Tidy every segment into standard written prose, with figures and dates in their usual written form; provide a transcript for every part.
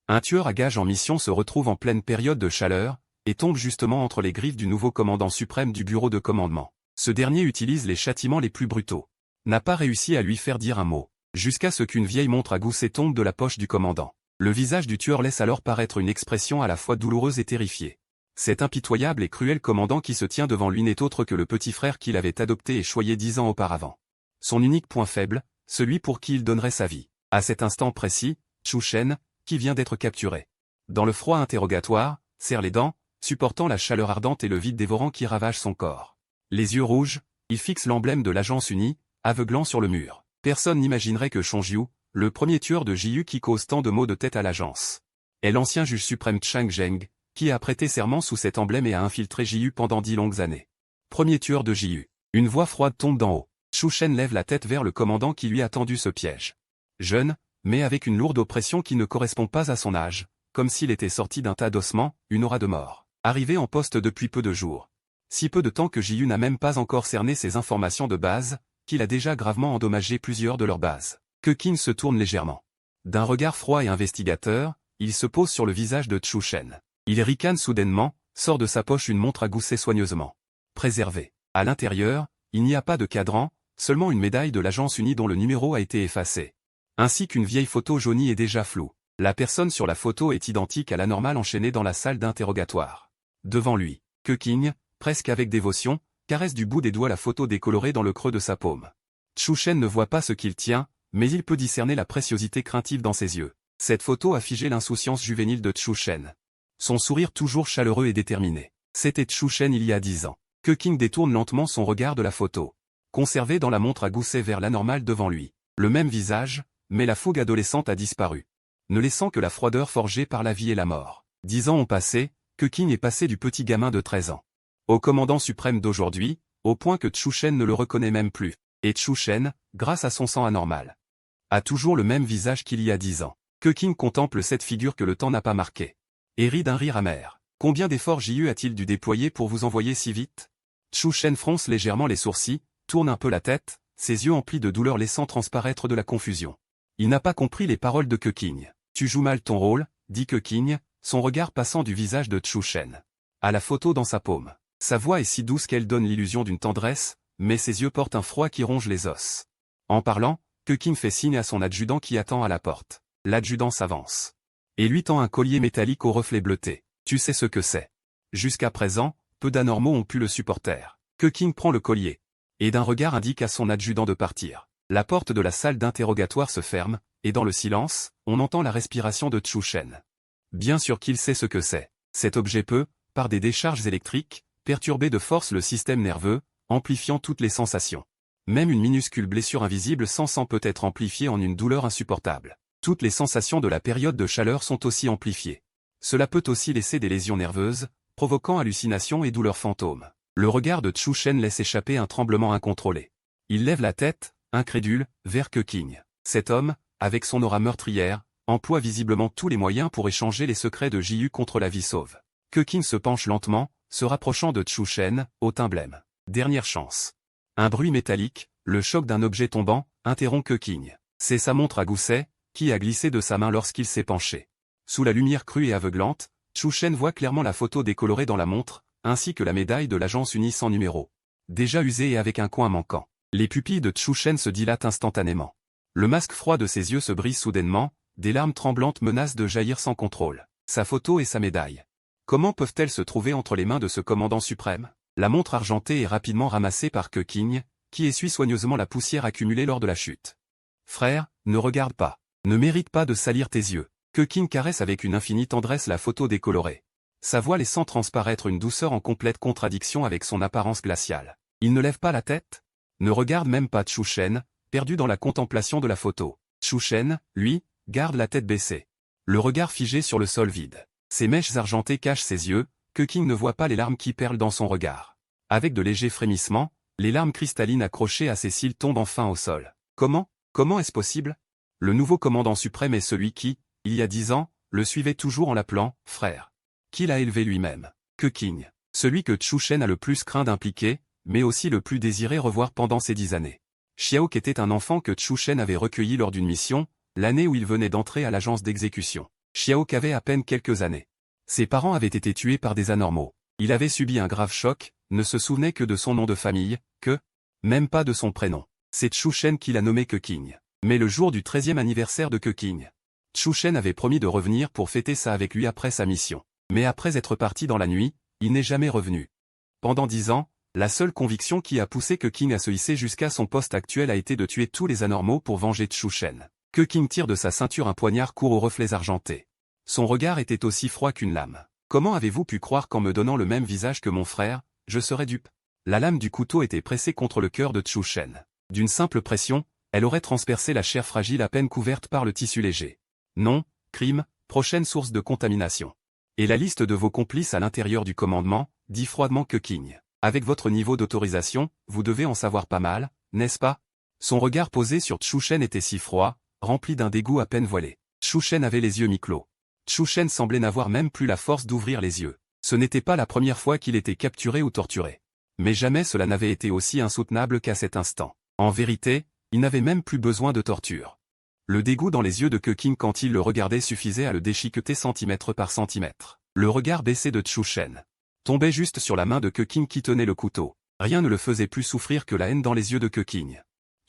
Un tueur à gages en mission se retrouve en pleine période de chaleur, et tombe justement entre les griffes du nouveau commandant suprême du bureau de commandement. Ce dernier utilise les châtiments les plus brutaux. N'a pas réussi à lui faire dire un mot, jusqu'à ce qu'une vieille montre à gousset tombe de la poche du commandant. Le visage du tueur laisse alors paraître une expression à la fois douloureuse et terrifiée. Cet impitoyable et cruel commandant qui se tient devant lui n'est autre que le petit frère qu'il avait adopté et choyé 10 ans auparavant. Son unique point faible, celui pour qui il donnerait sa vie. À cet instant précis, Chu Shen, qui vient d'être capturé. Dans le froid interrogatoire, serre les dents, supportant la chaleur ardente et le vide dévorant qui ravage son corps. Les yeux rouges, il fixe l'emblème de l'agence unie, aveuglant sur le mur. Personne n'imaginerait que Chongjiu, le premier tueur de JU qui cause tant de maux de tête à l'agence, est l'ancien juge suprême Chang Zheng, qui a prêté serment sous cet emblème et a infiltré JU pendant 10 longues années. Premier tueur de JU. Une voix froide tombe d'en haut. Chu Shen lève la tête vers le commandant qui lui a tendu ce piège. Jeune, mais avec une lourde oppression qui ne correspond pas à son âge, comme s'il était sorti d'un tas d'ossements, une aura de mort. Arrivé en poste depuis peu de jours. Si peu de temps que JU n'a même pas encore cerné ses informations de base, qu'il a déjà gravement endommagé plusieurs de leurs bases. Keqing se tourne légèrement. D'un regard froid et investigateur, il se pose sur le visage de Chu Shen. Il ricane soudainement, sort de sa poche une montre à gousset soigneusement préservée. À l'intérieur, il n'y a pas de cadran, seulement une médaille de l'agence unie dont le numéro a été effacé. Ainsi qu'une vieille photo jaunie et déjà floue. La personne sur la photo est identique à l'anormal enchaîné dans la salle d'interrogatoire. Devant lui, Keqing, presque avec dévotion, caresse du bout des doigts la photo décolorée dans le creux de sa paume. Chu Shen ne voit pas ce qu'il tient, mais il peut discerner la préciosité craintive dans ses yeux. Cette photo a figé l'insouciance juvénile de Chu Shen. Son sourire toujours chaleureux et déterminé. C'était Chu Shen il y a 10 ans. Keqing détourne lentement son regard de la photo, conservée dans la montre à gousset vers l'anormal devant lui. Le même visage, mais la fougue adolescente a disparu, ne laissant que la froideur forgée par la vie et la mort. 10 ans ont passé, Keqing est passé du petit gamin de 13 ans au commandant suprême d'aujourd'hui, au point que Chu Shen ne le reconnaît même plus. Et Chu Shen, grâce à son sang anormal, a toujours le même visage qu'il y a 10 ans. Keqing contemple cette figure que le temps n'a pas marquée, et rit d'un rire amer. Combien d'efforts JU a-t-il dû déployer pour vous envoyer si vite? Chu Shen fronce légèrement les sourcils, tourne un peu la tête, ses yeux emplis de douleur laissant transparaître de la confusion. Il n'a pas compris les paroles de Keqing. Tu joues mal ton rôle, dit Keqing, son regard passant du visage de Chu Shen à la photo dans sa paume. Sa voix est si douce qu'elle donne l'illusion d'une tendresse, mais ses yeux portent un froid qui ronge les os. En parlant, Keqing fait signe à son adjudant qui attend à la porte. L'adjudant s'avance et lui tend un collier métallique au reflet bleuté. Tu sais ce que c'est. Jusqu'à présent, peu d'anormaux ont pu le supporter. Keqing prend le collier, et d'un regard indique à son adjudant de partir. La porte de la salle d'interrogatoire se ferme, et dans le silence, on entend la respiration de Chu Shen. Bien sûr qu'il sait ce que c'est. Cet objet peut, par des décharges électriques, perturber de force le système nerveux, amplifiant toutes les sensations. Même une minuscule blessure invisible sans sang peut être amplifiée en une douleur insupportable. Toutes les sensations de la période de chaleur sont aussi amplifiées. Cela peut aussi laisser des lésions nerveuses, provoquant hallucinations et douleurs fantômes. Le regard de Chu Shen laisse échapper un tremblement incontrôlé. Il lève la tête, incrédule, vers Keqing. Cet homme, avec son aura meurtrière, emploie visiblement tous les moyens pour échanger les secrets de JU contre la vie sauve. Keqing se penche lentement, se rapprochant de Chu Shen, au teint blême. Dernière chance. Un bruit métallique, le choc d'un objet tombant, interrompt Keqing. C'est sa montre à gousset, qui a glissé de sa main lorsqu'il s'est penché. Sous la lumière crue et aveuglante, Chu Shen voit clairement la photo décolorée dans la montre, ainsi que la médaille de l'agence unie sans numéro. Déjà usée et avec un coin manquant. Les pupilles de Chu Shen se dilatent instantanément. Le masque froid de ses yeux se brise soudainement, des larmes tremblantes menacent de jaillir sans contrôle. Sa photo et sa médaille. Comment peuvent-elles se trouver entre les mains de ce commandant suprême? La montre argentée est rapidement ramassée par Keqing, qui essuie soigneusement la poussière accumulée lors de la chute. Frère, ne regarde pas. Ne mérite pas de salir tes yeux. Keqing caresse avec une infinie tendresse la photo décolorée. Sa voix laissant transparaître une douceur en complète contradiction avec son apparence glaciale. Il ne lève pas la tête? Ne regarde même pas Chu Shen, perdu dans la contemplation de la photo. Chu Shen, lui, garde la tête baissée. Le regard figé sur le sol vide. Ses mèches argentées cachent ses yeux, Keqing ne voit pas les larmes qui perlent dans son regard. Avec de légers frémissements, les larmes cristallines accrochées à ses cils tombent enfin au sol. Comment est-ce possible? Le nouveau commandant suprême est celui qui, il y a 10 ans, le suivait toujours en l'appelant « frère ». Qui l'a élevé lui-même. Keqing. Celui que Chu Shen a le plus craint d'impliquer, mais aussi le plus désiré revoir pendant ces 10 années. Xiao était un enfant que Chu Shen avait recueilli lors d'une mission, l'année où il venait d'entrer à l'agence d'exécution. Xiao avait à peine quelques années. Ses parents avaient été tués par des anormaux. Il avait subi un grave choc, ne se souvenait que de son nom de famille, même pas de son prénom. C'est Chu Shen qui l'a nommé Keqing. Mais le jour du 13e anniversaire de Keqing, Chu Shen avait promis de revenir pour fêter ça avec lui après sa mission. Mais après être parti dans la nuit, il n'est jamais revenu. Pendant 10 ans, la seule conviction qui a poussé Keqing à se hisser jusqu'à son poste actuel a été de tuer tous les anormaux pour venger Chu Shen. Keqing tire de sa ceinture un poignard court aux reflets argentés. Son regard était aussi froid qu'une lame. Comment avez-vous pu croire qu'en me donnant le même visage que mon frère, je serais dupe? La lame du couteau était pressée contre le cœur de Chu Shen. D'une simple pression, elle aurait transpercé la chair fragile à peine couverte par le tissu léger. Non, crime, prochaine source de contamination. Et la liste de vos complices à l'intérieur du commandement, dit froidement Keqing. Avec votre niveau d'autorisation, vous devez en savoir pas mal, n'est-ce pas? Son regard posé sur Chu Shen était si froid, rempli d'un dégoût à peine voilé. Chu Shen avait les yeux mi-clos. Chu Shen semblait n'avoir même plus la force d'ouvrir les yeux. Ce n'était pas la première fois qu'il était capturé ou torturé. Mais jamais cela n'avait été aussi insoutenable qu'à cet instant. En vérité, il n'avait même plus besoin de torture. Le dégoût dans les yeux de Keqing quand il le regardait suffisait à le déchiqueter centimètre par centimètre. Le regard baissé de Chu Shen tombait juste sur la main de Keqing qui tenait le couteau. Rien ne le faisait plus souffrir que la haine dans les yeux de Keqing.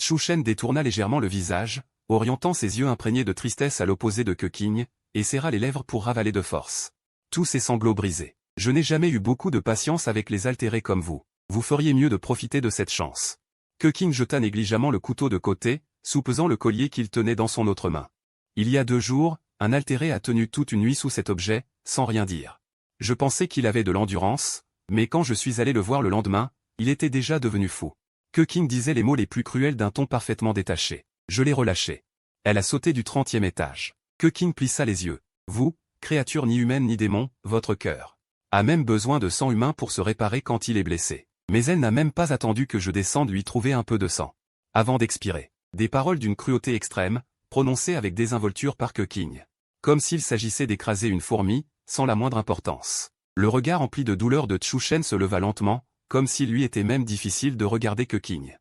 Chu Shen détourna légèrement le visage, orientant ses yeux imprégnés de tristesse à l'opposé de Keqing, et serra les lèvres pour ravaler de force. Tous ses sanglots brisés. Je n'ai jamais eu beaucoup de patience avec les altérés comme vous. Vous feriez mieux de profiter de cette chance. Keqing jeta négligemment le couteau de côté, soupesant le collier qu'il tenait dans son autre main. Il y a 2 jours, un altéré a tenu toute une nuit sous cet objet, sans rien dire. Je pensais qu'il avait de l'endurance, mais quand je suis allé le voir le lendemain, il était déjà devenu fou. Keqing disait les mots les plus cruels d'un ton parfaitement détaché. Je l'ai relâché. Elle a sauté du 30e étage. Keqing plissa les yeux. Vous, créature ni humaine ni démon, votre cœur a même besoin de sang humain pour se réparer quand il est blessé. Mais elle n'a même pas attendu que je descende lui trouver un peu de sang. Avant d'expirer. Des paroles d'une cruauté extrême, prononcées avec désinvolture par Keqing. Comme s'il s'agissait d'écraser une fourmi, sans la moindre importance. Le regard empli de douleur de Chu Shen se leva lentement, comme s'il lui était même difficile de regarder Keqing.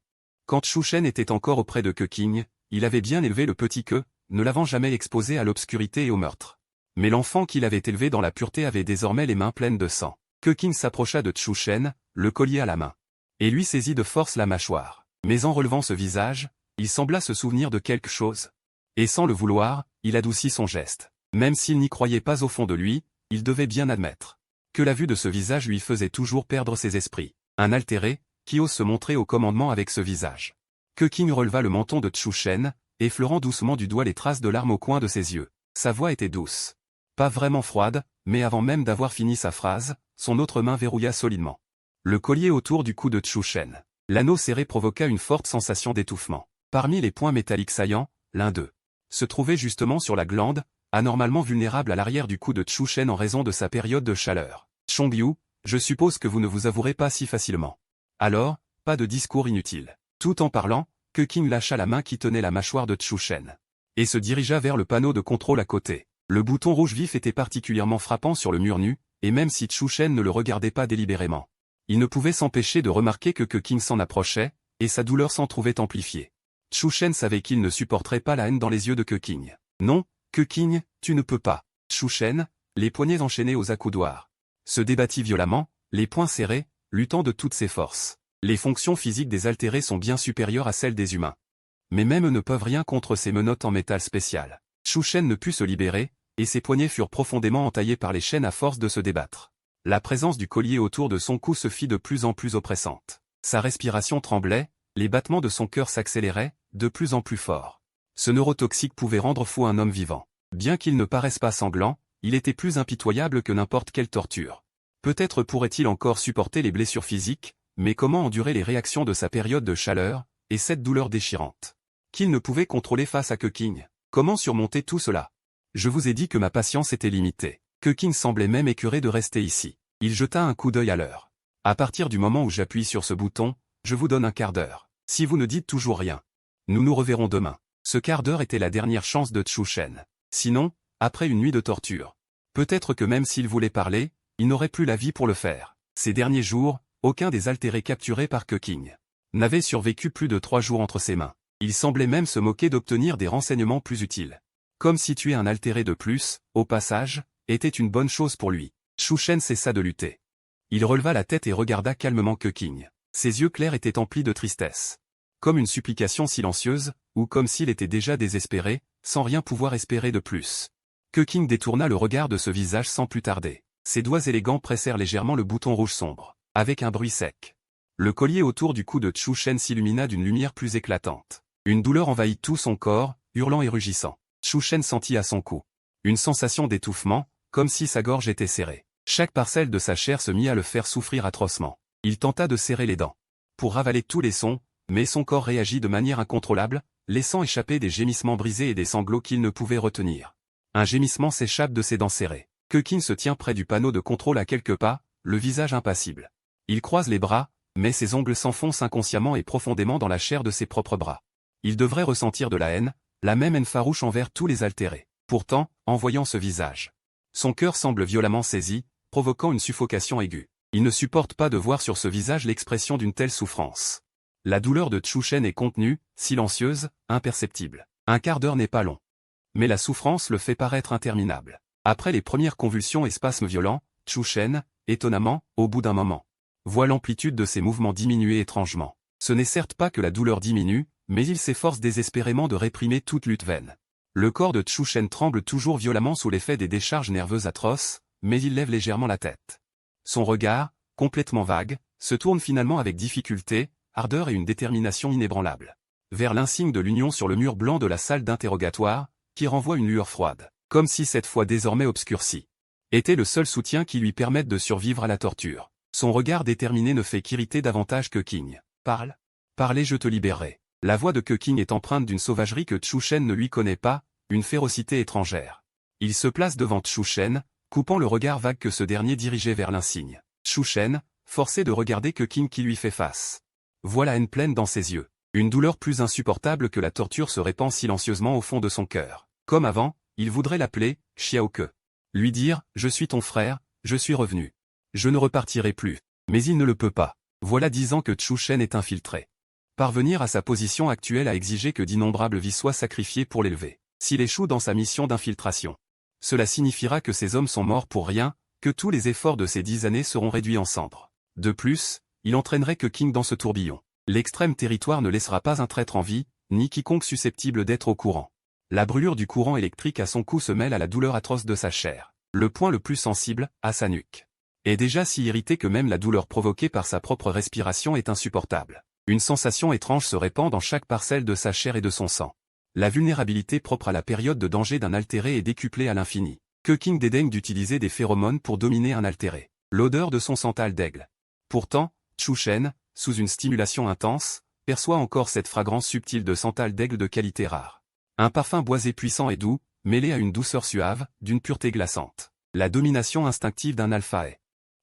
Quand Chu Shen était encore auprès de Keqing, il avait bien élevé le petit ne l'avant jamais exposé à l'obscurité et au meurtre. Mais l'enfant qu'il avait élevé dans la pureté avait désormais les mains pleines de sang. Keqing s'approcha de Chu Shen, le collier à la main. Et lui saisit de force la mâchoire. Mais en relevant ce visage, il sembla se souvenir de quelque chose. Et sans le vouloir, il adoucit son geste. Même s'il n'y croyait pas au fond de lui, il devait bien admettre que la vue de ce visage lui faisait toujours perdre ses esprits. Un altéré, qui ose se montrer au commandement avec ce visage. Keqing releva le menton de Chu Shen, effleurant doucement du doigt les traces de larmes au coin de ses yeux. Sa voix était douce. Pas vraiment froide, mais avant même d'avoir fini sa phrase, son autre main verrouilla solidement le collier autour du cou de Chu Shen. L'anneau serré provoqua une forte sensation d'étouffement. Parmi les points métalliques saillants, l'un d'eux se trouvait justement sur la glande, anormalement vulnérable à l'arrière du cou de Chu Shen en raison de sa période de chaleur. Chongyu, je suppose que vous ne vous avouerez pas si facilement. Alors, pas de discours inutile. Tout en parlant, Keqing lâcha la main qui tenait la mâchoire de Chu Shen et se dirigea vers le panneau de contrôle à côté. Le bouton rouge vif était particulièrement frappant sur le mur nu, et même si Chu Shen ne le regardait pas délibérément, il ne pouvait s'empêcher de remarquer que Keqing s'en approchait, et sa douleur s'en trouvait amplifiée. Chu Shen savait qu'il ne supporterait pas la haine dans les yeux de Keqing. Non, Keqing, tu ne peux pas. Chu Shen, les poignets enchaînés aux accoudoirs, se débattit violemment, les poings serrés, luttant de toutes ses forces. Les fonctions physiques des altérés sont bien supérieures à celles des humains. Mais même eux ne peuvent rien contre ces menottes en métal spécial. Chu Shen ne put se libérer, et ses poignets furent profondément entaillés par les chaînes à force de se débattre. La présence du collier autour de son cou se fit de plus en plus oppressante. Sa respiration tremblait, les battements de son cœur s'accéléraient, de plus en plus fort. Ce neurotoxique pouvait rendre fou un homme vivant. Bien qu'il ne paraisse pas sanglant, il était plus impitoyable que n'importe quelle torture. Peut-être pourrait-il encore supporter les blessures physiques, mais comment endurer les réactions de sa période de chaleur, et cette douleur déchirante qu'il ne pouvait contrôler face à Keqing? Comment surmonter tout cela? Je vous ai dit que ma patience était limitée. Keqing semblait même écœuré de rester ici. Il jeta un coup d'œil à l'heure. À partir du moment où j'appuie sur ce bouton, je vous donne un quart d'heure. Si vous ne dites toujours rien, nous nous reverrons demain. Ce quart d'heure était la dernière chance de Chu Shen. Sinon, après une nuit de torture, peut-être que même s'il voulait parler, il n'aurait plus la vie pour le faire. Ces derniers jours, aucun des altérés capturés par Keqing n'avait survécu plus de 3 jours entre ses mains. Il semblait même se moquer d'obtenir des renseignements plus utiles. Comme si tuer un altéré de plus, au passage, était une bonne chose pour lui. Chu Shen cessa de lutter. Il releva la tête et regarda calmement Keqing. Ses yeux clairs étaient emplis de tristesse. Comme une supplication silencieuse, ou comme s'il était déjà désespéré, sans rien pouvoir espérer de plus. Keqing détourna le regard de ce visage sans plus tarder. Ses doigts élégants pressèrent légèrement le bouton rouge sombre, avec un bruit sec. Le collier autour du cou de Chu Shen s'illumina d'une lumière plus éclatante. Une douleur envahit tout son corps, hurlant et rugissant. Chu Shen sentit à son cou une sensation d'étouffement, comme si sa gorge était serrée. Chaque parcelle de sa chair se mit à le faire souffrir atrocement. Il tenta de serrer les dents pour ravaler tous les sons, mais son corps réagit de manière incontrôlable, laissant échapper des gémissements brisés et des sanglots qu'il ne pouvait retenir. Un gémissement s'échappe de ses dents serrées. Keqing se tient près du panneau de contrôle à quelques pas, le visage impassible. Il croise les bras, mais ses ongles s'enfoncent inconsciemment et profondément dans la chair de ses propres bras. Il devrait ressentir de la même haine farouche envers tous les altérés. Pourtant, en voyant ce visage, son cœur semble violemment saisi, provoquant une suffocation aiguë. Il ne supporte pas de voir sur ce visage l'expression d'une telle souffrance. La douleur de Chu Shen est contenue, silencieuse, imperceptible. Un quart d'heure n'est pas long. Mais la souffrance le fait paraître interminable. Après les premières convulsions et spasmes violents, Chu Shen, étonnamment, au bout d'un moment, voit l'amplitude de ses mouvements diminuer étrangement. Ce n'est certes pas que la douleur diminue, mais il s'efforce désespérément de réprimer toute lutte vaine. Le corps de Chu Shen tremble toujours violemment sous l'effet des décharges nerveuses atroces, mais il lève légèrement la tête. Son regard, complètement vague, se tourne finalement avec difficulté, ardeur et une détermination inébranlable vers l'insigne de l'union sur le mur blanc de la salle d'interrogatoire, qui renvoie une lueur froide, comme si cette foi désormais obscurcie était le seul soutien qui lui permette de survivre à la torture. Son regard déterminé ne fait qu'irriter davantage Keqing. Parle. Parlez, je te libérerai. La voix de Keqing est empreinte d'une sauvagerie que Chu Shen ne lui connaît pas, une férocité étrangère. Il se place devant Chu Shen, coupant le regard vague que ce dernier dirigeait vers l'insigne. Chu Shen, forcé de regarder Keqing qui lui fait face. Voit la haine pleine dans ses yeux. Une douleur plus insupportable que la torture se répand silencieusement au fond de son cœur. Comme avant, il voudrait l'appeler Xiaoke. Lui dire « Je suis ton frère, je suis revenu. Je ne repartirai plus. » Mais il ne le peut pas. Voilà 10 ans que Chu Shen est infiltré. Parvenir à sa position actuelle a exigé que d'innombrables vies soient sacrifiées pour l'élever. S'il échoue dans sa mission d'infiltration, cela signifiera que ces hommes sont morts pour rien, que tous les efforts de ces 10 années seront réduits en cendres. De plus, il entraînerait Keqing dans ce tourbillon. L'extrême territoire ne laissera pas un traître en vie, ni quiconque susceptible d'être au courant. La brûlure du courant électrique à son cou se mêle à la douleur atroce de sa chair. Le point le plus sensible, à sa nuque, est déjà si irrité que même la douleur provoquée par sa propre respiration est insupportable. Une sensation étrange se répand dans chaque parcelle de sa chair et de son sang. La vulnérabilité propre à la période de danger d'un altéré est décuplée à l'infini. Keqing dédaigne d'utiliser des phéromones pour dominer un altéré. L'odeur de son santal d'aigle. Pourtant, Chu Shen, sous une stimulation intense, perçoit encore cette fragrance subtile de santal d'aigle de qualité rare. Un parfum boisé puissant et doux, mêlé à une douceur suave, d'une pureté glaçante. La domination instinctive d'un alpha est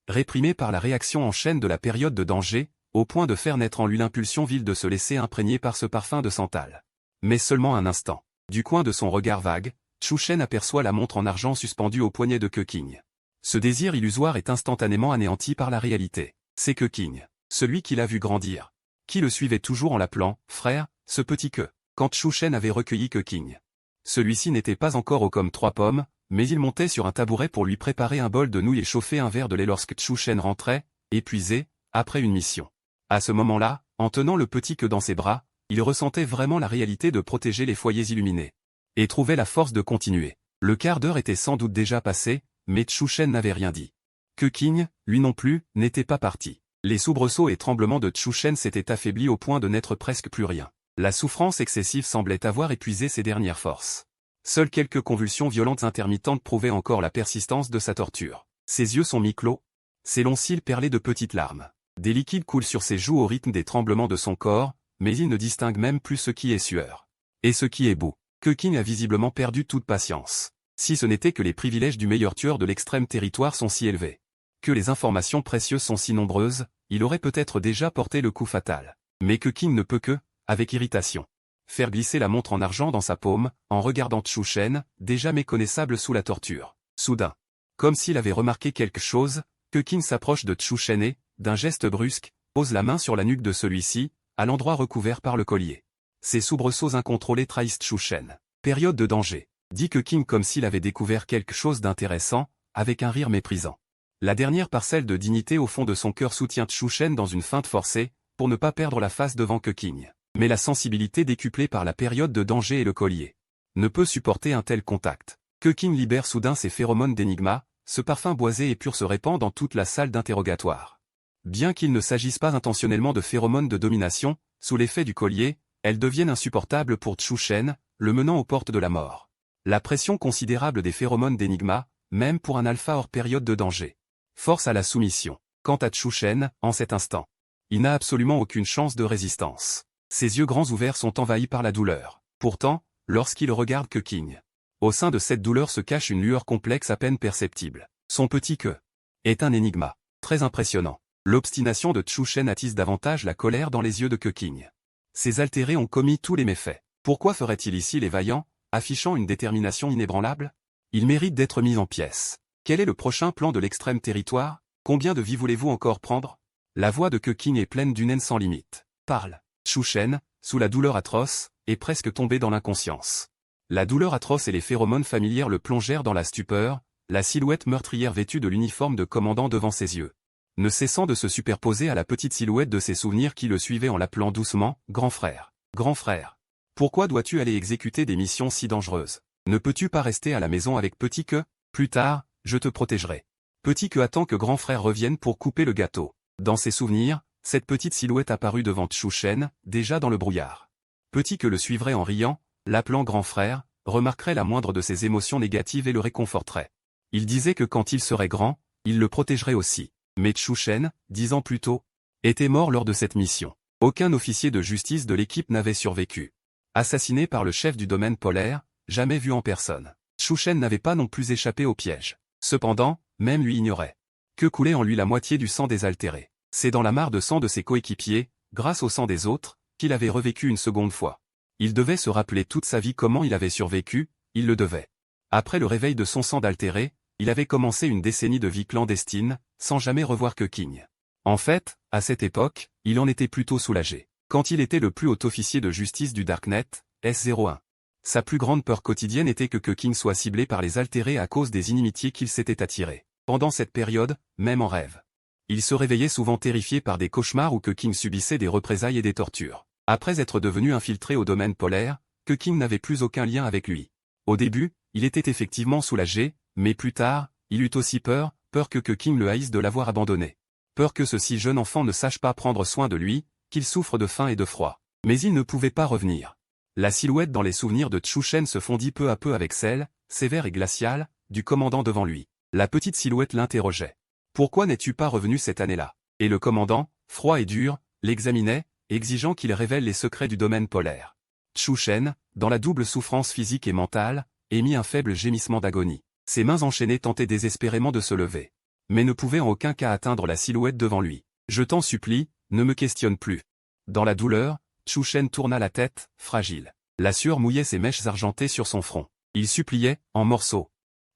réprimée par la réaction en chaîne de la période de danger, au point de faire naître en lui l'impulsion vile de se laisser imprégner par ce parfum de santal. Mais seulement un instant. Du coin de son regard vague, Chu Shen aperçoit la montre en argent suspendue au poignet de Keqing. Ce désir illusoire est instantanément anéanti par la réalité. C'est Keqing, celui qui l'a vu grandir, qui le suivait toujours en l'appelant « frère », ce petit que, quand Chu Shen avait recueilli Keqing. Celui-ci n'était pas encore haut comme 3 pommes, mais il montait sur un tabouret pour lui préparer un bol de nouilles et chauffer un verre de lait lorsque Chu Shen rentrait, épuisé, après une mission. À ce moment-là, en tenant le petit que dans ses bras, il ressentait vraiment la réalité de protéger les foyers illuminés. Et trouvait la force de continuer. Le quart d'heure était sans doute déjà passé, mais Chu Shen n'avait rien dit. Keqing, lui non plus, n'était pas parti. Les soubresauts et tremblements de Chu Shen s'étaient affaiblis au point de n'être presque plus rien. La souffrance excessive semblait avoir épuisé ses dernières forces. Seules quelques convulsions violentes intermittentes prouvaient encore la persistance de sa torture. Ses yeux sont mi-clos, ses longs cils perlés de petites larmes. Des liquides coulent sur ses joues au rythme des tremblements de son corps, mais il ne distingue même plus ce qui est sueur et ce qui est boue. Keqing a visiblement perdu toute patience. Si ce n'était que les privilèges du meilleur tueur de l'extrême territoire sont si élevés, que les informations précieuses sont si nombreuses, il aurait peut-être déjà porté le coup fatal. Mais Keqing ne peut que, avec irritation, faire glisser la montre en argent dans sa paume, en regardant Chu Shen, déjà méconnaissable sous la torture. Soudain, comme s'il avait remarqué quelque chose, Keqing s'approche de Chu Shen et, d'un geste brusque, pose la main sur la nuque de celui-ci, à l'endroit recouvert par le collier. Ces soubresauts incontrôlés trahissent Chu Shen. Période de danger. dit Keqing comme s'il avait découvert quelque chose d'intéressant, avec un rire méprisant. La dernière parcelle de dignité au fond de son cœur soutient Chu Shen dans une feinte forcée, pour ne pas perdre la face devant Keqing. Mais la sensibilité décuplée par la période de danger et le collier ne peut supporter un tel contact. Keqing libère soudain ses phéromones d'énigma, ce parfum boisé et pur se répand dans toute la salle d'interrogatoire. Bien qu'il ne s'agisse pas intentionnellement de phéromones de domination, sous l'effet du collier, elles deviennent insupportables pour Chu Shen, le menant aux portes de la mort. La pression considérable des phéromones d'énigma, même pour un alpha hors période de danger, force à la soumission. Quant à Chu Shen, en cet instant, il n'a absolument aucune chance de résistance. Ses yeux grands ouverts sont envahis par la douleur. Pourtant, lorsqu'il regarde Keqing, au sein de cette douleur se cache une lueur complexe à peine perceptible. Son petit queue est un énigma très impressionnant. L'obstination de Chu Shen attise davantage la colère dans les yeux de Keqing. Ces altérés ont commis tous les méfaits. Pourquoi ferait-il ici les vaillants, affichant une détermination inébranlable? Ils méritent d'être mis en pièces. Quel est le prochain plan de l'extrême territoire? Combien de vies voulez-vous encore prendre? La voix de Keqing est pleine d'une haine sans limite. Parle. Chu Shen, sous la douleur atroce, est presque tombé dans l'inconscience. La douleur atroce et les phéromones familières le plongèrent dans la stupeur, la silhouette meurtrière vêtue de l'uniforme de commandant devant ses yeux, ne cessant de se superposer à la petite silhouette de ses souvenirs qui le suivaient en l'appelant doucement « Grand frère, grand frère. Pourquoi dois-tu aller exécuter des missions si dangereuses? Ne peux-tu pas rester à la maison avec Petit Que? Plus tard, je te protégerai. » Petit Que attend que grand frère revienne pour couper le gâteau. Dans ses souvenirs, cette petite silhouette apparut devant Chu Shen, déjà dans le brouillard. Petit Que le suivrait en riant, l'appelant grand frère, remarquerait la moindre de ses émotions négatives et le réconforterait. Il disait que quand il serait grand, il le protégerait aussi. Mais Chu Shen, 10 ans plus tôt, était mort lors de cette mission. Aucun officier de justice de l'équipe n'avait survécu. Assassiné par le chef du domaine polaire, jamais vu en personne. Chu Shen n'avait pas non plus échappé au piège. Cependant, même lui ignorait que coulait en lui la moitié du sang des altérés. C'est dans la mare de sang de ses coéquipiers, grâce au sang des autres, qu'il avait revécu une seconde fois. Il devait se rappeler toute sa vie comment il avait survécu, il le devait. Après le réveil de son sang d'altéré, il avait commencé une décennie de vie clandestine, sans jamais revoir Keqing. En fait, à cette époque, il en était plutôt soulagé. Quand il était le plus haut officier de justice du Darknet, S01. Sa plus grande peur quotidienne était que Keqing soit ciblé par les altérés à cause des inimitiés qu'il s'était attirées. Pendant cette période, même en rêve, il se réveillait souvent terrifié par des cauchemars où Keqing subissait des représailles et des tortures. Après être devenu infiltré au domaine polaire, Keqing n'avait plus aucun lien avec lui. Au début, il était effectivement soulagé, mais plus tard, il eut aussi peur que Keqing le haïsse de l'avoir abandonné. Peur que ce si jeune enfant ne sache pas prendre soin de lui, qu'il souffre de faim et de froid. Mais il ne pouvait pas revenir. La silhouette dans les souvenirs de Chu Shen se fondit peu à peu avec celle, sévère et glaciale, du commandant devant lui. La petite silhouette l'interrogeait. « Pourquoi n'es-tu pas revenu cette année-là » Et le commandant, froid et dur, l'examinait, exigeant qu'il révèle les secrets du domaine polaire. Chu Shen, dans la double souffrance physique et mentale, émit un faible gémissement d'agonie. Ses mains enchaînées tentaient désespérément de se lever, mais ne pouvaient en aucun cas atteindre la silhouette devant lui. « Je t'en supplie, ne me questionne plus. » Dans la douleur, Chu Shen tourna la tête, fragile. La sueur mouillait ses mèches argentées sur son front. Il suppliait, en morceaux,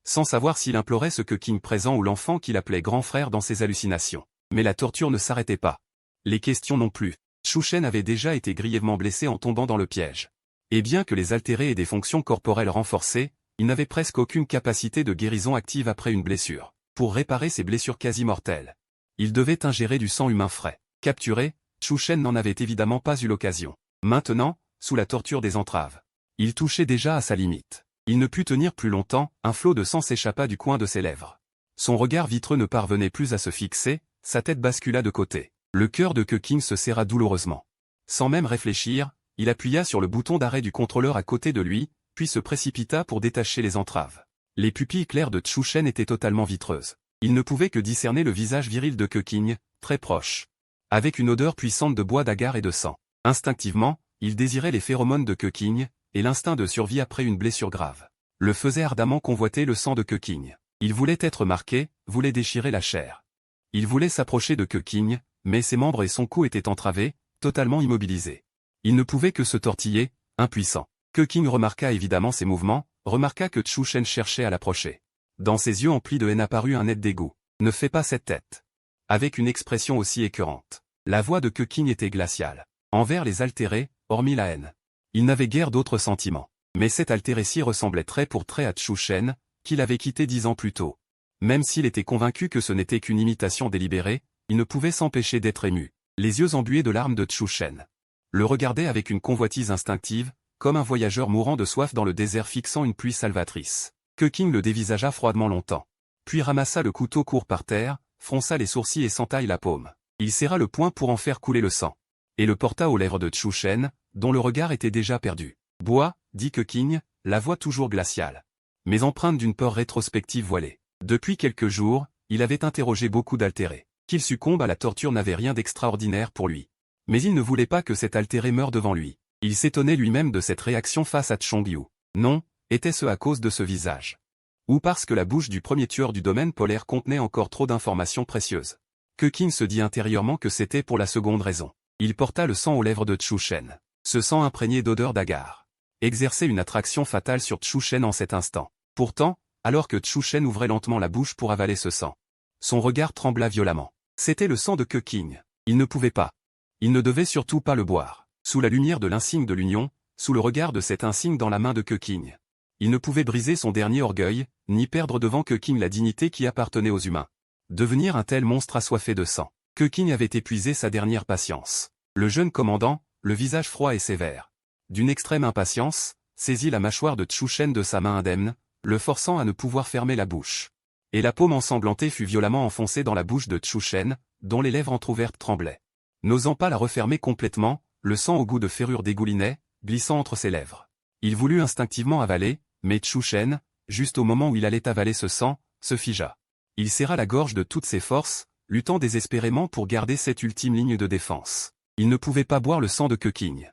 sans savoir s'il implorait ce Keqing présent ou l'enfant qu'il appelait grand frère dans ses hallucinations. Mais la torture ne s'arrêtait pas. Les questions non plus. Chu Shen avait déjà été grièvement blessé en tombant dans le piège. Et bien que les altérés aient des fonctions corporelles renforcées, il n'avait presque aucune capacité de guérison active après une blessure. Pour réparer ces blessures quasi mortelles, il devait ingérer du sang humain frais. Capturé, Chu Shen n'en avait évidemment pas eu l'occasion. Maintenant, sous la torture des entraves, il touchait déjà à sa limite. Il ne put tenir plus longtemps, un flot de sang s'échappa du coin de ses lèvres. Son regard vitreux ne parvenait plus à se fixer, sa tête bascula de côté. Le cœur de Keqing se serra douloureusement. Sans même réfléchir, il appuya sur le bouton d'arrêt du contrôleur à côté de lui, puis se précipita pour détacher les entraves. Les pupilles claires de Chu Shen étaient totalement vitreuses. Il ne pouvait que discerner le visage viril de Keqing, très proche, avec une odeur puissante de bois d'agar et de sang. Instinctivement, il désirait les phéromones de Keqing, et l'instinct de survie après une blessure grave le faisait ardemment convoiter le sang de Keqing. Il voulait être marqué, voulait déchirer la chair. Il voulait s'approcher de Keqing, mais ses membres et son cou étaient entravés, totalement immobilisés. Il ne pouvait que se tortiller, impuissant. Keqing remarqua évidemment ses mouvements, remarqua que Chu Shen cherchait à l'approcher. Dans ses yeux emplis de haine apparut un net dégoût. « Ne fais pas cette tête. » Avec une expression aussi écœurante. La voix de Keqing était glaciale. Envers les altérés, hormis la haine, il n'avait guère d'autres sentiments. Mais cette altérétie ressemblait trait pour trait à Chu Shen, qu'il avait quitté 10 ans plus tôt. Même s'il était convaincu que ce n'était qu'une imitation délibérée, il ne pouvait s'empêcher d'être ému, les yeux embués de larmes de Chu Shen. Le regardait avec une convoitise instinctive, comme un voyageur mourant de soif dans le désert fixant une pluie salvatrice. Que King le dévisagea froidement longtemps. Puis ramassa le couteau court par terre, fronça les sourcils et s'entaille la paume. Il serra le poing pour en faire couler le sang. Et le porta aux lèvres de Chu Shen, dont le regard était déjà perdu. « Bois », dit Que King, la voix toujours glaciale, mais empreinte d'une peur rétrospective voilée. Depuis quelques jours, il avait interrogé beaucoup d'altérés. Qu'il succombe à la torture n'avait rien d'extraordinaire pour lui. Mais il ne voulait pas que cet altéré meure devant lui. Il s'étonnait lui-même de cette réaction face à Chongyu. Non, était-ce à cause de ce visage? Ou parce que la bouche du premier tueur du domaine polaire contenait encore trop d'informations précieuses? Que King se dit intérieurement que c'était pour la seconde raison. Il porta le sang aux lèvres de Chu Shen. Ce sang imprégné d'odeur d'agar exerçait une attraction fatale sur Chu Shen en cet instant. Pourtant, alors que Chu Shen ouvrait lentement la bouche pour avaler ce sang, son regard trembla violemment. C'était le sang de Que King. Il ne pouvait pas. Il ne devait surtout pas le boire. Sous la lumière de l'insigne de l'Union, sous le regard de cet insigne dans la main de Que King, il ne pouvait briser son dernier orgueil, ni perdre devant Que King la dignité qui appartenait aux humains. Devenir un tel monstre assoiffé de sang. Que King avait épuisé sa dernière patience. Le jeune commandant, le visage froid et sévère, d'une extrême impatience, saisit la mâchoire de Chu Shen de sa main indemne, le forçant à ne pouvoir fermer la bouche. Et la paume ensanglantée fut violemment enfoncée dans la bouche de Chu Shen, dont les lèvres entr'ouvertes tremblaient. N'osant pas la refermer complètement, le sang au goût de ferrure dégoulinait, glissant entre ses lèvres. Il voulut instinctivement avaler, mais Chu Shen, juste au moment où il allait avaler ce sang, se figea. Il serra la gorge de toutes ses forces, luttant désespérément pour garder cette ultime ligne de défense. Il ne pouvait pas boire le sang de Que King.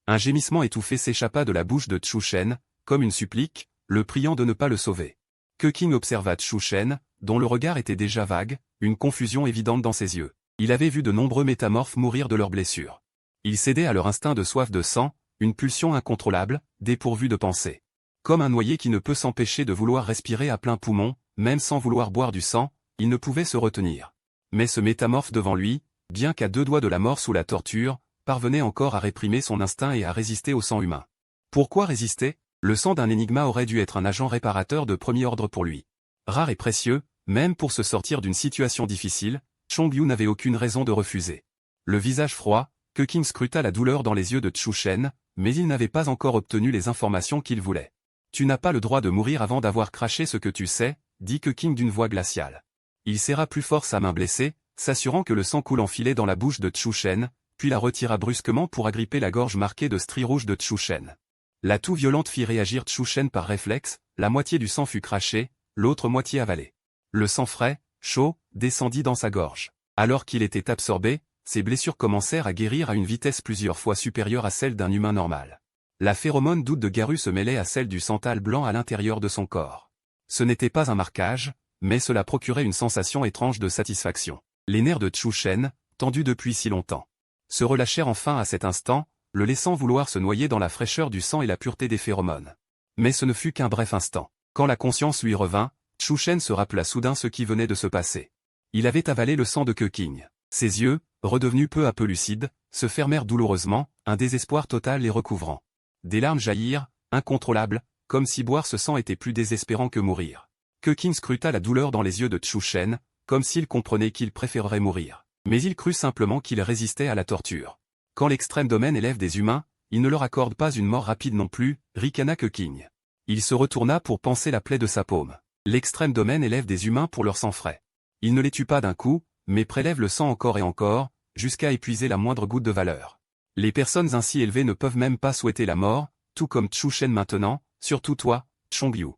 Un gémissement étouffé s'échappa de la bouche de Chu Shen, comme une supplique, le priant de ne pas le sauver. Que King observa Chu Shen, dont le regard était déjà vague, une confusion évidente dans ses yeux. Il avait vu de nombreux métamorphes mourir de leurs blessures. Il cédait à leur instinct de soif de sang, une pulsion incontrôlable, dépourvue de pensée. Comme un noyé qui ne peut s'empêcher de vouloir respirer à plein poumon, même sans vouloir boire du sang, il ne pouvait se retenir. Mais ce métamorphe devant lui, bien qu'à 2 doigts de la mort sous la torture, parvenait encore à réprimer son instinct et à résister au sang humain. Pourquoi résister? Le sang d'un énigma aurait dû être un agent réparateur de premier ordre pour lui. Rare et précieux, même pour se sortir d'une situation difficile, Chongyu n'avait aucune raison de refuser. Le visage froid, Que King scruta la douleur dans les yeux de Chu Shen, mais il n'avait pas encore obtenu les informations qu'il voulait. « Tu n'as pas le droit de mourir avant d'avoir craché ce que tu sais », dit Que King d'une voix glaciale. Il serra plus fort sa main blessée, s'assurant que le sang coule en filet dans la bouche de Chu Shen, puis la retira brusquement pour agripper la gorge marquée de stries rouges de Chu Shen. La toux violente fit réagir Chu Shen par réflexe, la moitié du sang fut craché, l'autre moitié avalée. Le sang frais, chaud, descendit dans sa gorge. Alors qu'il était absorbé, ses blessures commencèrent à guérir à une vitesse plusieurs fois supérieure à celle d'un humain normal. La phéromone d'oud de Garu se mêlait à celle du santal blanc à l'intérieur de son corps. Ce n'était pas un marquage, mais cela procurait une sensation étrange de satisfaction. Les nerfs de Chu Shen, tendus depuis si longtemps, se relâchèrent enfin à cet instant, le laissant vouloir se noyer dans la fraîcheur du sang et la pureté des phéromones. Mais ce ne fut qu'un bref instant. Quand la conscience lui revint, Chu Shen se rappela soudain ce qui venait de se passer. Il avait avalé le sang de Que King. Ses yeux, redevenus peu à peu lucides, se fermèrent douloureusement, un désespoir total les recouvrant. Des larmes jaillirent, incontrôlables, comme si boire ce sang était plus désespérant que mourir. Que King scruta la douleur dans les yeux de Chu Shen, comme s'il comprenait qu'il préférerait mourir. Mais il crut simplement qu'il résistait à la torture. Quand l'extrême domaine élève des humains, il ne leur accorde pas une mort rapide non plus, ricana Que King. Il se retourna pour panser la plaie de sa paume. L'extrême domaine élève des humains pour leur sang frais. Il ne les tue pas d'un coup, mais prélève le sang encore et encore, jusqu'à épuiser la moindre goutte de valeur. Les personnes ainsi élevées ne peuvent même pas souhaiter la mort, tout comme Chu Shen maintenant, surtout toi, Chongyu.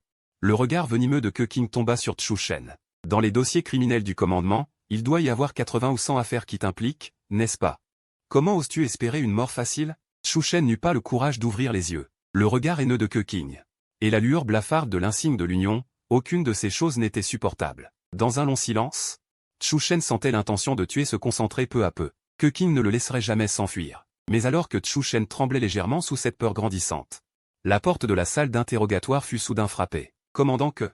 Le regard venimeux de Que King tomba sur Chu Shen. Dans les dossiers criminels du commandement, il doit y avoir 80 ou 100 affaires qui t'impliquent, n'est-ce pas? Comment oses-tu espérer une mort facile? Chu Shen n'eut pas le courage d'ouvrir les yeux. Le regard haineux de Que King. Et la lueur blafarde de l'insigne de l'Union, aucune de ces choses n'était supportable. Dans un long silence, Chu Shen sentait l'intention de tuer se concentrer peu à peu. Que King ne le laisserait jamais s'enfuir. Mais alors que Chu Shen tremblait légèrement sous cette peur grandissante, la porte de la salle d'interrogatoire fut soudain frappée. Commandant Que.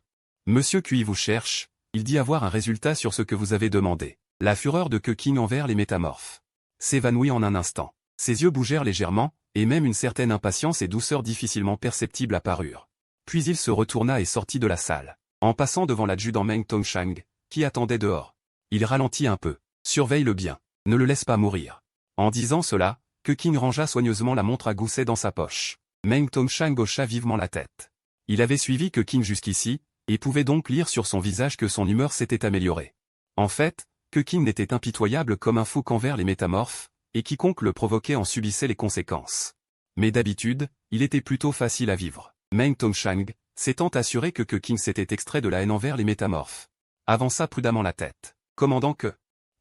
Monsieur Cui vous cherche, il dit avoir un résultat sur ce que vous avez demandé. La fureur de Que King envers les métamorphes s'évanouit en un instant. Ses yeux bougèrent légèrement, et même une certaine impatience et douceur difficilement perceptibles apparurent. Puis il se retourna et sortit de la salle. En passant devant l'adjudant Meng Tongshang, qui attendait dehors. Il ralentit un peu. Surveille-le bien. Ne le laisse pas mourir. En disant cela, Que King rangea soigneusement la montre à gousset dans sa poche. Meng Tongshang hocha vivement la tête. Il avait suivi Que King jusqu'ici, et pouvait donc lire sur son visage que son humeur s'était améliorée. En fait, Que King n'était impitoyable comme un fou qu'envers les métamorphes, et quiconque le provoquait en subissait les conséquences. Mais d'habitude, il était plutôt facile à vivre. Meng Tongshang, s'étant assuré que King s'était extrait de la haine envers les métamorphes, avança prudemment la tête, commandant que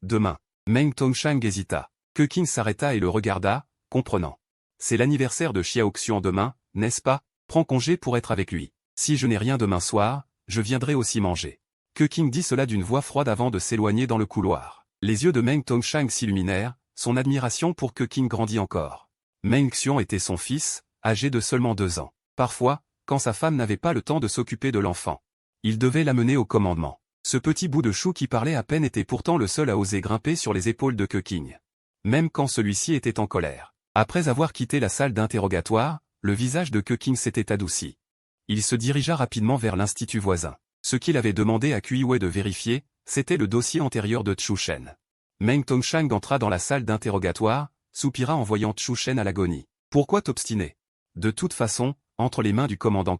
demain. Meng Tongshang hésita. King s'arrêta et le regarda, comprenant. C'est l'anniversaire de Xiaoxian demain, n'est-ce pas? Prends congé pour être avec lui. Si je n'ai rien demain soir, je viendrai aussi manger. King dit cela d'une voix froide avant de s'éloigner dans le couloir. Les yeux de Meng Tongshang s'illuminèrent, son admiration pour King grandit encore. Meng Xian était son fils, âgé de seulement 2 ans. Parfois, quand sa femme n'avait pas le temps de s'occuper de l'enfant, il devait l'amener au commandement. Ce petit bout de chou qui parlait à peine était pourtant le seul à oser grimper sur les épaules de King. Même quand celui-ci était en colère. Après avoir quitté la salle d'interrogatoire, le visage de King s'était adouci. Il se dirigea rapidement vers l'institut voisin. Ce qu'il avait demandé à Kui Wei de vérifier, c'était le dossier antérieur de Chu Shen. Meng Tongshang entra dans la salle d'interrogatoire, soupira en voyant Chu Shen à l'agonie. Pourquoi t'obstiner? De toute façon, entre les mains du commandant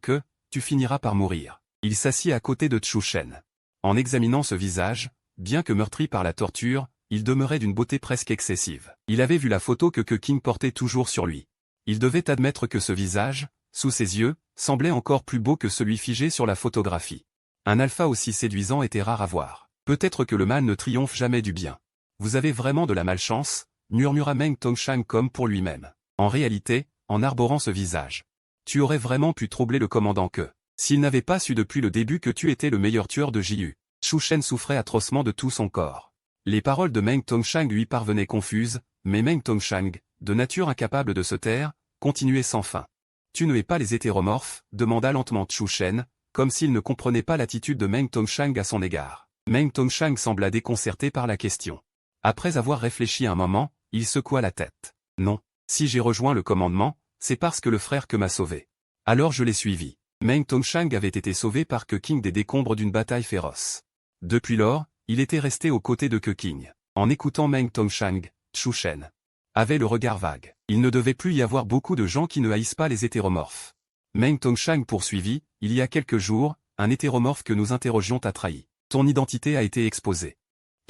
tu finiras par mourir. Il s'assit à côté de Chu Shen. En examinant ce visage, bien que meurtri par la torture, il demeurait d'une beauté presque excessive. Il avait vu la photo que King portait toujours sur lui. Il devait admettre que ce visage, sous ses yeux, semblait encore plus beau que celui figé sur la photographie. Un alpha aussi séduisant était rare à voir. Peut-être que le mal ne triomphe jamais du bien. Vous avez vraiment de la malchance, murmura Meng Tongshang comme pour lui-même. En réalité, en arborant ce visage, tu aurais vraiment pu troubler le commandant s'il n'avait pas su depuis le début que tu étais le meilleur tueur de Jiu. Chu Shen souffrait atrocement de tout son corps. Les paroles de Meng Tongshang lui parvenaient confuses, mais Meng Tongshang, de nature incapable de se taire, continuait sans fin. Tu ne hais pas les hétéromorphes? Demanda lentement Chu Shen, comme s'il ne comprenait pas l'attitude de Meng Tongshang à son égard. Meng Tongshang sembla déconcerté par la question. Après avoir réfléchi un moment, il secoua la tête. Non, si j'ai rejoint le commandement, c'est parce que le frère m'a sauvé. Alors je l'ai suivi. Meng Tongshang avait été sauvé par King des décombres d'une bataille féroce. Depuis lors, il était resté aux côtés de King. En écoutant Meng Tongshang, Chu Shen avait le regard vague. Il ne devait plus y avoir beaucoup de gens qui ne haïssent pas les hétéromorphes. Meng Tongshang poursuivit, il y a quelques jours, un hétéromorphe que nous interrogions t'a trahi. Ton identité a été exposée.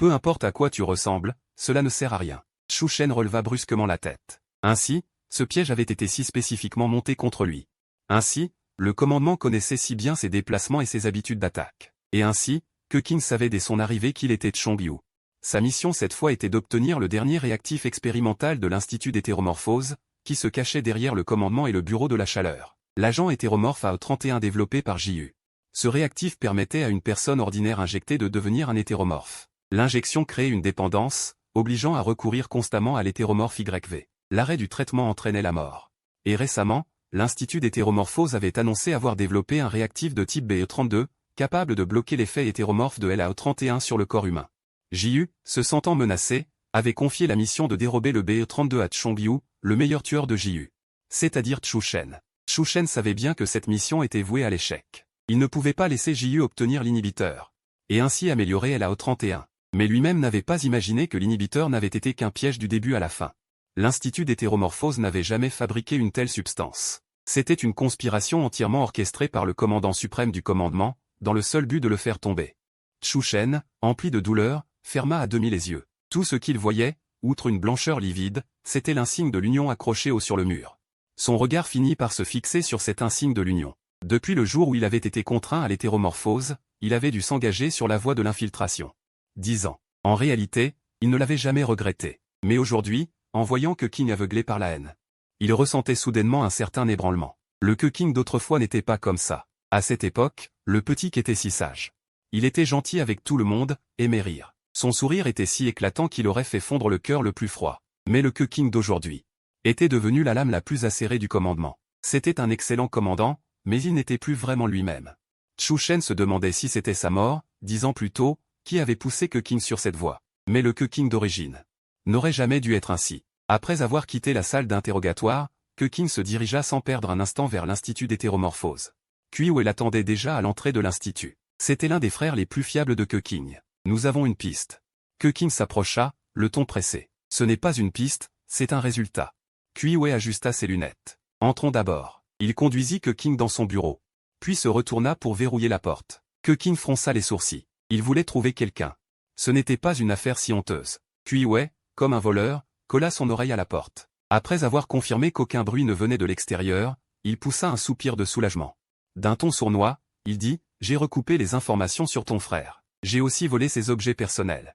Peu importe à quoi tu ressembles, cela ne sert à rien. Chu Shen releva brusquement la tête. Ainsi, ce piège avait été si spécifiquement monté contre lui. Ainsi, le commandement connaissait si bien ses déplacements et ses habitudes d'attaque. Et ainsi, King savait dès son arrivée qu'il était Chongyu. Sa mission cette fois était d'obtenir le dernier réactif expérimental de l'Institut d'hétéromorphose, qui se cachait derrière le commandement et le bureau de la chaleur. L'agent hétéromorphe AO31 développé par Jiu. Ce réactif permettait à une personne ordinaire injectée de devenir un hétéromorphe. L'injection créait une dépendance, obligeant à recourir constamment à l'hétéromorphe YV. L'arrêt du traitement entraînait la mort. Et récemment, l'Institut d'hétéromorphose avait annoncé avoir développé un réactif de type BE32, capable de bloquer l'effet hétéromorphe de LAO31 sur le corps humain. Jiu, se sentant menacé, avait confié la mission de dérober le BE32 à Chongyu, le meilleur tueur de Jiu. C'est-à-dire Chu Shen. Chu Shen savait bien que cette mission était vouée à l'échec. Il ne pouvait pas laisser Jiu obtenir l'inhibiteur, et ainsi améliorer LAO31. Mais lui-même n'avait pas imaginé que l'inhibiteur n'avait été qu'un piège du début à la fin. L'Institut d'hétéromorphose n'avait jamais fabriqué une telle substance. C'était une conspiration entièrement orchestrée par le commandant suprême du commandement, dans le seul but de le faire tomber. Chu Shen, empli de douleur, ferma à demi les yeux. Tout ce qu'il voyait, outre une blancheur livide, c'était l'insigne de l'union accroché haut sur le mur. Son regard finit par se fixer sur cet insigne de l'union. Depuis le jour où il avait été contraint à l'hétéromorphose, il avait dû s'engager sur la voie de l'infiltration. 10 ans. En réalité, il ne l'avait jamais regretté. Mais aujourd'hui, en voyant King aveuglé par la haine, il ressentait soudainement un certain ébranlement. Le King d'autrefois n'était pas comme ça. À cette époque, le petit était si sage. Il était gentil avec tout le monde, aimait rire. Son sourire était si éclatant qu'il aurait fait fondre le cœur le plus froid. Mais le King d'aujourd'hui était devenu la lame la plus acérée du commandement. C'était un excellent commandant, mais il n'était plus vraiment lui-même. Chu Shen se demandait si c'était sa mort, 10 ans plus tôt, qui avait poussé King sur cette voie. Mais le King d'origine n'aurait jamais dû être ainsi. Après avoir quitté la salle d'interrogatoire, Keqing se dirigea sans perdre un instant vers l'Institut d'hétéromorphose. Qiwei l'attendait déjà à l'entrée de l'institut. C'était l'un des frères les plus fiables de Keqing. Nous avons une piste. Keqing s'approcha, le ton pressé. Ce n'est pas une piste, c'est un résultat. Qiwei ajusta ses lunettes. Entrons d'abord. Il conduisit Keqing dans son bureau. Puis se retourna pour verrouiller la porte. Keqing fronça les sourcils. Il voulait trouver quelqu'un. Ce n'était pas une affaire si honteuse. Qiwei, comme un voleur, colla son oreille à la porte. Après avoir confirmé qu'aucun bruit ne venait de l'extérieur, il poussa un soupir de soulagement. D'un ton sournois, il dit « J'ai recoupé les informations sur ton frère. J'ai aussi volé ses objets personnels. »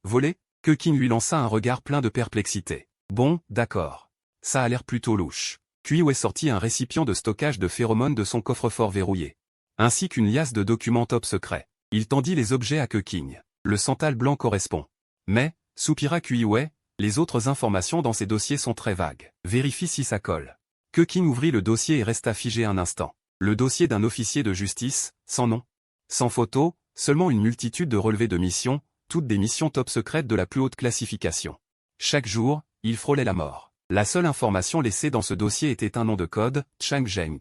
Volé? Keqing lui lança un regard plein de perplexité. Bon, d'accord. Ça a l'air plutôt louche. Qiwei sortit un récipient de stockage de phéromones de son coffre-fort verrouillé. Ainsi qu'une liasse de documents top secrets. Il tendit les objets à Keqing. Le santal blanc correspond. Mais, soupira Qiwei, les autres informations dans ces dossiers sont très vagues. Vérifie si ça colle. Keqing ouvrit le dossier et resta figé un instant. Le dossier d'un officier de justice, sans nom. Sans photo, seulement une multitude de relevés de missions, toutes des missions top secrètes de la plus haute classification. Chaque jour, il frôlait la mort. La seule information laissée dans ce dossier était un nom de code, Chang Zheng.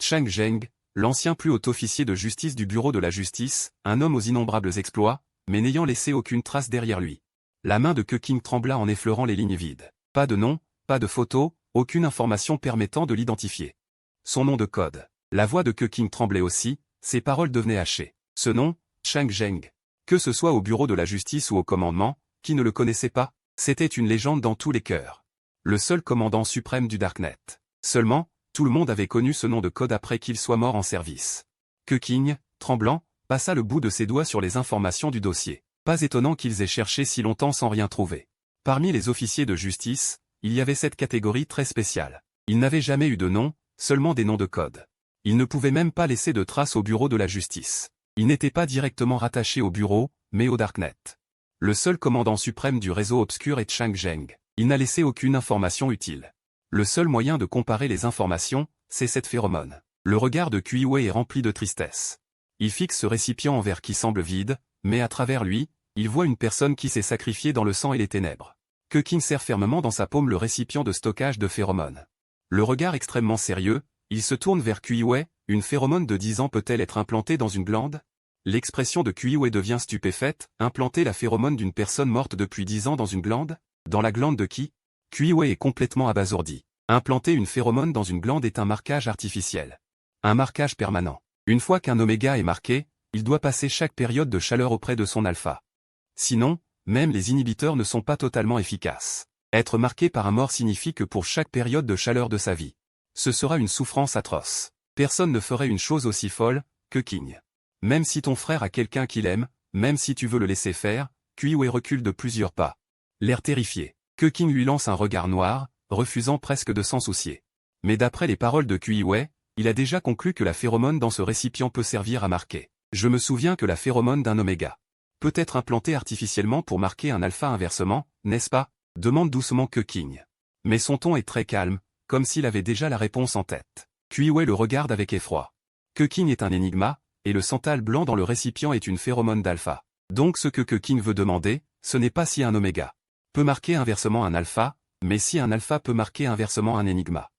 Chang Zheng, l'ancien plus haut officier de justice du bureau de la justice, un homme aux innombrables exploits, mais n'ayant laissé aucune trace derrière lui. La main de Keqing trembla en effleurant les lignes vides. Pas de nom, pas de photo, aucune information permettant de l'identifier. Son nom de code. La voix de Keqing tremblait aussi, ses paroles devenaient hachées. Ce nom, Chang Zheng. Que ce soit au bureau de la justice ou au commandement, qui ne le connaissait pas, c'était une légende dans tous les cœurs. Le seul commandant suprême du Darknet. Seulement, tout le monde avait connu ce nom de code après qu'il soit mort en service. Keqing, tremblant, passa le bout de ses doigts sur les informations du dossier. Pas étonnant qu'ils aient cherché si longtemps sans rien trouver. Parmi les officiers de justice, il y avait cette catégorie très spéciale. Ils n'avaient jamais eu de nom, seulement des noms de code. Ils ne pouvaient même pas laisser de traces au bureau de la justice. Ils n'étaient pas directement rattachés au bureau, mais au Darknet. Le seul commandant suprême du réseau obscur est Chang Zheng. Il n'a laissé aucune information utile. Le seul moyen de comparer les informations, c'est cette phéromone. Le regard de Qiwei est rempli de tristesse. Il fixe ce récipient en verre qui semble vide, mais à travers lui, il voit une personne qui s'est sacrifiée dans le sang et les ténèbres. Keqing serre fermement dans sa paume le récipient de stockage de phéromones. Le regard extrêmement sérieux, il se tourne vers Qiwei. Une phéromone de 10 ans peut-elle être implantée dans une glande? L'expression de Qiwei devient stupéfaite. Implanter la phéromone d'une personne morte depuis 10 ans dans une glande? Dans la glande de qui? Qiwei est complètement abasourdi. Implanter une phéromone dans une glande est un marquage artificiel. Un marquage permanent. Une fois qu'un oméga est marqué, il doit passer chaque période de chaleur auprès de son alpha. Sinon, même les inhibiteurs ne sont pas totalement efficaces. Être marqué par un mort signifie que pour chaque période de chaleur de sa vie, ce sera une souffrance atroce. Personne ne ferait une chose aussi folle, Keqing. Même si ton frère a quelqu'un qu'il aime, même si tu veux le laisser faire, Qiwei recule de plusieurs pas. L'air terrifié. Keqing lui lance un regard noir, refusant presque de s'en soucier. Mais d'après les paroles de Qiwei, il a déjà conclu que la phéromone dans ce récipient peut servir à marquer. Je me souviens que la phéromone d'un oméga peut être implantée artificiellement pour marquer un alpha inversement, n'est-ce pas? Demande doucement Keqing. Mais son ton est très calme, comme s'il avait déjà la réponse en tête. Qiwei le regarde avec effroi. Keqing est un énigma, et le santal blanc dans le récipient est une phéromone d'alpha. Donc ce que Keqing veut demander, ce n'est pas si un oméga peut marquer inversement un alpha, mais si un alpha peut marquer inversement un énigma.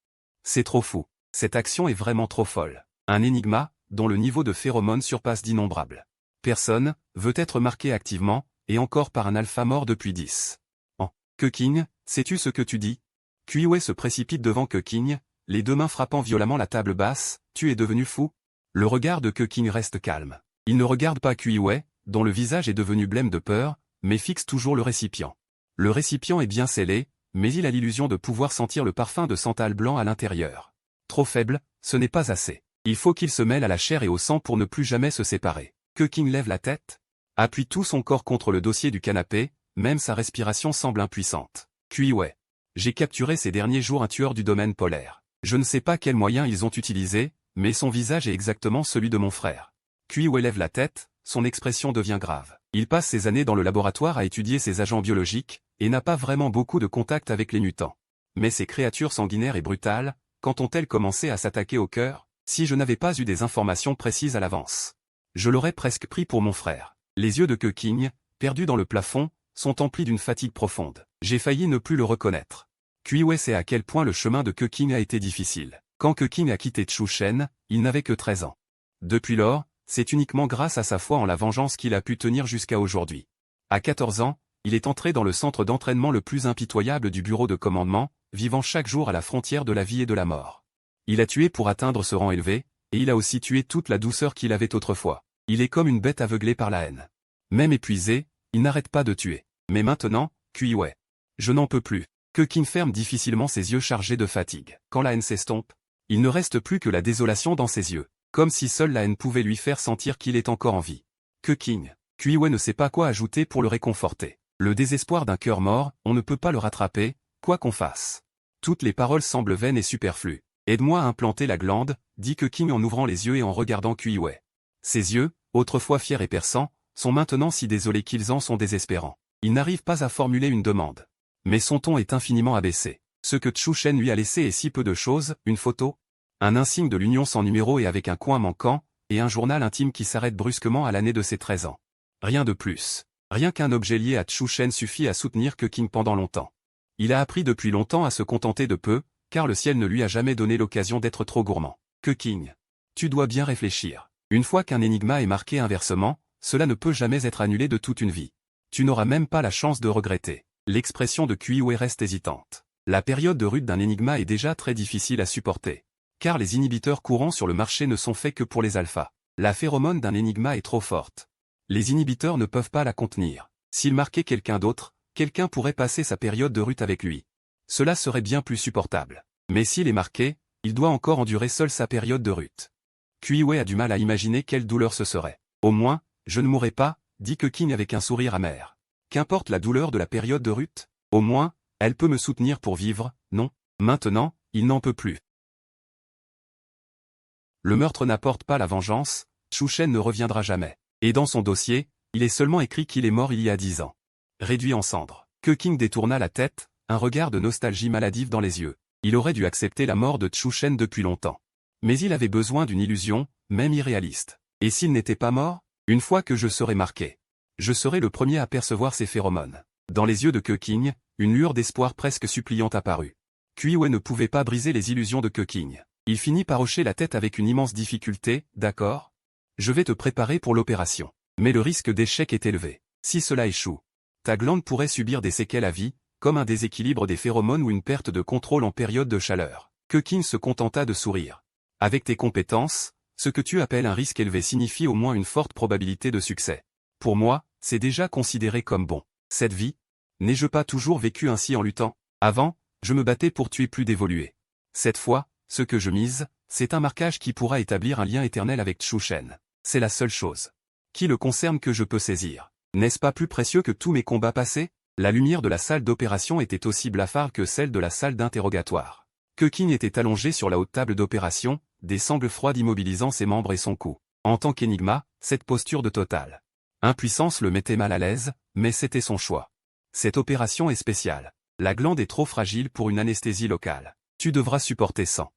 C'est trop fou. Cette action est vraiment trop folle. Un énigma, dont le niveau de phéromone surpasse d'innombrables. Personne veut être marqué activement, et encore par un alpha mort depuis 10 ans. Keqing, sais-tu ce que tu dis? Qiwei se précipite devant Keqing, les deux mains frappant violemment la table basse. Tu es devenu fou? Le regard de Keqing reste calme. Il ne regarde pas Qiwei, dont le visage est devenu blême de peur, mais fixe toujours le récipient. Le récipient est bien scellé, mais il a l'illusion de pouvoir sentir le parfum de santal blanc à l'intérieur. Trop faible, ce n'est pas assez. Il faut qu'il se mêle à la chair et au sang pour ne plus jamais se séparer. Keqing lève la tête, appuie tout son corps contre le dossier du canapé, même sa respiration semble impuissante. Qiwei. J'ai capturé ces derniers jours un tueur du domaine polaire. Je ne sais pas quels moyens ils ont utilisés, mais son visage est exactement celui de mon frère. Qiwei lève la tête, son expression devient grave. Il passe ses années dans le laboratoire à étudier ces agents biologiques, et n'a pas vraiment beaucoup de contact avec les mutants. Mais ces créatures sanguinaires et brutales, quand ont-elles commencé à s'attaquer au cœur? Si je n'avais pas eu des informations précises à l'avance, je l'aurais presque pris pour mon frère. Les yeux de Keqing, perdus dans le plafond, sont emplis d'une fatigue profonde. J'ai failli ne plus le reconnaître. Kuiwei sait à quel point le chemin de Keqing a été difficile. Quand Keqing a quitté Chu Shen, il n'avait que 13 ans. Depuis lors, c'est uniquement grâce à sa foi en la vengeance qu'il a pu tenir jusqu'à aujourd'hui. À 14 ans, il est entré dans le centre d'entraînement le plus impitoyable du bureau de commandement, vivant chaque jour à la frontière de la vie et de la mort. Il a tué pour atteindre ce rang élevé, et il a aussi tué toute la douceur qu'il avait autrefois. Il est comme une bête aveuglée par la haine. Même épuisé, il n'arrête pas de tuer. Mais maintenant, Kuiwei. Je n'en peux plus. Keqing ferme difficilement ses yeux chargés de fatigue. Quand la haine s'estompe, il ne reste plus que la désolation dans ses yeux, comme si seule la haine pouvait lui faire sentir qu'il est encore en vie. Keqing. Kuiwei ne sait pas quoi ajouter pour le réconforter. Le désespoir d'un cœur mort, on ne peut pas le rattraper, quoi qu'on fasse. Toutes les paroles semblent vaines et superflues. Aide-moi à implanter la glande, dit Keqing en ouvrant les yeux et en regardant Kuiwei. Ses yeux, autrefois fiers et perçants, sont maintenant si désolés qu'ils en sont désespérants. Il n'arrive pas à formuler une demande. Mais son ton est infiniment abaissé. Ce que Chu Shen lui a laissé est si peu de choses, une photo, un insigne de l'union sans numéro et avec un coin manquant, et un journal intime qui s'arrête brusquement à l'année de ses 13 ans. Rien de plus. Rien qu'un objet lié à Chu Shen suffit à soutenir Keqing pendant longtemps. Il a appris depuis longtemps à se contenter de peu, car le ciel ne lui a jamais donné l'occasion d'être trop gourmand. Keqing. Tu dois bien réfléchir. Une fois qu'un énigma est marqué inversement, cela ne peut jamais être annulé de toute une vie. Tu n'auras même pas la chance de regretter. L'expression de Kuiwei reste hésitante. La période de rut d'un énigma est déjà très difficile à supporter. Car les inhibiteurs courants sur le marché ne sont faits que pour les alphas. La phéromone d'un énigma est trop forte. Les inhibiteurs ne peuvent pas la contenir. S'il marquait quelqu'un d'autre, quelqu'un pourrait passer sa période de rut avec lui. Cela serait bien plus supportable. Mais s'il est marqué, il doit encore endurer seul sa période de rut. Kuiwei a du mal à imaginer quelle douleur ce serait. Au moins, je ne mourrai pas, dit Keqing avec un sourire amer. Qu'importe la douleur de la période de rut, au moins, elle peut me soutenir pour vivre, non? Maintenant, il n'en peut plus. Le meurtre n'apporte pas la vengeance, Chu Shen ne reviendra jamais. Et dans son dossier, il est seulement écrit qu'il est mort il y a 10 ans. Réduit en cendres. Keqing détourna la tête, un regard de nostalgie maladive dans les yeux. Il aurait dû accepter la mort de Chu Shen depuis longtemps. Mais il avait besoin d'une illusion, même irréaliste. Et s'il n'était pas mort? Une fois que je serai marqué, je serai le premier à percevoir ces phéromones. Dans les yeux de Keqing, une lueur d'espoir presque suppliante apparut. Kuiwei ne pouvait pas briser les illusions de Keqing. Il finit par hocher la tête avec une immense difficulté. D'accord? Je vais te préparer pour l'opération. Mais le risque d'échec est élevé. Si cela échoue, ta glande pourrait subir des séquelles à vie, comme un déséquilibre des phéromones ou une perte de contrôle en période de chaleur. Keqing se contenta de sourire. Avec tes compétences, ce que tu appelles un risque élevé signifie au moins une forte probabilité de succès. Pour moi, c'est déjà considéré comme bon. Cette vie, n'ai-je pas toujours vécu ainsi en luttant? Avant, je me battais pour tuer plus d'évolués. Cette fois, ce que je mise, c'est un marquage qui pourra établir un lien éternel avec Chu Shen. C'est la seule chose qui le concerne que je peux saisir. N'est-ce pas plus précieux que tous mes combats passés? La lumière de la salle d'opération était aussi blafarde que celle de la salle d'interrogatoire. Keqing était allongé sur la haute table d'opération, des sangles froides immobilisant ses membres et son cou. En tant qu'énigma, cette posture de totale impuissance le mettait mal à l'aise, mais c'était son choix. Cette opération est spéciale. La glande est trop fragile pour une anesthésie locale. Tu devras supporter 100.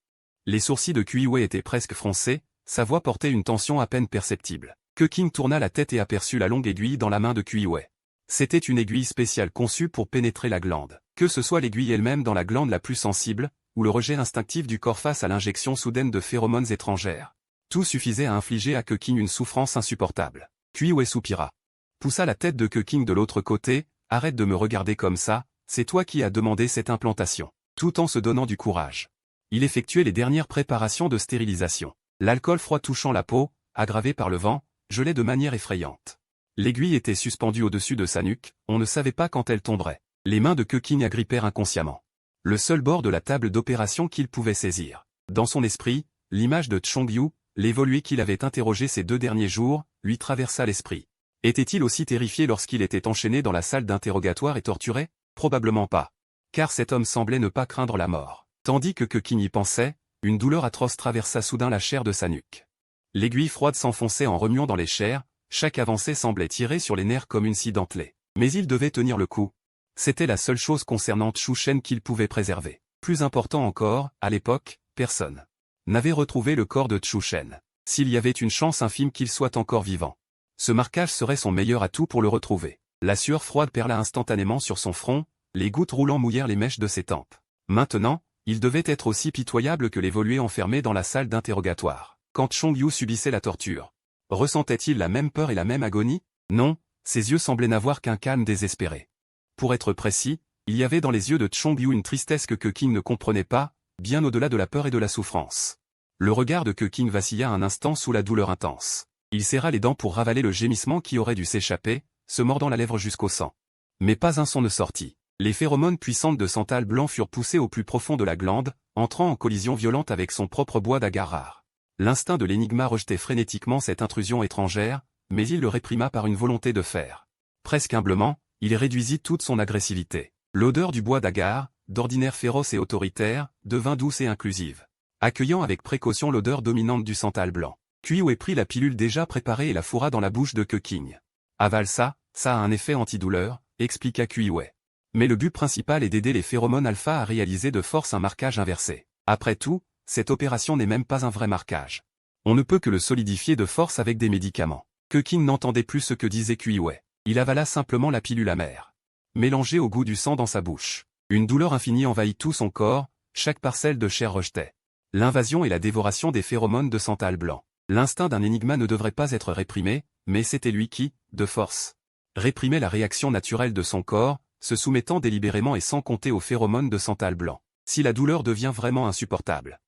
Les sourcils de Kuiwei étaient presque froncés, sa voix portait une tension à peine perceptible. Keqing tourna la tête et aperçut la longue aiguille dans la main de Kuiwei. C'était une aiguille spéciale conçue pour pénétrer la glande. Que ce soit l'aiguille elle-même dans la glande la plus sensible, ou le rejet instinctif du corps face à l'injection soudaine de phéromones étrangères. Tout suffisait à infliger à Keqing une souffrance insupportable. Kuiwei soupira. Poussa la tête de Keqing de l'autre côté. Arrête de me regarder comme ça, c'est toi qui as demandé cette implantation. Tout en se donnant du courage. Il effectuait les dernières préparations de stérilisation. L'alcool froid touchant la peau, aggravé par le vent, gelait de manière effrayante. L'aiguille était suspendue au-dessus de sa nuque, on ne savait pas quand elle tomberait. Les mains de Keqing agrippèrent inconsciemment le seul bord de la table d'opération qu'il pouvait saisir. Dans son esprit, l'image de Chongyu, l'évolué qu'il avait interrogé ces 2 derniers jours, lui traversa l'esprit. Était-il aussi terrifié lorsqu'il était enchaîné dans la salle d'interrogatoire et torturé? Probablement pas. Car cet homme semblait ne pas craindre la mort. Tandis que Keqing y pensait, une douleur atroce traversa soudain la chair de sa nuque. L'aiguille froide s'enfonçait en remuant dans les chairs, chaque avancée semblait tirer sur les nerfs comme une scie dentelée. Mais il devait tenir le coup. C'était la seule chose concernant Chu Shen qu'il pouvait préserver. Plus important encore, à l'époque, personne n'avait retrouvé le corps de Chu Shen. S'il y avait une chance infime qu'il soit encore vivant, ce marquage serait son meilleur atout pour le retrouver. La sueur froide perla instantanément sur son front, les gouttes roulant mouillèrent les mèches de ses tempes. Maintenant, il devait être aussi pitoyable que l'évolué enfermé dans la salle d'interrogatoire. Quand Chong-Yu subissait la torture, ressentait-il la même peur et la même agonie? Non, ses yeux semblaient n'avoir qu'un calme désespéré. Pour être précis, il y avait dans les yeux de Chong-Yu une tristesse que King ne comprenait pas, bien au-delà de la peur et de la souffrance. Le regard de King vacilla un instant sous la douleur intense. Il serra les dents pour ravaler le gémissement qui aurait dû s'échapper, se mordant la lèvre jusqu'au sang. Mais pas un son ne sortit. Les phéromones puissantes de santal blanc furent poussées au plus profond de la glande, entrant en collision violente avec son propre bois d'agar rare. L'instinct de l'énigma rejetait frénétiquement cette intrusion étrangère, mais il le réprima par une volonté de fer. Presque humblement, il réduisit toute son agressivité. L'odeur du bois d'agar, d'ordinaire féroce et autoritaire, devint douce et inclusive, accueillant avec précaution l'odeur dominante du santal blanc. Kuiwei prit la pilule déjà préparée et la fourra dans la bouche de King. Avale ça, ça a un effet antidouleur, expliqua Kuiwei. Mais le but principal est d'aider les phéromones alpha à réaliser de force un marquage inversé. Après tout, cette opération n'est même pas un vrai marquage. On ne peut que le solidifier de force avec des médicaments. King n'entendait plus ce que disait Kuiwei. Il avala simplement la pilule amère, mélangée au goût du sang dans sa bouche. Une douleur infinie envahit tout son corps, chaque parcelle de chair rejetait l'invasion et la dévoration des phéromones de santal blanc. L'instinct d'un énigma ne devrait pas être réprimé, mais c'était lui qui, de force, réprimait la réaction naturelle de son corps, se soumettant délibérément et sans compter aux phéromones de santal blanc. Si la douleur devient vraiment insupportable,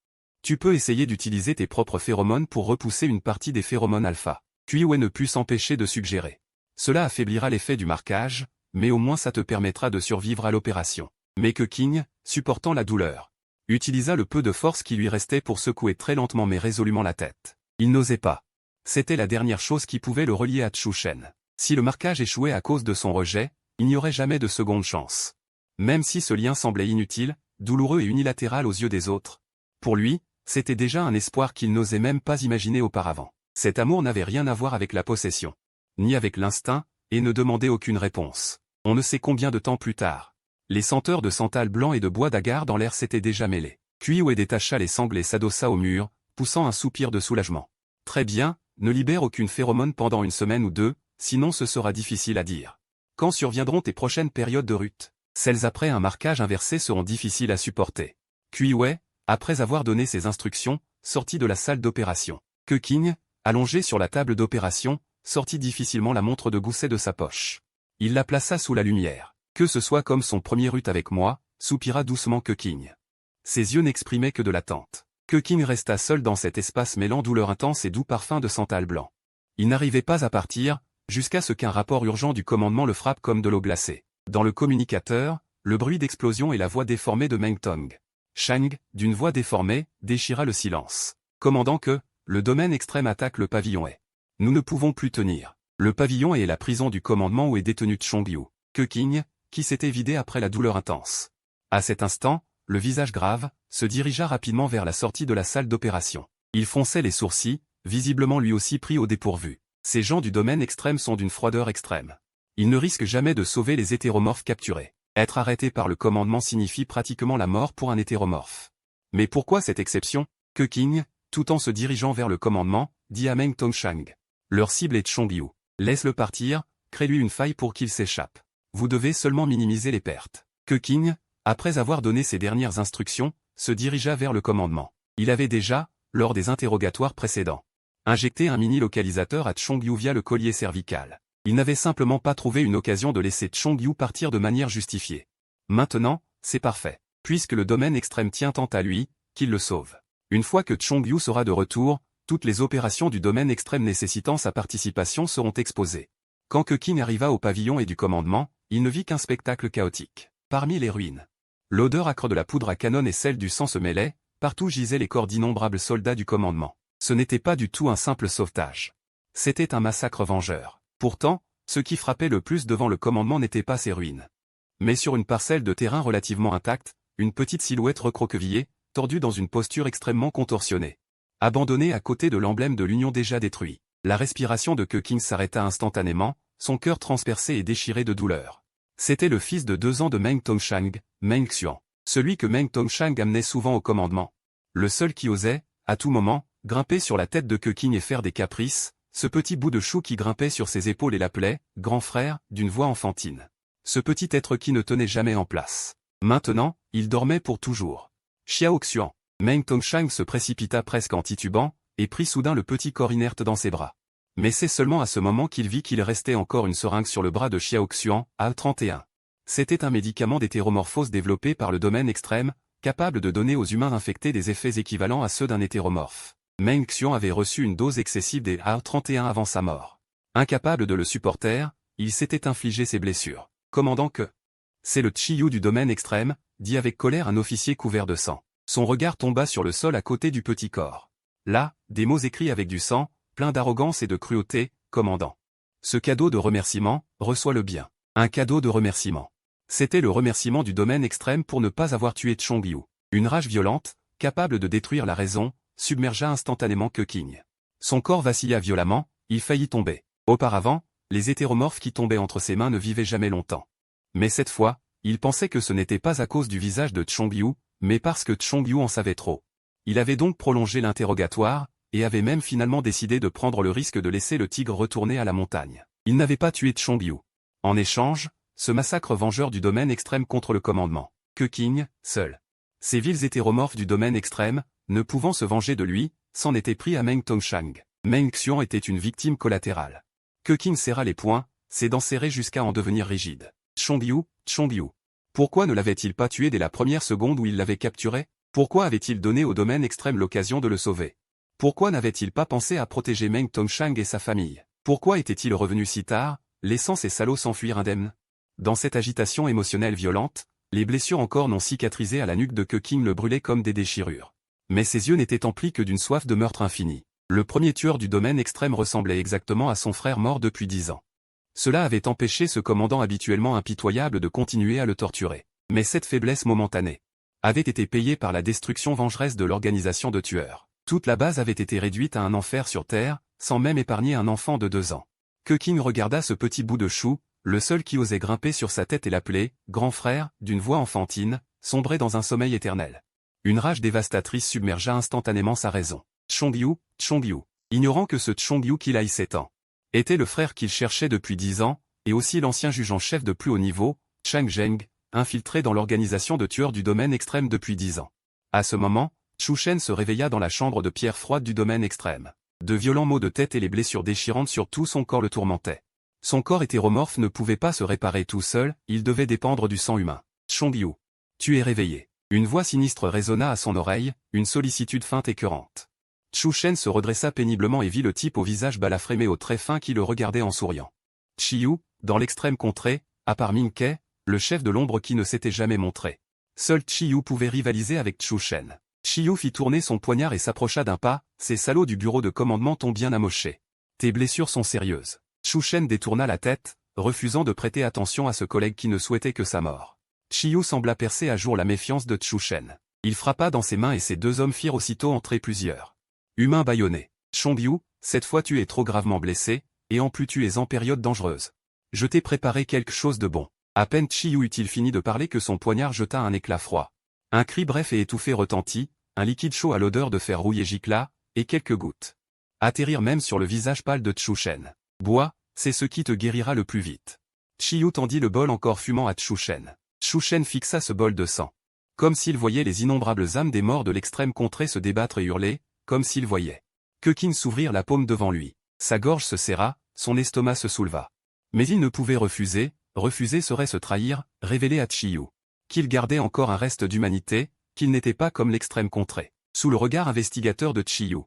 tu peux essayer d'utiliser tes propres phéromones pour repousser une partie des phéromones alpha. Kuiwei ne put s'empêcher de suggérer. Cela affaiblira l'effet du marquage, mais au moins ça te permettra de survivre à l'opération. Mais King, supportant la douleur, utilisa le peu de force qui lui restait pour secouer très lentement mais résolument la tête. Il n'osait pas. C'était la dernière chose qui pouvait le relier à Chu Shen. Si le marquage échouait à cause de son rejet, il n'y aurait jamais de seconde chance. Même si ce lien semblait inutile, douloureux et unilatéral aux yeux des autres, pour lui, c'était déjà un espoir qu'il n'osait même pas imaginer auparavant. Cet amour n'avait rien à voir avec la possession, ni avec l'instinct, et ne demandait aucune réponse. On ne sait combien de temps plus tard, les senteurs de santal blanc et de bois d'agar dans l'air s'étaient déjà mêlées. Kuiwei détacha les sangles et s'adossa au mur, poussant un soupir de soulagement. Très bien, ne libère aucune phéromone pendant une semaine ou deux, sinon ce sera difficile à dire. Quand surviendront tes prochaines périodes de rut? Celles après un marquage inversé seront difficiles à supporter. Kuiwei, après avoir donné ses instructions, sortit de la salle d'opération. King, allongé sur la table d'opération, sortit difficilement la montre de gousset de sa poche. Il la plaça sous la lumière. Que ce soit comme son premier rut avec moi, soupira doucement King. Ses yeux n'exprimaient que de l'attente. King resta seul dans cet espace mêlant douleur intense et doux parfum de santal blanc. Il n'arrivait pas à partir, jusqu'à ce qu'un rapport urgent du commandement le frappe comme de l'eau glacée. Dans le communicateur, le bruit d'explosion et la voix déformée de Meng Tong Shang, d'une voix déformée, déchira le silence. Commandant que, le domaine extrême attaque le pavillon A. Nous ne pouvons plus tenir. Le pavillon A est la prison du commandement où est détenu Chong-Yu. King, qui s'était vidé après la douleur intense. À cet instant, le visage grave, se dirigea rapidement vers la sortie de la salle d'opération. Il fronçait les sourcils, visiblement lui aussi pris au dépourvu. Ces gens du domaine extrême sont d'une froideur extrême. Ils ne risquent jamais de sauver les hétéromorphes capturés. Être arrêté par le commandement signifie pratiquement la mort pour un hétéromorphe. Mais pourquoi cette exception? King, tout en se dirigeant vers le commandement, dit à Meng Tongshang. Leur cible est Chong-Yu. Laisse-le partir, crée-lui une faille pour qu'il s'échappe. Vous devez seulement minimiser les pertes. King, après avoir donné ses dernières instructions, se dirigea vers le commandement. Il avait déjà, lors des interrogatoires précédents, injecté un mini-localisateur à Chong-Yu via le collier cervical. Il n'avait simplement pas trouvé une occasion de laisser Chong-Yu partir de manière justifiée. Maintenant, c'est parfait. Puisque le domaine extrême tient tant à lui, qu'il le sauve. Une fois que Chong-Yu sera de retour, toutes les opérations du domaine extrême nécessitant sa participation seront exposées. Quand King arriva au pavillon et du commandement, il ne vit qu'un spectacle chaotique. Parmi les ruines, l'odeur âcre de la poudre à canon et celle du sang se mêlaient, partout gisaient les corps d'innombrables soldats du commandement. Ce n'était pas du tout un simple sauvetage. C'était un massacre vengeur. Pourtant, ce qui frappait le plus devant le commandement n'était pas ces ruines. Mais sur une parcelle de terrain relativement intacte, une petite silhouette recroquevillée, tordue dans une posture extrêmement contorsionnée. Abandonnée à côté de l'emblème de l'Union déjà détruit. La respiration de King s'arrêta instantanément, son cœur transpercé et déchiré de douleur. C'était le fils de 2 ans de Meng Tongshang, Meng Xuan. Celui que Meng Tongshang amenait souvent au commandement. Le seul qui osait, à tout moment, grimper sur la tête de King et faire des caprices, ce petit bout de chou qui grimpait sur ses épaules et l'appelait « grand frère » d'une voix enfantine. Ce petit être qui ne tenait jamais en place. Maintenant, il dormait pour toujours. Xiao Xuan. Meng Tongshang se précipita presque en titubant, et prit soudain le petit corps inerte dans ses bras. Mais c'est seulement à ce moment qu'il vit qu'il restait encore une seringue sur le bras de Xiao Xuan, A31. C'était un médicament d'hétéromorphose développé par le domaine extrême, capable de donner aux humains infectés des effets équivalents à ceux d'un hétéromorphe. Meng Xuan avait reçu une dose excessive des A31 avant sa mort. Incapable de le supporter, il s'était infligé ses blessures. Commandant que... C'est le Chiyu du domaine extrême, dit avec colère un officier couvert de sang. Son regard tomba sur le sol à côté du petit corps. Là, des mots écrits avec du sang, pleins d'arrogance et de cruauté, commandant. Ce cadeau de remerciement, reçois-le bien. Un cadeau de remerciement. C'était le remerciement du domaine extrême pour ne pas avoir tué Chongyu. Une rage violente, capable de détruire la raison, submergea instantanément Keqing. Son corps vacilla violemment, il faillit tomber. Auparavant, les hétéromorphes qui tombaient entre ses mains ne vivaient jamais longtemps. Mais cette fois, il pensait que ce n'était pas à cause du visage de Chongyu, mais parce que Chongyu en savait trop. Il avait donc prolongé l'interrogatoire, et avait même finalement décidé de prendre le risque de laisser le tigre retourner à la montagne. Il n'avait pas tué Chongyu. En échange, ce massacre vengeur du domaine extrême contre le commandement. Keqing, seul. Ces vils hétéromorphes du domaine extrême, ne pouvant se venger de lui, s'en étaient pris à Meng Tongshang. Meng Xuan était une victime collatérale. Keqing serra les poings, ses dents serrées jusqu'à en devenir rigides. Chongyu. Pourquoi ne l'avait-il pas tué dès la première seconde où il l'avait capturé? Pourquoi avait-il donné au domaine extrême l'occasion de le sauver? Pourquoi n'avait-il pas pensé à protéger Meng Tongshang et sa famille? Pourquoi était-il revenu si tard, laissant ces salauds s'enfuir indemnes? Dans cette agitation émotionnelle violente, les blessures encore non cicatrisées à la nuque de Keqing le brûlaient comme des déchirures. Mais ses yeux n'étaient emplis que d'une soif de meurtre infinie. Le premier tueur du domaine extrême ressemblait exactement à son frère mort depuis 10 ans. Cela avait empêché ce commandant habituellement impitoyable de continuer à le torturer. Mais cette faiblesse momentanée avait été payée par la destruction vengeresse de l'organisation de tueurs. Toute la base avait été réduite à un enfer sur Terre, sans même épargner un enfant de 2 ans. Keqing regarda ce petit bout de chou, le seul qui osait grimper sur sa tête et l'appeler « grand frère », d'une voix enfantine, sombrer dans un sommeil éternel. Une rage dévastatrice submergea instantanément sa raison. Chongyu. Ignorant que ce Chongyu qu'il haïssait tant était le frère qu'il cherchait depuis 10 ans, et aussi l'ancien juge en chef de plus haut niveau, Chang Zheng, infiltré dans l'organisation de tueurs du domaine extrême depuis 10 ans. À ce moment, Chu Shen se réveilla dans la chambre de pierre froide du domaine extrême. De violents maux de tête et les blessures déchirantes sur tout son corps le tourmentaient. Son corps hétéromorphe ne pouvait pas se réparer tout seul, il devait dépendre du sang humain. Chongyu. Tu es réveillé. Une voix sinistre résonna à son oreille, une sollicitude feinte écœurante. Chu Shen se redressa péniblement et vit le type au visage balafré mais aux traits fins qui le regardait en souriant. Chiyu, dans l'extrême contrée, à part Minkei, le chef de l'ombre qui ne s'était jamais montré. Seul Chiyu pouvait rivaliser avec Chu Shen. Chiyu fit tourner son poignard et s'approcha d'un pas, ces salauds du bureau de commandement t'ont bien amoché. Tes blessures sont sérieuses. Chu Shen détourna la tête, refusant de prêter attention à ce collègue qui ne souhaitait que sa mort. Chiyu sembla percer à jour la méfiance de Chu Shen. Il frappa dans ses mains et ces 2 hommes firent aussitôt entrer plusieurs humains bâillonnés. Chongyu, cette fois tu es trop gravement blessé, et en plus tu es en période dangereuse. Je t'ai préparé quelque chose de bon. À peine Chiyu eut-il fini de parler que son poignard jeta un éclat froid. Un cri bref et étouffé retentit, un liquide chaud à l'odeur de fer rouillé gicla, et quelques gouttes atterrirent même sur le visage pâle de Chu Shen. Bois, c'est ce qui te guérira le plus vite. Chiyu tendit le bol encore fumant à Chu Shen. Chu Shen fixa ce bol de sang. Comme s'il voyait les innombrables âmes des morts de l'extrême contrée se débattre et hurler, comme s'il voyait Keqing s'ouvrir la paume devant lui. Sa gorge se serra, son estomac se souleva. Mais il ne pouvait refuser, refuser serait se trahir, révéler à Chiyu qu'il gardait encore un reste d'humanité, qu'il n'était pas comme l'extrême contrée. Sous le regard investigateur de Chiyu,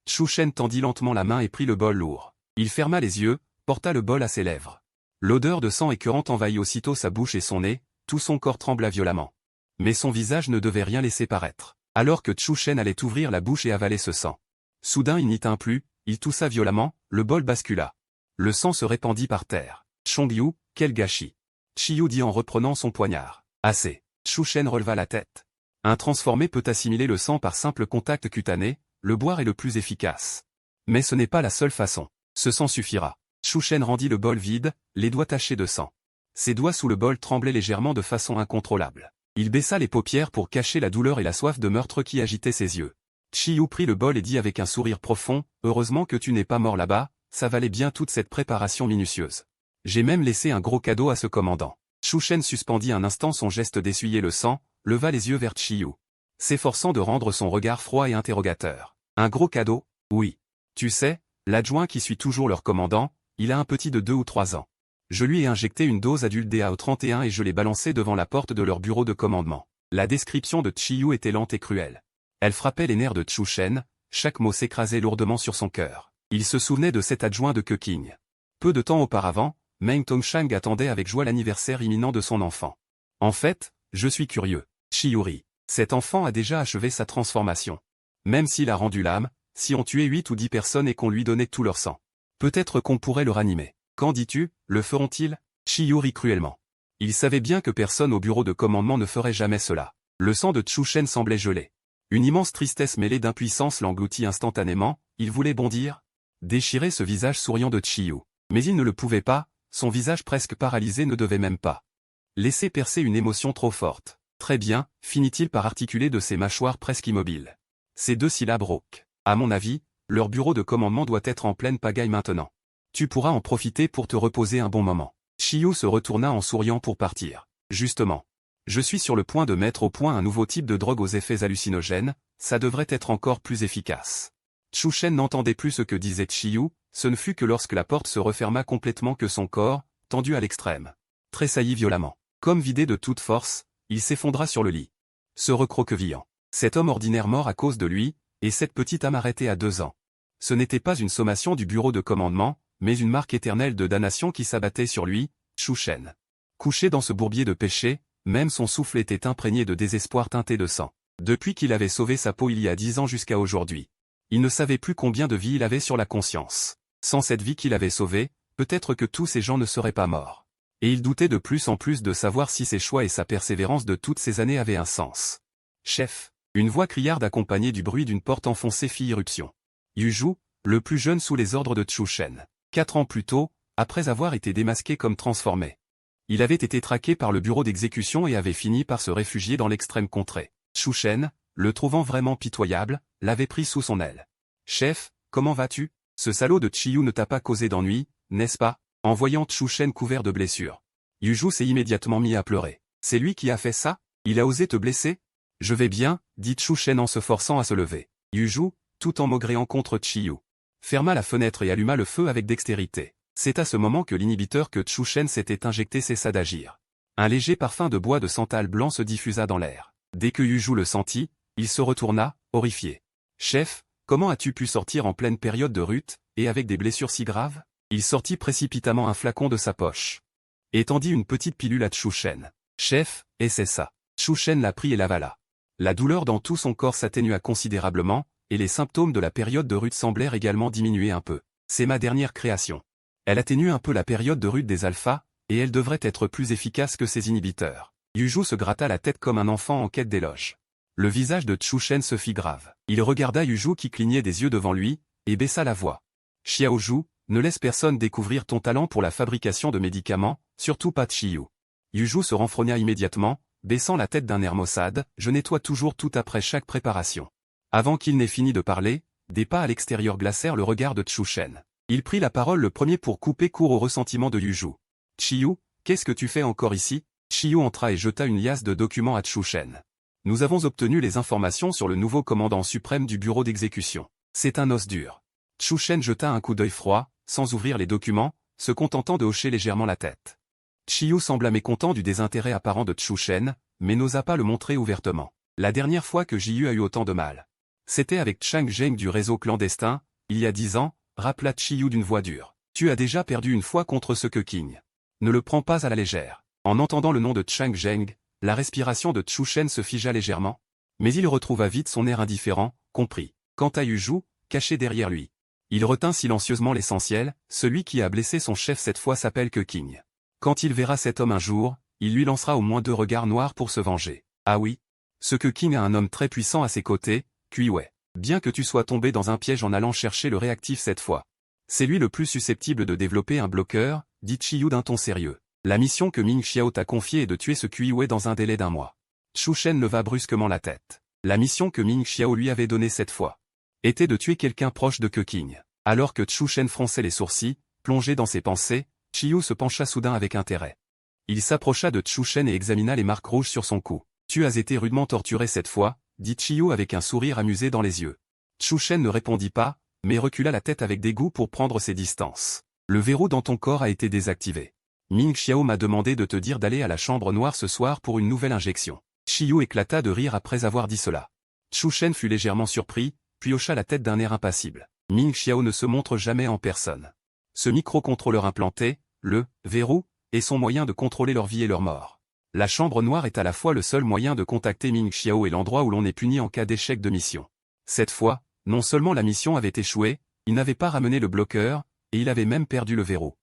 Chu Shen tendit lentement la main et prit le bol lourd. Il ferma les yeux, porta le bol à ses lèvres. L'odeur de sang écœurante envahit aussitôt sa bouche et son nez, tout son corps trembla violemment. Mais son visage ne devait rien laisser paraître. Alors que Chu Shen allait ouvrir la bouche et avaler ce sang. Soudain il n'y tint plus, il toussa violemment, le bol bascula. Le sang se répandit par terre. Chongyu, quel gâchis. Chiyu dit en reprenant son poignard. Assez. Chu Shen releva la tête. Un transformé peut assimiler le sang par simple contact cutané, le boire est le plus efficace. Mais ce n'est pas la seule façon. Ce sang suffira. Chu Shen rendit le bol vide, les doigts tachés de sang. Ses doigts sous le bol tremblaient légèrement de façon incontrôlable. Il baissa les paupières pour cacher la douleur et la soif de meurtre qui agitait ses yeux. Chiyu prit le bol et dit avec un sourire profond, « Heureusement que tu n'es pas mort là-bas, ça valait bien toute cette préparation minutieuse. J'ai même laissé un gros cadeau à ce commandant. » Shen suspendit un instant son geste d'essuyer le sang, leva les yeux vers Chiyu, s'efforçant de rendre son regard froid et interrogateur. Un gros cadeau? Oui. Tu sais, l'adjoint qui suit toujours leur commandant, il a un petit de 2 ou 3 ans. Je lui ai injecté une dose adulte d'AO31 et je l'ai balancé devant la porte de leur bureau de commandement. La description de Chiyu était lente et cruelle. Elle frappait les nerfs de Shen, chaque mot s'écrasait lourdement sur son cœur. Il se souvenait de cet adjoint de Keqing. Peu de temps auparavant, Meng Tongshang attendait avec joie l'anniversaire imminent de son enfant. En fait, je suis curieux. Chiyu rit. Cet enfant a déjà achevé sa transformation. Même s'il a rendu l'âme, si on tuait 8 ou 10 personnes et qu'on lui donnait tout leur sang. Peut-être qu'on pourrait le ranimer. Qu'en dis-tu, le feront-ils? Chiyu rit cruellement. Il savait bien que personne au bureau de commandement ne ferait jamais cela. Le sang de Shen semblait gelé. Une immense tristesse mêlée d'impuissance l'engloutit instantanément, il voulait bondir, déchirer ce visage souriant de Chiyu. Mais il ne le pouvait pas, son visage presque paralysé ne devait même pas laisser percer une émotion trop forte. Très bien, finit-il par articuler de ses mâchoires presque immobiles. Ces 2 syllabes rauques. À mon avis, leur bureau de commandement doit être en pleine pagaille maintenant. Tu pourras en profiter pour te reposer un bon moment. Chiyu se retourna en souriant pour partir. Justement. Je suis sur le point de mettre au point un nouveau type de drogue aux effets hallucinogènes, ça devrait être encore plus efficace. Shen n'entendait plus ce que disait Chiyu, ce ne fut que lorsque la porte se referma complètement que son corps, tendu à l'extrême, tressaillit violemment. Comme vidé de toute force, il s'effondra sur le lit, se recroquevillant. Cet homme ordinaire mort à cause de lui, et cette petite âme arrêtée à 2 ans. Ce n'était pas une sommation du bureau de commandement, mais une marque éternelle de damnation qui s'abattait sur lui, Shen. Couché dans ce bourbier de péché, même son souffle était imprégné de désespoir teinté de sang. Depuis qu'il avait sauvé sa peau il y a 10 ans jusqu'à aujourd'hui. Il ne savait plus combien de vies il avait sur la conscience. Sans cette vie qu'il avait sauvée, peut-être que tous ces gens ne seraient pas morts. Et il doutait de plus en plus de savoir si ses choix et sa persévérance de toutes ces années avaient un sens. Chef. Une voix criarde accompagnée du bruit d'une porte enfoncée fit irruption. Yuju, le plus jeune sous les ordres de Shen. 4 ans plus tôt, après avoir été démasqué comme transformé. Il avait été traqué par le bureau d'exécution et avait fini par se réfugier dans l'extrême contrée. Shen, le trouvant vraiment pitoyable, l'avait pris sous son aile. Chef, comment vas-tu? Ce salaud de Chiyu ne t'a pas causé d'ennui, n'est-ce pas? En voyant Shen couvert de blessures. Yuju s'est immédiatement mis à pleurer. C'est lui qui a fait ça? Il a osé te blesser? Je vais bien, dit Shen en se forçant à se lever. Yuju, tout en maugréant contre Chiyu, ferma la fenêtre et alluma le feu avec dextérité. C'est à ce moment que l'inhibiteur que Shen s'était injecté cessa d'agir. Un léger parfum de bois de santal blanc se diffusa dans l'air. Dès que Yuju le sentit, il se retourna, horrifié. Chef, comment as-tu pu sortir en pleine période de rut, et avec des blessures si graves? Il sortit précipitamment un flacon de sa poche. Et tendit une petite pilule à Shen. Chef, et c'est ça. Shen la prit et l'avala. La douleur dans tout son corps s'atténua considérablement, et les symptômes de la période de rut semblèrent également diminuer un peu. C'est ma dernière création. Elle atténue un peu la période de rut des alphas, et elle devrait être plus efficace que ses inhibiteurs. Yuju se gratta la tête comme un enfant en quête d'éloge. Le visage de Shen se fit grave. Il regarda Yuju qui clignait des yeux devant lui, et baissa la voix. Xiaoju, ne laisse personne découvrir ton talent pour la fabrication de médicaments, surtout pas Chiyu. Yuju se renfrogna immédiatement, baissant la tête d'un air maussade, je nettoie toujours tout après chaque préparation. Avant qu'il n'ait fini de parler, des pas à l'extérieur glacèrent le regard de Shen. Il prit la parole le premier pour couper court au ressentiment de Yuju. Chiyu, qu'est-ce que tu fais encore ici? Chiyu entra et jeta une liasse de documents à Shen. Nous avons obtenu les informations sur le nouveau commandant suprême du bureau d'exécution. C'est un os dur. Shen jeta un coup d'œil froid, sans ouvrir les documents, se contentant de hocher légèrement la tête. Chiyu sembla mécontent du désintérêt apparent de Shen, mais n'osa pas le montrer ouvertement. La dernière fois que Jiyu a eu autant de mal. C'était avec Chang Zheng du réseau clandestin, il y a 10 ans, rappela Chiyu d'une voix dure. Tu as déjà perdu une fois contre ce Keqing. Ne le prends pas à la légère. En entendant le nom de Chang Zheng, la respiration de Shen se figea légèrement. Mais il retrouva vite son air indifférent, compris. Quant à Yuju, caché derrière lui. Il retint silencieusement l'essentiel, celui qui a blessé son chef cette fois s'appelle Keqing. Quand il verra cet homme un jour, il lui lancera au moins 2 regards noirs pour se venger. Ah oui. Ce Keqing a un homme très puissant à ses côtés, Kuiwei. Bien que tu sois tombé dans un piège en allant chercher le réactif cette fois. C'est lui le plus susceptible de développer un bloqueur, dit Chiyu d'un ton sérieux. La mission que Ming Xiao t'a confiée est de tuer ce Kuiwei dans un délai d'1 mois. Shen leva brusquement la tête. La mission que Ming Xiao lui avait donnée cette fois était de tuer quelqu'un proche de Keqing. Alors que Shen fronçait les sourcils, plongé dans ses pensées, Chiyu se pencha soudain avec intérêt. Il s'approcha de Chu Shen et examina les marques rouges sur son cou. « Tu as été rudement torturé cette fois », dit Chiyu avec un sourire amusé dans les yeux. Chu Shen ne répondit pas, mais recula la tête avec dégoût pour prendre ses distances. « Le verrou dans ton corps a été désactivé. Ming Xiao m'a demandé de te dire d'aller à la chambre noire ce soir pour une nouvelle injection. » Chiyu éclata de rire après avoir dit cela. Chu Shen fut légèrement surpris, puis hocha la tête d'un air impassible. Ming Xiao ne se montre jamais en personne. Ce microcontrôleur implanté, le verrou, est son moyen de contrôler leur vie et leur mort. La chambre noire est à la fois le seul moyen de contacter Ming Xiao et l'endroit où l'on est puni en cas d'échec de mission. Cette fois, non seulement la mission avait échoué, il n'avait pas ramené le bloqueur, et il avait même perdu le verrou.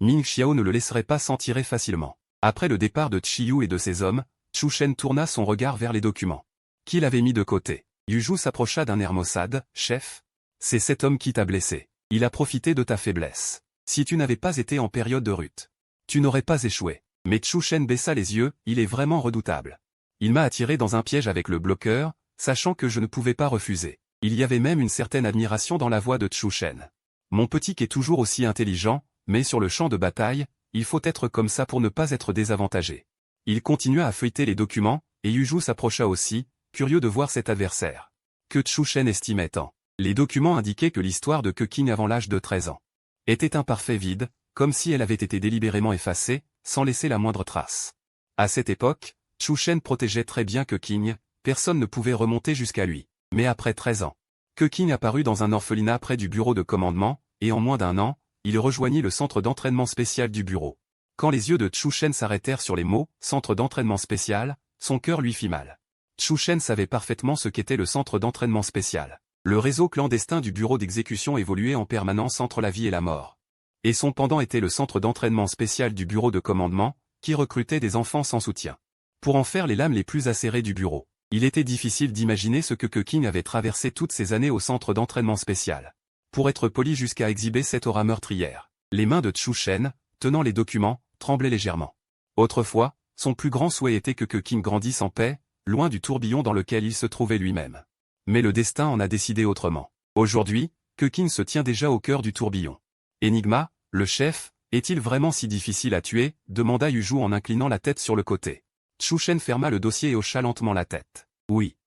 Ming Xiao ne le laisserait pas s'en tirer facilement. Après le départ de Chiyu et de ses hommes, Chu Shen tourna son regard vers les documents qu'il avait mis de côté. Yuzhu s'approcha d'un air maussade. « Chef, c'est cet homme qui t'a blessé. Il a profité de ta faiblesse. Si tu n'avais pas été en période de rut, tu n'aurais pas échoué. » Mais Chu Shen baissa les yeux, il est vraiment redoutable. Il m'a attiré dans un piège avec le bloqueur, sachant que je ne pouvais pas refuser. Il y avait même une certaine admiration dans la voix de Chu Shen. Mon petit est toujours aussi intelligent, mais sur le champ de bataille, il faut être comme ça pour ne pas être désavantagé. Il continua à feuilleter les documents, et Yuzhu s'approcha aussi, curieux de voir cet adversaire que Chu Shen estimait tant. Les documents indiquaient que l'histoire de Keqing avant l'âge de 13 ans était un parfait vide, comme si elle avait été délibérément effacée, sans laisser la moindre trace. À cette époque, Chu Shen protégeait très bien Keqing, personne ne pouvait remonter jusqu'à lui. Mais après 13 ans, Keqing apparut dans un orphelinat près du bureau de commandement, et en moins d'1 an, il rejoignit le centre d'entraînement spécial du bureau. Quand les yeux de Chu Shen s'arrêtèrent sur les mots « centre d'entraînement spécial », son cœur lui fit mal. Chu Shen savait parfaitement ce qu'était le centre d'entraînement spécial. Le réseau clandestin du bureau d'exécution évoluait en permanence entre la vie et la mort. Et son pendant était le centre d'entraînement spécial du bureau de commandement, qui recrutait des enfants sans soutien. Pour en faire les lames les plus acérées du bureau, il était difficile d'imaginer ce que Keqing avait traversé toutes ces années au centre d'entraînement spécial. Pour être poli jusqu'à exhiber cette aura meurtrière. Les mains de Chu Shen, tenant les documents, tremblaient légèrement. Autrefois, son plus grand souhait était que Keqing grandisse en paix, loin du tourbillon dans lequel il se trouvait lui-même. Mais le destin en a décidé autrement. Aujourd'hui, Keqing se tient déjà au cœur du tourbillon. Enigma, le chef, est-il vraiment si difficile à tuer, demanda Yuzhu en inclinant la tête sur le côté. Chu Shen ferma le dossier et hocha lentement la tête. Oui.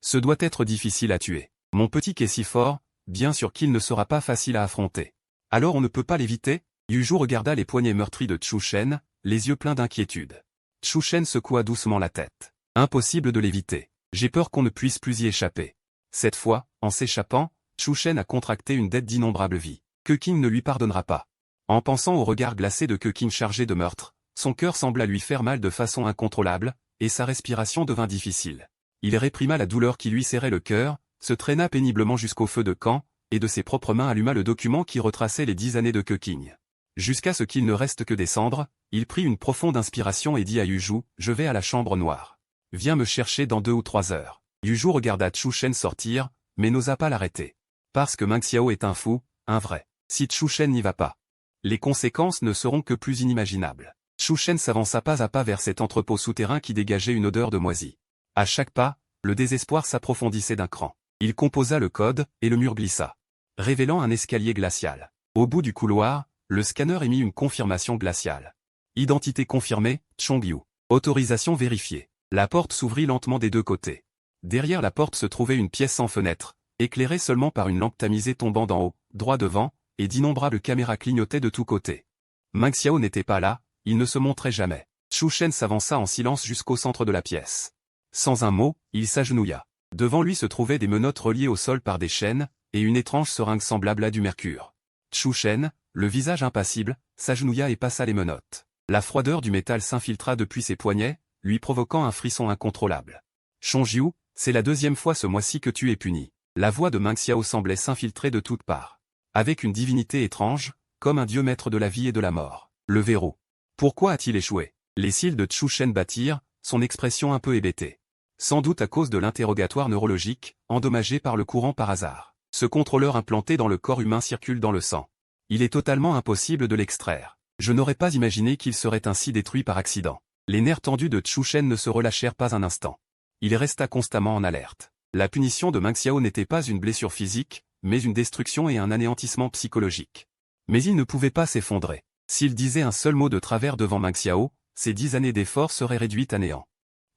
Ce doit être difficile à tuer. Mon petit est si fort, bien sûr qu'il ne sera pas facile à affronter. Alors on ne peut pas l'éviter? Yuzhu regarda les poignets meurtris de Chu Shen, les yeux pleins d'inquiétude. Chu Shen secoua doucement la tête. Impossible de l'éviter. J'ai peur qu'on ne puisse plus y échapper. Cette fois, en s'échappant, Chu Shen a contracté une dette d'innombrables vies. Keqing ne lui pardonnera pas. En pensant au regard glacé de Keqing chargé de meurtre, son cœur sembla lui faire mal de façon incontrôlable, et sa respiration devint difficile. Il réprima la douleur qui lui serrait le cœur, se traîna péniblement jusqu'au feu de camp, et de ses propres mains alluma le document qui retraçait les 10 années de Keqing. Jusqu'à ce qu'il ne reste que des cendres, il prit une profonde inspiration et dit à Yuzhu, « Je vais à la chambre noire. Viens me chercher dans 2 ou 3 heures. » Yuzhu regarda Chu Shen sortir, mais n'osa pas l'arrêter. Parce que Meng Xiao est un fou, un vrai. Si Chu Shen n'y va pas, les conséquences ne seront que plus inimaginables. Chu Shen s'avança pas à pas vers cet entrepôt souterrain qui dégageait une odeur de moisi. À chaque pas, le désespoir s'approfondissait d'un cran. Il composa le code, et le mur glissa, révélant un escalier glacial. Au bout du couloir, le scanner émit une confirmation glaciale. Identité confirmée, Chongyu. Autorisation vérifiée. La porte s'ouvrit lentement des 2 côtés. Derrière la porte se trouvait une pièce sans fenêtre, éclairée seulement par une lampe tamisée tombant d'en haut, droit devant, et d'innombrables caméras clignotaient de tous côtés. Meng Xiao n'était pas là, il ne se montrait jamais. Chu Shen s'avança en silence jusqu'au centre de la pièce. Sans un mot, il s'agenouilla. Devant lui se trouvaient des menottes reliées au sol par des chaînes, et une étrange seringue semblable à du mercure. Chu Shen, le visage impassible, s'agenouilla et passa les menottes. La froideur du métal s'infiltra depuis ses poignets, lui provoquant un frisson incontrôlable. « Chongyu, c'est la 2e fois ce mois-ci que tu es puni. » La voix de Meng Xiao semblait s'infiltrer de toutes parts. Avec une divinité étrange, comme un dieu maître de la vie et de la mort. Le verrou. Pourquoi a-t-il échoué? Les cils de Chu Shen battirent, son expression un peu hébétée. Sans doute à cause de l'interrogatoire neurologique, endommagé par le courant par hasard. Ce contrôleur implanté dans le corps humain circule dans le sang. Il est totalement impossible de l'extraire. Je n'aurais pas imaginé qu'il serait ainsi détruit par accident. Les nerfs tendus de Chu Shen ne se relâchèrent pas un instant. Il resta constamment en alerte. La punition de Meng Xiao n'était pas une blessure physique, mais une destruction et un anéantissement psychologique. Mais il ne pouvait pas s'effondrer. S'il disait un seul mot de travers devant Meng Xiao, ces 10 années d'efforts seraient réduites à néant.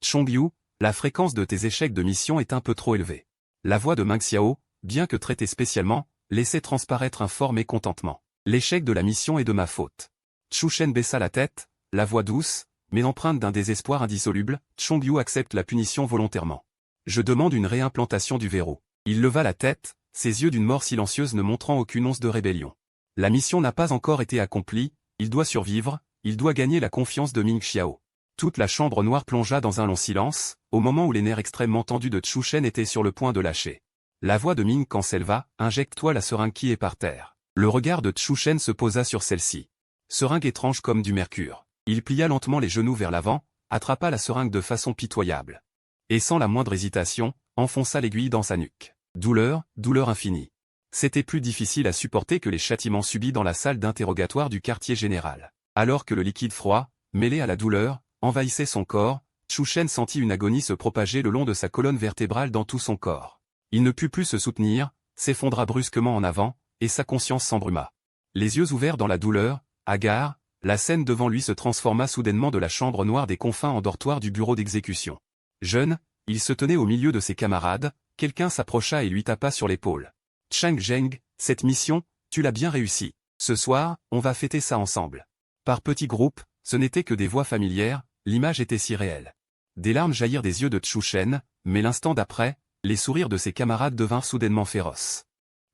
Chongyu, la fréquence de tes échecs de mission est un peu trop élevée. La voix de Meng Xiao, bien que traitée spécialement, laissait transparaître un fort mécontentement. L'échec de la mission est de ma faute. Chu Shen baissa la tête, la voix douce, mais empreinte d'un désespoir indissoluble. Chongyu accepte la punition volontairement. Je demande une réimplantation du verrou. Il leva la tête, ses yeux d'une mort silencieuse ne montrant aucune once de rébellion. La mission n'a pas encore été accomplie, il doit survivre, il doit gagner la confiance de Meng Xiao. Toute la chambre noire plongea dans un long silence, au moment où les nerfs extrêmement tendus de Chu Shen étaient sur le point de lâcher. La voix de Ming Kan s'éleva, injecte-toi la seringue qui est par terre. Le regard de Chu Shen se posa sur celle-ci. Seringue étrange comme du mercure. Il plia lentement les genoux vers l'avant, attrapa la seringue de façon pitoyable. Et sans la moindre hésitation, enfonça l'aiguille dans sa nuque. Douleur, douleur infinie. C'était plus difficile à supporter que les châtiments subis dans la salle d'interrogatoire du quartier général. Alors que le liquide froid, mêlé à la douleur, envahissait son corps, Chu Shen sentit une agonie se propager le long de sa colonne vertébrale dans tout son corps. Il ne put plus se soutenir, s'effondra brusquement en avant, et sa conscience s'embruma. Les yeux ouverts dans la douleur, hagard, la scène devant lui se transforma soudainement de la chambre noire des confins en dortoir du bureau d'exécution. Jeune, il se tenait au milieu de ses camarades, quelqu'un s'approcha et lui tapa sur l'épaule. Chang Zheng, cette mission, tu l'as bien réussi. Ce soir, on va fêter ça ensemble. Par petits groupes, ce n'étaient que des voix familières, l'image était si réelle. Des larmes jaillirent des yeux de Chu Shen, mais l'instant d'après, les sourires de ses camarades devinrent soudainement féroces.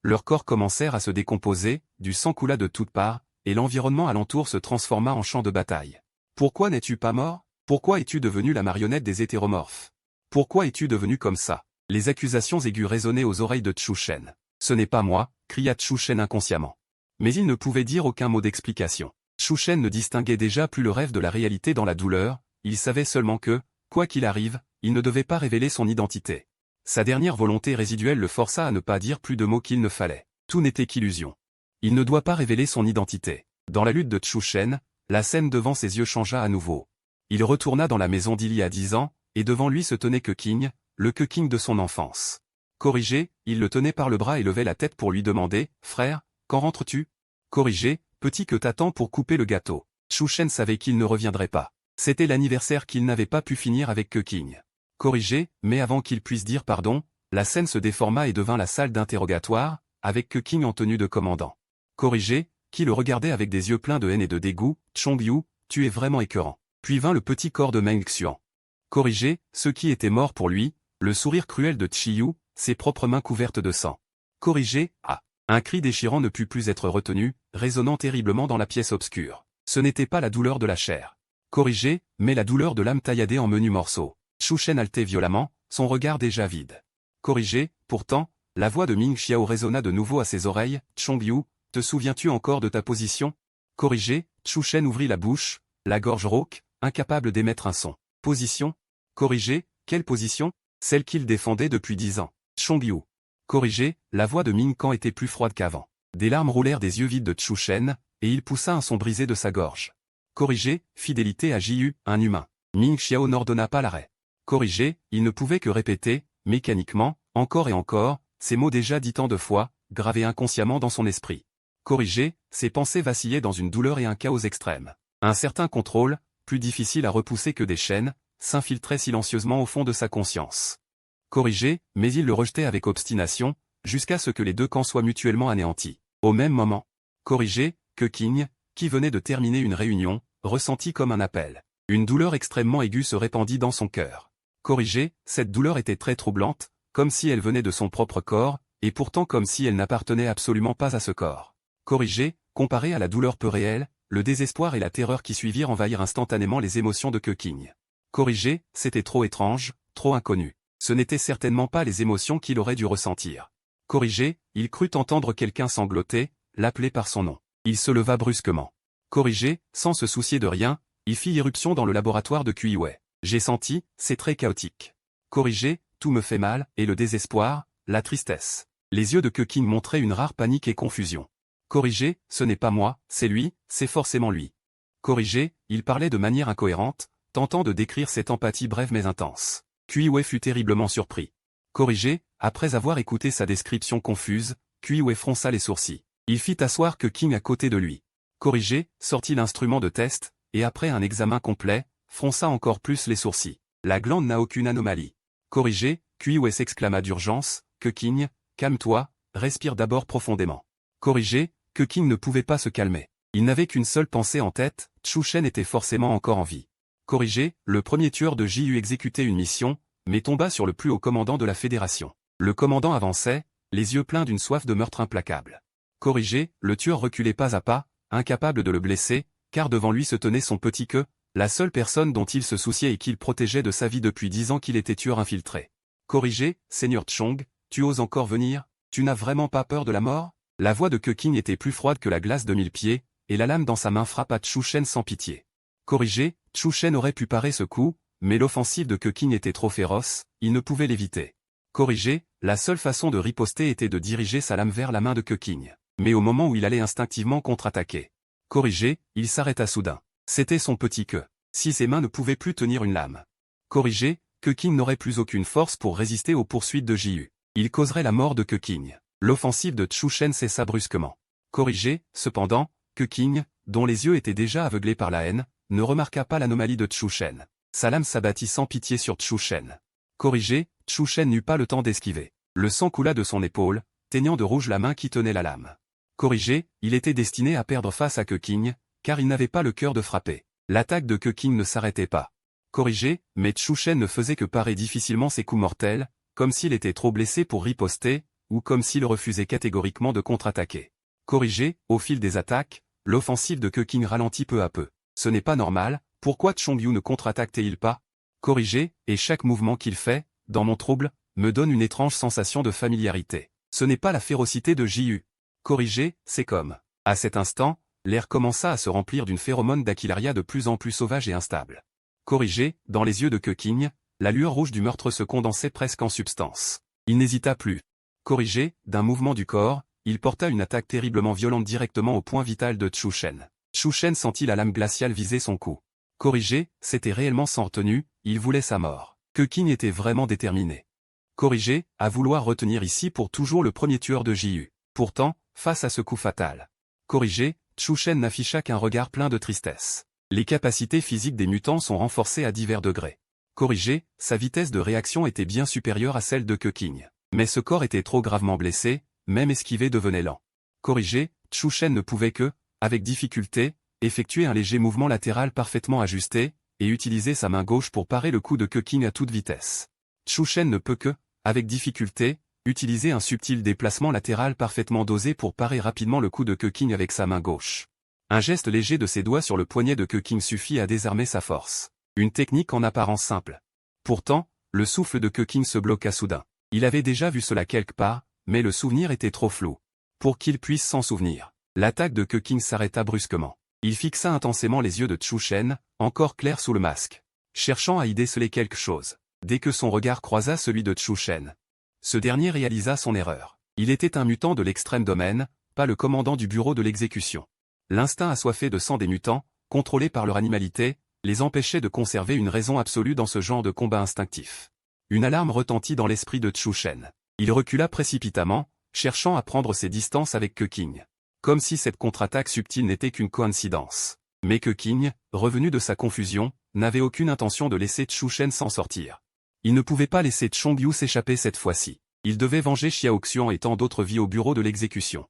Leurs corps commencèrent à se décomposer, du sang coula de toutes parts, et l'environnement alentour se transforma en champ de bataille. Pourquoi n'es-tu pas mort? Pourquoi es-tu devenu la marionnette des hétéromorphes? Pourquoi es-tu devenu comme ça? Les accusations aiguës résonnaient aux oreilles de Chu Shen. Ce n'est pas moi, cria Chu Shen inconsciemment. Mais il ne pouvait dire aucun mot d'explication. Chu Shen ne distinguait déjà plus le rêve de la réalité dans la douleur, il savait seulement que, quoi qu'il arrive, il ne devait pas révéler son identité. Sa dernière volonté résiduelle le força à ne pas dire plus de mots qu'il ne fallait. Tout n'était qu'illusion. Il ne doit pas révéler son identité. Dans la lutte de Chu Shen, la scène devant ses yeux changea à nouveau. Il retourna dans la maison d'il y a 10 ans, et devant lui se tenait Keqing, le Keqing de son enfance. Corrigé, il le tenait par le bras et levait la tête pour lui demander « Frère, quand rentres-tu » Corrigé, petit que t'attends pour couper le gâteau. Chu Shen savait qu'il ne reviendrait pas. C'était l'anniversaire qu'il n'avait pas pu finir avec Keqing. Corrigé, mais avant qu'il puisse dire pardon, la scène se déforma et devint la salle d'interrogatoire, avec Keqing en tenue de commandant. Corrigé, qui le regardait avec des yeux pleins de haine et de dégoût, Chongyu, tu es vraiment écœurant. Puis vint le petit corps de Meng Xian. Corrigé, ceux qui étaient morts pour lui, le sourire cruel de Chiyu, ses propres mains couvertes de sang. Corrigé, ah. Un cri déchirant ne put plus être retenu, résonnant terriblement dans la pièce obscure. Ce n'était pas la douleur de la chair. Corrigé, mais la douleur de l'âme tailladée en menus morceaux. Chu Shen haletait violemment, son regard déjà vide. Corrigé, pourtant, la voix de Ming Xiao résonna de nouveau à ses oreilles. Chongyu, te souviens-tu encore de ta position? Corrigé, Chu Shen ouvrit la bouche, la gorge rauque, incapable d'émettre un son. Position? Corrigé, quelle position? Celle qu'il défendait depuis 10 ans. Chongyu. Corrigé, la voix de Ming Kan était plus froide qu'avant. Des larmes roulèrent des yeux vides de Chu Shen, et il poussa un son brisé de sa gorge. Corrigé, fidélité à Jiyu, un humain. Ming Xiao n'ordonna pas l'arrêt. Corrigé, il ne pouvait que répéter, mécaniquement, encore et encore, ces mots déjà dits tant de fois, gravés inconsciemment dans son esprit. Corrigé, ses pensées vacillaient dans une douleur et un chaos extrême. Un certain contrôle, plus difficile à repousser que des chaînes, s'infiltrait silencieusement au fond de sa conscience. Corrigé, mais il le rejetait avec obstination, jusqu'à ce que les deux camps soient mutuellement anéantis. Au même moment, Corrigé, Keqing, qui venait de terminer une réunion, ressentit comme un appel. Une douleur extrêmement aiguë se répandit dans son cœur. Corrigé, cette douleur était très troublante, comme si elle venait de son propre corps, et pourtant comme si elle n'appartenait absolument pas à ce corps. Corrigé, comparé à la douleur peu réelle, le désespoir et la terreur qui suivirent envahirent instantanément les émotions de Keqing. Corrigé, c'était trop étrange, trop inconnu. Ce n'étaient certainement pas les émotions qu'il aurait dû ressentir. Corrigé, il crut entendre quelqu'un sangloter, l'appeler par son nom. Il se leva brusquement. Corrigé, sans se soucier de rien, il fit irruption dans le laboratoire de Kuiwei. J'ai senti, c'est très chaotique. Corrigé, tout me fait mal, et le désespoir, la tristesse. Les yeux de Keqing montraient une rare panique et confusion. Corrigé, ce n'est pas moi, c'est lui, c'est forcément lui. Corrigé, il parlait de manière incohérente, tentant de décrire cette empathie brève mais intense. Kuiwei fut terriblement surpris. Corrigé, après avoir écouté sa description confuse, Kuiwei fronça les sourcils. Il fit asseoir Keqing à côté de lui. Corrigé, sortit l'instrument de test, et après un examen complet, fronça encore plus les sourcils. La glande n'a aucune anomalie. Corrigé, QIOS s'exclama d'urgence, Keqing, calme-toi, respire d'abord profondément. Corrigé, Keqing ne pouvait pas se calmer. Il n'avait qu'une seule pensée en tête, Chu Shen était forcément encore en vie. Corrigé, le premier tueur de JU exécutait une mission, mais tomba sur le plus haut commandant de la Fédération. Le commandant avançait, les yeux pleins d'une soif de meurtre implacable. Corrigé, le tueur reculait pas à pas, incapable de le blesser, car devant lui se tenait son petit que, la seule personne dont il se souciait et qu'il protégeait de sa vie depuis 10 ans qu'il était tueur infiltré. Corrigé, Seigneur Chong, tu oses encore venir? Tu n'as vraiment pas peur de la mort? La voix de Keqing était plus froide que la glace de 1000 pieds, et la lame dans sa main frappa Chu Shen sans pitié. Corrigé, Chu Shen aurait pu parer ce coup, mais l'offensive de Keqing était trop féroce, il ne pouvait l'éviter. Corrigé, la seule façon de riposter était de diriger sa lame vers la main de Keqing. Mais au moment où il allait instinctivement contre-attaquer. Corrigé, il s'arrêta soudain. C'était son petit que. Si ses mains ne pouvaient plus tenir une lame. Corrigé, Keqing n'aurait plus aucune force pour résister aux poursuites de JU. Il causerait la mort de Keqing. L'offensive de Chu Shen cessa brusquement. Corrigé, cependant, Keqing, dont les yeux étaient déjà aveuglés par la haine, ne remarqua pas l'anomalie de Chu Shen. Sa lame s'abattit sans pitié sur Chu Shen. Corrigé, Chu Shen n'eut pas le temps d'esquiver. Le sang coula de son épaule, teignant de rouge la main qui tenait la lame. Corrigé, il était destiné à perdre face à Keqing, car il n'avait pas le cœur de frapper. L'attaque de Keqing ne s'arrêtait pas. Corrigé, mais Chu Shen ne faisait que parer difficilement ses coups mortels, comme s'il était trop blessé pour riposter, ou comme s'il refusait catégoriquement de contre-attaquer. Corrigé, au fil des attaques, l'offensive de Keqing ralentit peu à peu. Ce n'est pas normal, pourquoi Chongyu ne contre-attaque-t-il pas? Corrigé, et chaque mouvement qu'il fait, dans mon trouble, me donne une étrange sensation de familiarité. Ce n'est pas la férocité de JU. Corrigé, c'est comme. À cet instant, l'air commença à se remplir d'une phéromone d'aquilaria de plus en plus sauvage et instable. Corrigé, dans les yeux de Keqing, la lueur rouge du meurtre se condensait presque en substance. Il n'hésita plus. Corrigé, d'un mouvement du corps, il porta une attaque terriblement violente directement au point vital de Chu Shen. Chu Shen sentit la lame glaciale viser son cou. Corrigé, c'était réellement sans retenue, il voulait sa mort. Keqing était vraiment déterminé. Corrigé, à vouloir retenir ici pour toujours le premier tueur de JU. Pourtant, face à ce coup fatal. Corrigé, Chu Shen n'afficha qu'un regard plein de tristesse. Les capacités physiques des mutants sont renforcées à divers degrés. Corrigé, sa vitesse de réaction était bien supérieure à celle de Keqing. Mais ce corps était trop gravement blessé, même esquiver devenait lent. Corrigé, Chu Shen ne pouvait que, avec difficulté, effectuer un léger mouvement latéral parfaitement ajusté, et utiliser sa main gauche pour parer le coup de Keqing à toute vitesse. Chu Shen ne peut que, avec difficulté, utiliser un subtil déplacement latéral parfaitement dosé pour parer rapidement le coup de Keqing avec sa main gauche. Un geste léger de ses doigts sur le poignet de Keqing suffit à désarmer sa force. Une technique en apparence simple. Pourtant, le souffle de Keqing se bloqua soudain. Il avait déjà vu cela quelque part, mais le souvenir était trop flou. Pour qu'il puisse s'en souvenir. L'attaque de Keqing s'arrêta brusquement. Il fixa intensément les yeux de Chu Shen, encore clairs sous le masque, cherchant à y déceler quelque chose. Dès que son regard croisa celui de Chu Shen, ce dernier réalisa son erreur. Il était un mutant de l'extrême domaine, pas le commandant du bureau de l'exécution. L'instinct assoiffé de sang des mutants, contrôlé par leur animalité, les empêchait de conserver une raison absolue dans ce genre de combat instinctif. Une alarme retentit dans l'esprit de Chu Shen. Il recula précipitamment, cherchant à prendre ses distances avec Keqing. Comme si cette contre-attaque subtile n'était qu'une coïncidence. Mais Keqing, revenu de sa confusion, n'avait aucune intention de laisser Chu Shen s'en sortir. Il ne pouvait pas laisser Chongyu s'échapper cette fois-ci. Il devait venger Xiaoxian et tant d'autres vies au bureau de l'exécution.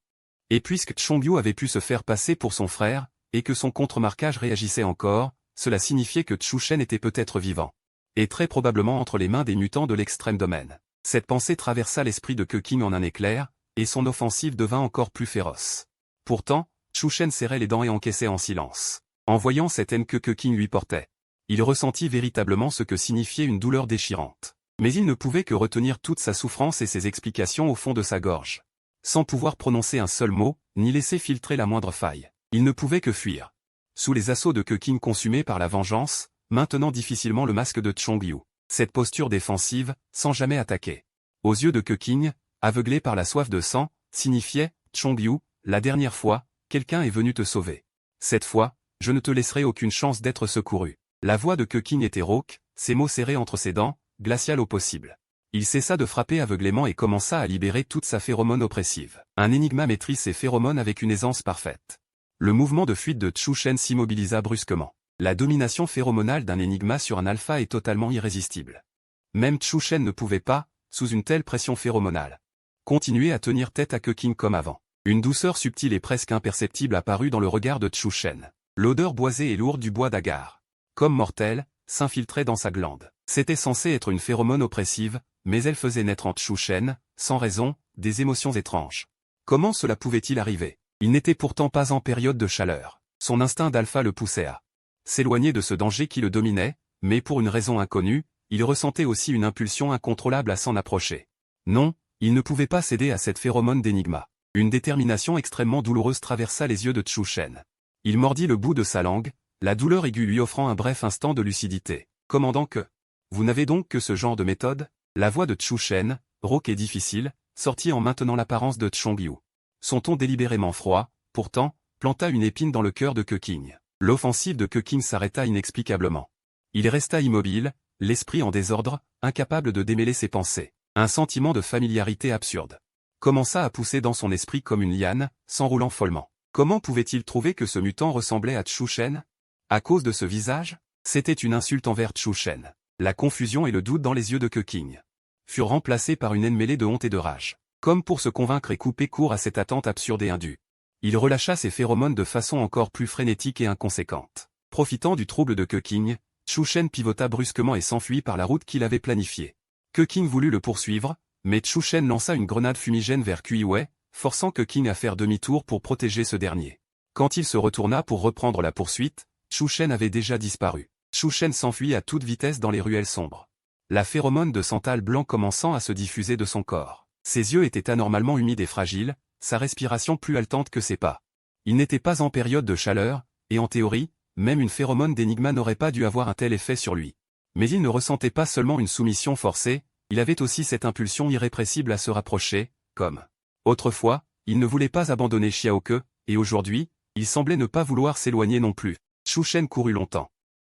Et puisque Chongyu avait pu se faire passer pour son frère, et que son contre-marquage réagissait encore, cela signifiait que Chu Shen était peut-être vivant. Et très probablement entre les mains des mutants de l'extrême domaine. Cette pensée traversa l'esprit de Keqing en un éclair, et son offensive devint encore plus féroce. Pourtant, Chu Shen serrait les dents et encaissait en silence. En voyant cette haine que Keqing lui portait, il ressentit véritablement ce que signifiait une douleur déchirante. Mais il ne pouvait que retenir toute sa souffrance et ses explications au fond de sa gorge. Sans pouvoir prononcer un seul mot, ni laisser filtrer la moindre faille. Il ne pouvait que fuir. Sous les assauts de Keqing consumés par la vengeance, maintenant difficilement le masque de Chongyu. Cette posture défensive, sans jamais attaquer. Aux yeux de Keqing, aveuglé par la soif de sang, signifiait, Chongyu, la dernière fois, quelqu'un est venu te sauver. Cette fois, je ne te laisserai aucune chance d'être secouru. La voix de Keqing était rauque, ses mots serrés entre ses dents, glacial au possible. Il cessa de frapper aveuglément et commença à libérer toute sa phéromone oppressive. Un énigma maîtrise ses phéromones avec une aisance parfaite. Le mouvement de fuite de Chu Shen s'immobilisa brusquement. La domination phéromonale d'un Enigma sur un alpha est totalement irrésistible. Même Chu Shen ne pouvait pas, sous une telle pression phéromonale, continuer à tenir tête à Keqing comme avant. Une douceur subtile et presque imperceptible apparut dans le regard de Chu Shen. L'odeur boisée et lourde du bois d'agar, comme mortelle, s'infiltrait dans sa glande. C'était censé être une phéromone oppressive, mais elle faisait naître en Chu Shen, sans raison, des émotions étranges. Comment cela pouvait-il arriver? Il n'était pourtant pas en période de chaleur. Son instinct d'alpha le poussait à s'éloigner de ce danger qui le dominait, mais pour une raison inconnue, il ressentait aussi une impulsion incontrôlable à s'en approcher. Non, il ne pouvait pas céder à cette phéromone d'Enigma. Une détermination extrêmement douloureuse traversa les yeux de Chu Shen. Il mordit le bout de sa langue, la douleur aiguë lui offrant un bref instant de lucidité. Commandant que... Vous n'avez donc que ce genre de méthode? La voix de Chu Shen, rauque et difficile, sortit en maintenant l'apparence de Chongyu. Son ton délibérément froid, pourtant, planta une épine dans le cœur de Keqing. L'offensive de Keqing s'arrêta inexplicablement. Il resta immobile, l'esprit en désordre, incapable de démêler ses pensées. Un sentiment de familiarité absurde commença à pousser dans son esprit comme une liane, s'enroulant follement. Comment pouvait-il trouver que ce mutant ressemblait à Chu Shen? À cause de ce visage? C'était une insulte envers Chu Shen. La confusion et le doute dans les yeux de Keqing furent remplacés par une haine mêlée de honte et de rage. Comme pour se convaincre et couper court à cette attente absurde et indue, il relâcha ses phéromones de façon encore plus frénétique et inconséquente. Profitant du trouble de Keqing, Chu Shen pivota brusquement et s'enfuit par la route qu'il avait planifiée. Keqing voulut le poursuivre, mais Chu Shen lança une grenade fumigène vers Kuiwei, forçant Keqing à faire demi-tour pour protéger ce dernier. Quand il se retourna pour reprendre la poursuite, Chu Shen avait déjà disparu. Chu Shen s'enfuit à toute vitesse dans les ruelles sombres. La phéromone de santal blanc commençant à se diffuser de son corps. Ses yeux étaient anormalement humides et fragiles, sa respiration plus haletante que ses pas. Il n'était pas en période de chaleur, et en théorie, même une phéromone d'Enigma n'aurait pas dû avoir un tel effet sur lui. Mais il ne ressentait pas seulement une soumission forcée, il avait aussi cette impulsion irrépressible à se rapprocher, comme autrefois, il ne voulait pas abandonner Xiaoke, et aujourd'hui, il semblait ne pas vouloir s'éloigner non plus. Chu Shen courut longtemps,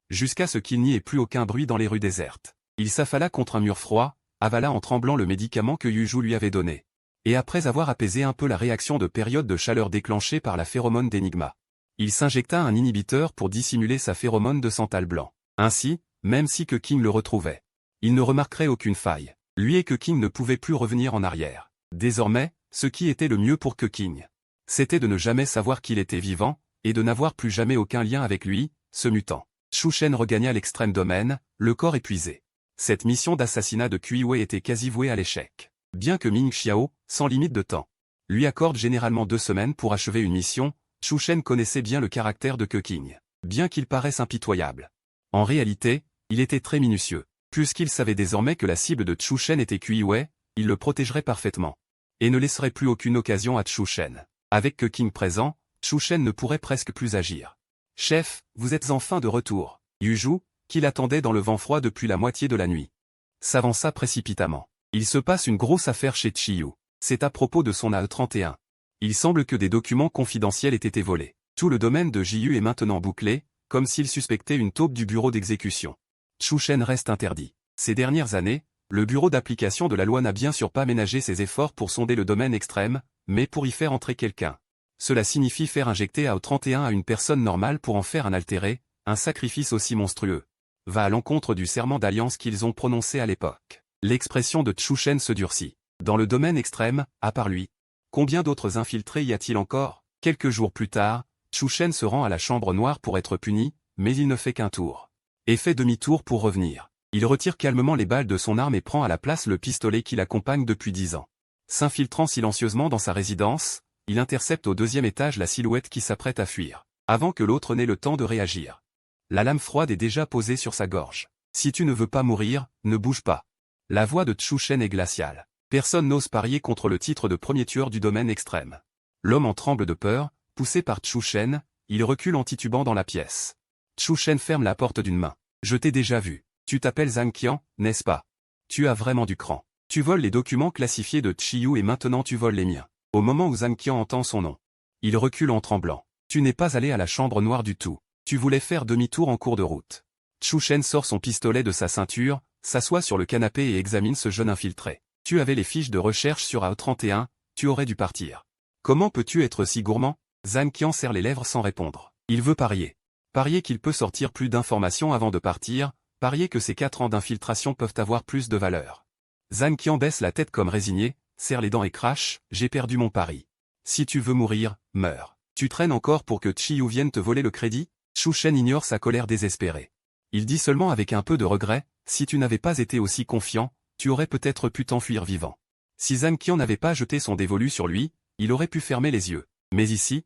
jusqu'à ce qu'il n'y ait plus aucun bruit dans les rues désertes. Il s'affala contre un mur froid, avala en tremblant le médicament que Yu Zhu lui avait donné. Et après avoir apaisé un peu la réaction de période de chaleur déclenchée par la phéromone d'Enigma, il s'injecta un inhibiteur pour dissimuler sa phéromone de santal blanc. Ainsi, même si Keqing le retrouvait, il ne remarquerait aucune faille. Lui et Keqing ne pouvaient plus revenir en arrière. Désormais, ce qui était le mieux pour Keqing, c'était de ne jamais savoir qu'il était vivant, et de n'avoir plus jamais aucun lien avec lui, ce mutant. Chu Shen regagna l'extrême domaine, le corps épuisé. Cette mission d'assassinat de Kuiwei était quasi vouée à l'échec. Bien que Ming Xiao, sans limite de temps, lui accorde généralement 2 semaines pour achever une mission, Chu Shen connaissait bien le caractère de Keqing. Bien qu'il paraisse impitoyable, en réalité, il était très minutieux. Puisqu'il savait désormais que la cible de Chu Shen était Kuiwei, il le protégerait parfaitement. Et ne laisserait plus aucune occasion à Chu Shen. Avec Keqing présent, Chu Shen ne pourrait presque plus agir. « Chef, vous êtes enfin de retour. » Yu Zhu, qui l'attendait dans le vent froid depuis la moitié de la nuit, s'avança précipitamment. Il se passe une grosse affaire chez Chiyu. C'est à propos de son AE-31. Il semble que des documents confidentiels aient été volés. Tout le domaine de Jiyu est maintenant bouclé, comme s'il suspectait une taupe du bureau d'exécution. Chu Shen reste interdit. Ces dernières années, le bureau d'application de la loi n'a bien sûr pas ménagé ses efforts pour sonder le domaine extrême, mais pour y faire entrer quelqu'un. Cela signifie faire injecter AE-31 à une personne normale pour en faire un altéré, un sacrifice aussi monstrueux. Va à l'encontre du serment d'alliance qu'ils ont prononcé à l'époque. L'expression de Chu Shen se durcit. Dans le domaine extrême, à part lui, combien d'autres infiltrés y a-t-il encore? Quelques jours plus tard, Chu Shen se rend à la chambre noire pour être puni, mais il ne fait qu'un tour. Et fait demi-tour pour revenir. Il retire calmement les balles de son arme et prend à la place le pistolet qui l'accompagne depuis 10 ans. S'infiltrant silencieusement dans sa résidence, il intercepte au 2e étage la silhouette qui s'apprête à fuir, avant que l'autre n'ait le temps de réagir. La lame froide est déjà posée sur sa gorge. Si tu ne veux pas mourir, ne bouge pas. La voix de Chu Shen est glaciale. Personne n'ose parier contre le titre de premier tueur du domaine extrême. L'homme en tremble de peur, poussé par Chu Shen, il recule en titubant dans la pièce. Chu Shen ferme la porte d'une main. Je t'ai déjà vu. Tu t'appelles Zhang Qian, n'est-ce pas? Tu as vraiment du cran. Tu voles les documents classifiés de Chiyu et maintenant tu voles les miens. Au moment où Zhang Qian entend son nom, il recule en tremblant. Tu n'es pas allé à la chambre noire du tout. Tu voulais faire demi-tour en cours de route. Chu Shen sort son pistolet de sa ceinture, s'assoit sur le canapé et examine ce jeune infiltré. Tu avais les fiches de recherche sur AE-31, tu aurais dû partir. Comment peux-tu être si gourmand? Zhang Qian serre les lèvres sans répondre. Il veut parier. Pariez qu'il peut sortir plus d'informations avant de partir, pariez que ces 4 ans d'infiltration peuvent avoir plus de valeur. Zhang Qian baisse la tête comme résigné, serre les dents et crache, j'ai perdu mon pari. Si tu veux mourir, meurs. Tu traînes encore pour que Chiyu vienne te voler le crédit? Chu Shen ignore sa colère désespérée. Il dit seulement avec un peu de regret, si tu n'avais pas été aussi confiant, tu aurais peut-être pu t'enfuir vivant. Si Zhang Qian n'avait pas jeté son dévolu sur lui, il aurait pu fermer les yeux. Mais ici,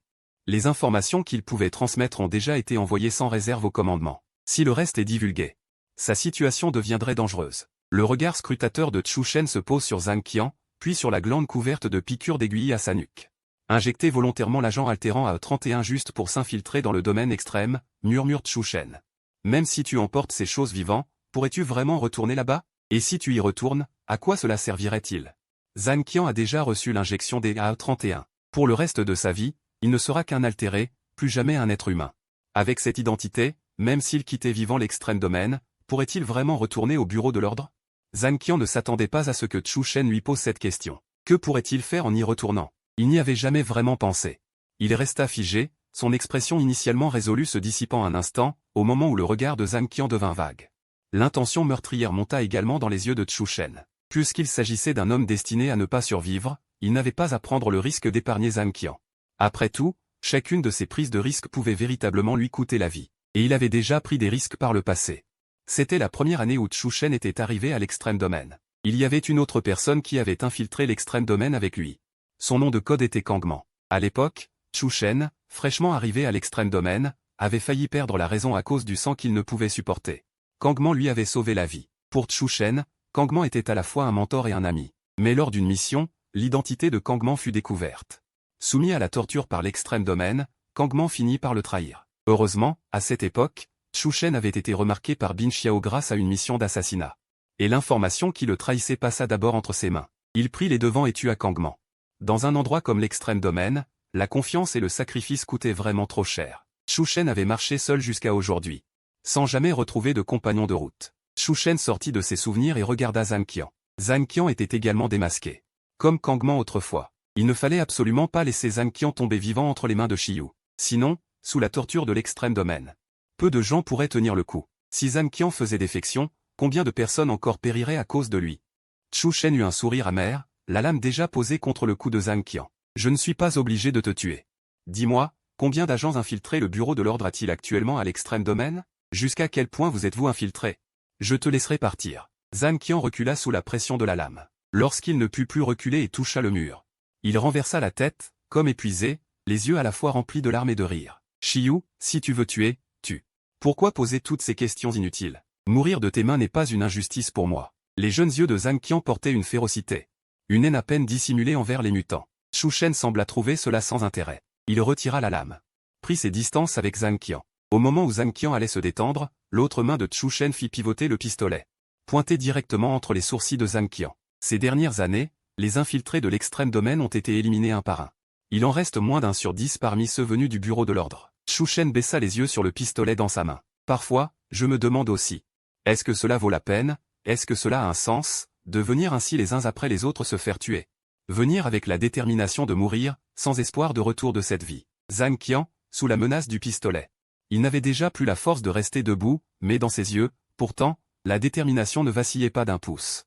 les informations qu'il pouvait transmettre ont déjà été envoyées sans réserve au commandement. Si le reste est divulgué, sa situation deviendrait dangereuse. Le regard scrutateur de Chu Shen se pose sur Zhang Qian, puis sur la glande couverte de piqûres d'aiguilles à sa nuque. Injecter volontairement l'agent altérant à E31 juste pour s'infiltrer dans le domaine extrême, murmure Chu Shen. Même si tu emportes ces choses vivant, pourrais-tu vraiment retourner là-bas? Et si tu y retournes, à quoi cela servirait-il? Zhang Qian a déjà reçu l'injection des AE31. Pour le reste de sa vie, il ne sera qu'un altéré, plus jamais un être humain. Avec cette identité, même s'il quittait vivant l'extrême domaine, pourrait-il vraiment retourner au bureau de l'ordre? Zhang Qian ne s'attendait pas à ce que Chu Shen lui pose cette question. Que pourrait-il faire en y retournant? Il n'y avait jamais vraiment pensé. Il resta figé, son expression initialement résolue se dissipant un instant, au moment où le regard de Zhang Qian devint vague. L'intention meurtrière monta également dans les yeux de Chu Shen. Puisqu'il s'agissait d'un homme destiné à ne pas survivre, il n'avait pas à prendre le risque d'épargner Zhang Qian. Après tout, chacune de ses prises de risque pouvait véritablement lui coûter la vie. Et il avait déjà pris des risques par le passé. C'était la première année où Chu Shen était arrivé à l'extrême domaine. Il y avait une autre personne qui avait infiltré l'extrême domaine avec lui. Son nom de code était Kangman. À l'époque, Chu Shen, fraîchement arrivé à l'extrême domaine, avait failli perdre la raison à cause du sang qu'il ne pouvait supporter. Kangman lui avait sauvé la vie. Pour Chu Shen, Kangman était à la fois un mentor et un ami. Mais lors d'une mission, l'identité de Kangman fut découverte. Soumis à la torture par l'extrême domaine, Kangman finit par le trahir. Heureusement, à cette époque, Chu Shen avait été remarqué par Bin Xiao grâce à une mission d'assassinat. Et l'information qui le trahissait passa d'abord entre ses mains. Il prit les devants et tua Kangman. Dans un endroit comme l'extrême domaine, la confiance et le sacrifice coûtaient vraiment trop cher. Chu Shen avait marché seul jusqu'à aujourd'hui, sans jamais retrouver de compagnon de route. Chu Shen sortit de ses souvenirs et regarda Zhang Qian. Zhang Qian était également démasqué. Comme Kangman autrefois, il ne fallait absolument pas laisser Zhang Qian tomber vivant entre les mains de Chiyu. Sinon, sous la torture de l'extrême domaine, peu de gens pourraient tenir le coup. Si Zhang Qian faisait défection, combien de personnes encore périraient à cause de lui? Chu Shen eut un sourire amer, la lame déjà posée contre le cou de Zhang Qian. Je ne suis pas obligé de te tuer. Dis-moi, combien d'agents infiltrés le bureau de l'ordre a-t-il actuellement à l'extrême domaine? Jusqu'à quel point vous êtes-vous infiltré? Je te laisserai partir. Zhang Qian recula sous la pression de la lame. Lorsqu'il ne put plus reculer et toucha le mur, il renversa la tête, comme épuisé, les yeux à la fois remplis de larmes et de rire. Chiyu, si tu veux tuer, tue. Pourquoi poser toutes ces questions inutiles? Mourir de tes mains n'est pas une injustice pour moi. Les jeunes yeux de Zhang Qian portaient une férocité. Une haine à peine dissimulée envers les mutants. Chu Shen sembla trouver cela sans intérêt. Il retira la lame. Prit ses distances avec Zhang Qian. Au moment où Zhang Qian allait se détendre, l'autre main de Chu Shen fit pivoter le pistolet, pointé directement entre les sourcils de Zhang Qian. Ces dernières années, les infiltrés de l'extrême domaine ont été éliminés un par un. Il en reste moins d'1 sur 10 parmi ceux venus du bureau de l'ordre. Chu Shen baissa les yeux sur le pistolet dans sa main. Parfois, je me demande aussi. Est-ce que cela vaut la peine? Est-ce que cela a un sens, de venir ainsi les uns après les autres se faire tuer? Venir avec la détermination de mourir, sans espoir de retour de cette vie. Zhang Qian, sous la menace du pistolet. Il n'avait déjà plus la force de rester debout, mais dans ses yeux, pourtant, la détermination ne vacillait pas d'un pouce.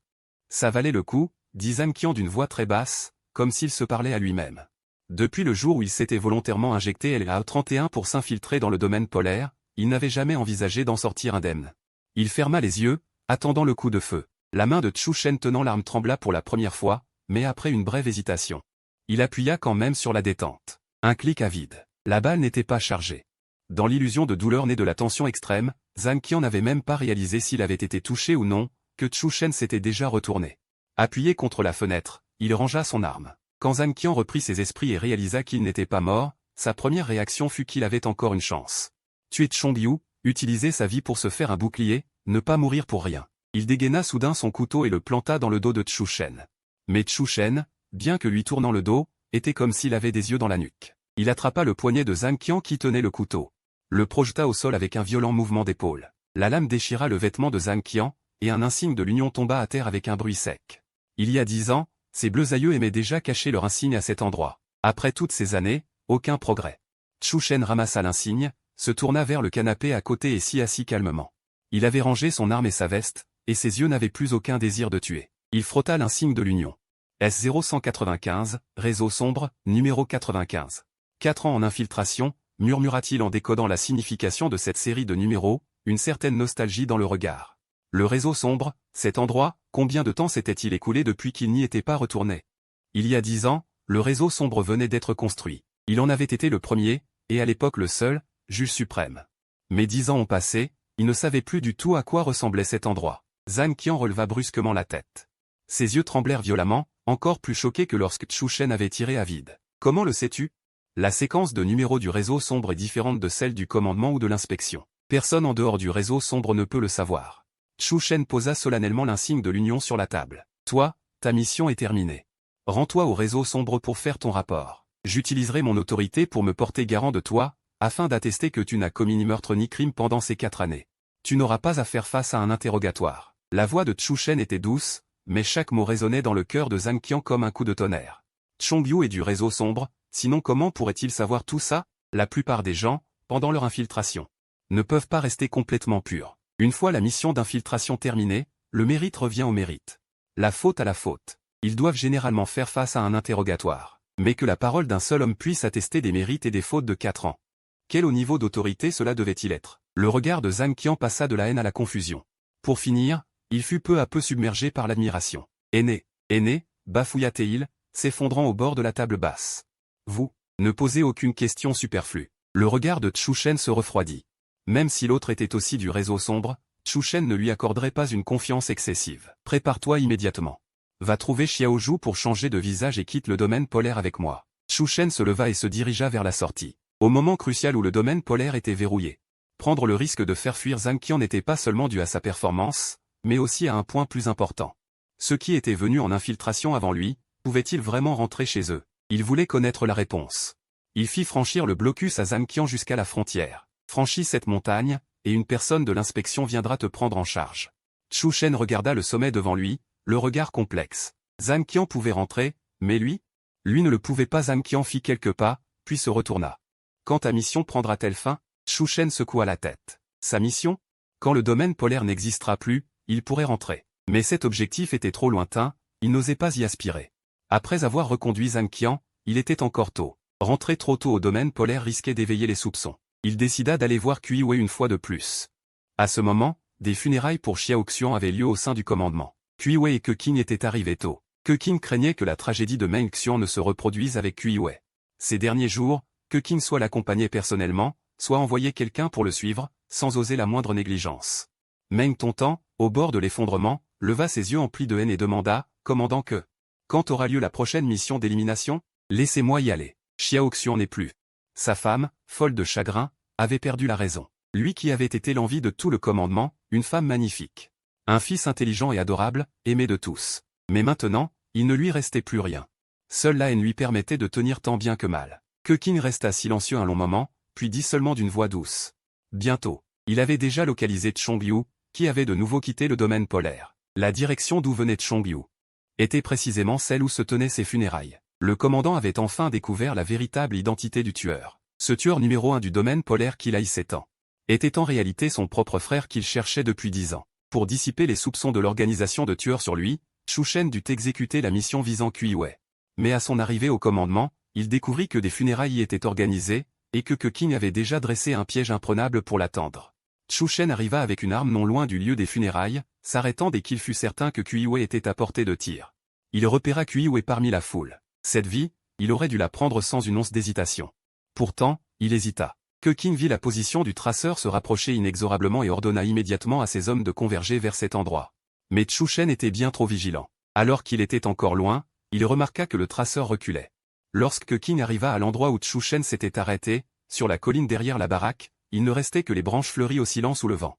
Ça valait le coup, dit Zhang Qian d'une voix très basse, comme s'il se parlait à lui-même. Depuis le jour où il s'était volontairement injecté LA31 pour s'infiltrer dans le domaine polaire, il n'avait jamais envisagé d'en sortir indemne. Il ferma les yeux, attendant le coup de feu. La main de Chu Shen tenant l'arme trembla pour la première fois, mais après une brève hésitation. Il appuya quand même sur la détente. Un clic à vide. La balle n'était pas chargée. Dans l'illusion de douleur née de la tension extrême, Zhang Qian n'avait même pas réalisé s'il avait été touché ou non, que Chu Shen s'était déjà retourné. Appuyé contre la fenêtre, il rangea son arme. Quand Zhang Qian reprit ses esprits et réalisa qu'il n'était pas mort, sa première réaction fut qu'il avait encore une chance. Tuer Chongyu, utiliser sa vie pour se faire un bouclier, ne pas mourir pour rien. Il dégaina soudain son couteau et le planta dans le dos de Chu Shen. Mais Chu Shen, bien que lui tournant le dos, était comme s'il avait des yeux dans la nuque. Il attrapa le poignet de Zhang Qian qui tenait le couteau. Le projeta au sol avec un violent mouvement d'épaule. La lame déchira le vêtement de Zhang Qian, et un insigne de l'union tomba à terre avec un bruit sec. Il y a 10 ans, ses bleus aïeux aimaient déjà cacher leur insigne à cet endroit. Après toutes ces années, aucun progrès. Chu Shen ramassa l'insigne, se tourna vers le canapé à côté et s'y assit calmement. Il avait rangé son arme et sa veste, et ses yeux n'avaient plus aucun désir de tuer. Il frotta l'insigne de l'Union. S0195, réseau sombre, numéro 95. 4 ans en infiltration, murmura-t-il en décodant la signification de cette série de numéros, une certaine nostalgie dans le regard. Le réseau sombre, cet endroit, combien de temps s'était-il écoulé depuis qu'il n'y était pas retourné? Il y a 10 ans, le réseau sombre venait d'être construit. Il en avait été le premier, et à l'époque le seul, juge suprême. Mais 10 ans ont passé, il ne savait plus du tout à quoi ressemblait cet endroit. Zhang Qian releva brusquement la tête. Ses yeux tremblèrent violemment, encore plus choqués que lorsque Chu Shen avait tiré à vide. Comment le sais-tu? La séquence de numéros du réseau sombre est différente de celle du commandement ou de l'inspection. Personne en dehors du réseau sombre ne peut le savoir. Chu Shen posa solennellement l'insigne de l'Union sur la table. Toi, ta mission est terminée. Rends-toi au réseau sombre pour faire ton rapport. J'utiliserai mon autorité pour me porter garant de toi, afin d'attester que tu n'as commis ni meurtre ni crime pendant ces 4 années. Tu n'auras pas à faire face à un interrogatoire. La voix de Chu Shen était douce, mais chaque mot résonnait dans le cœur de Zhang Qian comme un coup de tonnerre. Chongyu est du réseau sombre, sinon comment pourrait-il savoir tout ça? La plupart des gens, pendant leur infiltration, ne peuvent pas rester complètement purs. Une fois la mission d'infiltration terminée, le mérite revient au mérite. La faute à la faute. Ils doivent généralement faire face à un interrogatoire. Mais que la parole d'un seul homme puisse attester des mérites et des fautes de 4 ans. Quel haut niveau d'autorité cela devait-il être? Le regard de Zhang Qian passa de la haine à la confusion. Pour finir, il fut peu à peu submergé par l'admiration. Aîné, bafouilla-t-il, s'effondrant au bord de la table basse. Vous, ne posez aucune question superflue. Le regard de Chu Shen se refroidit. Même si l'autre était aussi du réseau sombre, Chu Shen ne lui accorderait pas une confiance excessive. Prépare-toi immédiatement. Va trouver Xiaozhu pour changer de visage et quitte le domaine polaire avec moi. Chu Shen se leva et se dirigea vers la sortie. Au moment crucial où le domaine polaire était verrouillé. Prendre le risque de faire fuir Zhang Qian n'était pas seulement dû à sa performance, mais aussi à un point plus important. Ceux qui étaient venus en infiltration avant lui, pouvaient-ils vraiment rentrer chez eux? Il voulait connaître la réponse. Il fit franchir le blocus à Zhang Qian jusqu'à la frontière. Franchis cette montagne, et une personne de l'inspection viendra te prendre en charge. Chu Shen regarda le sommet devant lui, le regard complexe. Zhang Qian pouvait rentrer, mais lui ne le pouvait pas. Zhang Qian fit quelques pas, puis se retourna. Quand ta mission prendra-t-elle fin? Chu Shen secoua la tête. Sa mission? Quand le domaine polaire n'existera plus, il pourrait rentrer. Mais cet objectif était trop lointain, il n'osait pas y aspirer. Après avoir reconduit Zhang Qian, il était encore tôt. Rentrer trop tôt au domaine polaire risquait d'éveiller les soupçons. Il décida d'aller voir Kui Wei une fois de plus. À ce moment, des funérailles pour Xiao Xian avaient lieu au sein du commandement. Kui Wei et Ke Qing étaient arrivés tôt. Ke Qing craignait que la tragédie de Meng Xian ne se reproduise avec Kui Wei. Ces derniers jours, Ke Qing soit l'accompagnait personnellement, soit envoyait quelqu'un pour le suivre, sans oser la moindre négligence. Meng Tontan, au bord de l'effondrement, leva ses yeux emplis de haine et demanda, commandant que. Quand aura lieu la prochaine mission d'élimination? Laissez-moi y aller. Xiao Xian n'est plus. Sa femme, folle de chagrin, avait perdu la raison. Lui qui avait été l'envie de tout le commandement, une femme magnifique. Un fils intelligent et adorable, aimé de tous. Mais maintenant, il ne lui restait plus rien. Seule la haine lui permettait de tenir tant bien que mal. Ke Qing resta silencieux un long moment, puis dit seulement d'une voix douce. Bientôt. Il avait déjà localisé Chongyu, qui avait de nouveau quitté le domaine polaire. La direction d'où venait Chongyu était précisément celle où se tenaient ses funérailles. Le commandant avait enfin découvert la véritable identité du tueur. Ce tueur numéro 1 du domaine polaire qu'il haïssait tant était en réalité son propre frère qu'il cherchait depuis 10 ans. Pour dissiper les soupçons de l'organisation de tueurs sur lui, Chu Shen dut exécuter la mission visant Kui Wei. Mais à son arrivée au commandement, il découvrit que des funérailles y étaient organisées, et que Ke Qing avait déjà dressé un piège imprenable pour l'attendre. Chu Shen arriva avec une arme non loin du lieu des funérailles, s'arrêtant dès qu'il fut certain que Kui Wei était à portée de tir. Il repéra Kui Wei parmi la foule. Cette vie, il aurait dû la prendre sans une once d'hésitation. Pourtant, il hésita. Ke Qing vit la position du traceur se rapprocher inexorablement et ordonna immédiatement à ses hommes de converger vers cet endroit. Mais Chu Shen était bien trop vigilant. Alors qu'il était encore loin, il remarqua que le traceur reculait. Lorsque Ke Qing arriva à l'endroit où Chu Shen s'était arrêté, sur la colline derrière la baraque, il ne restait que les branches fleuries oscillant sous le vent.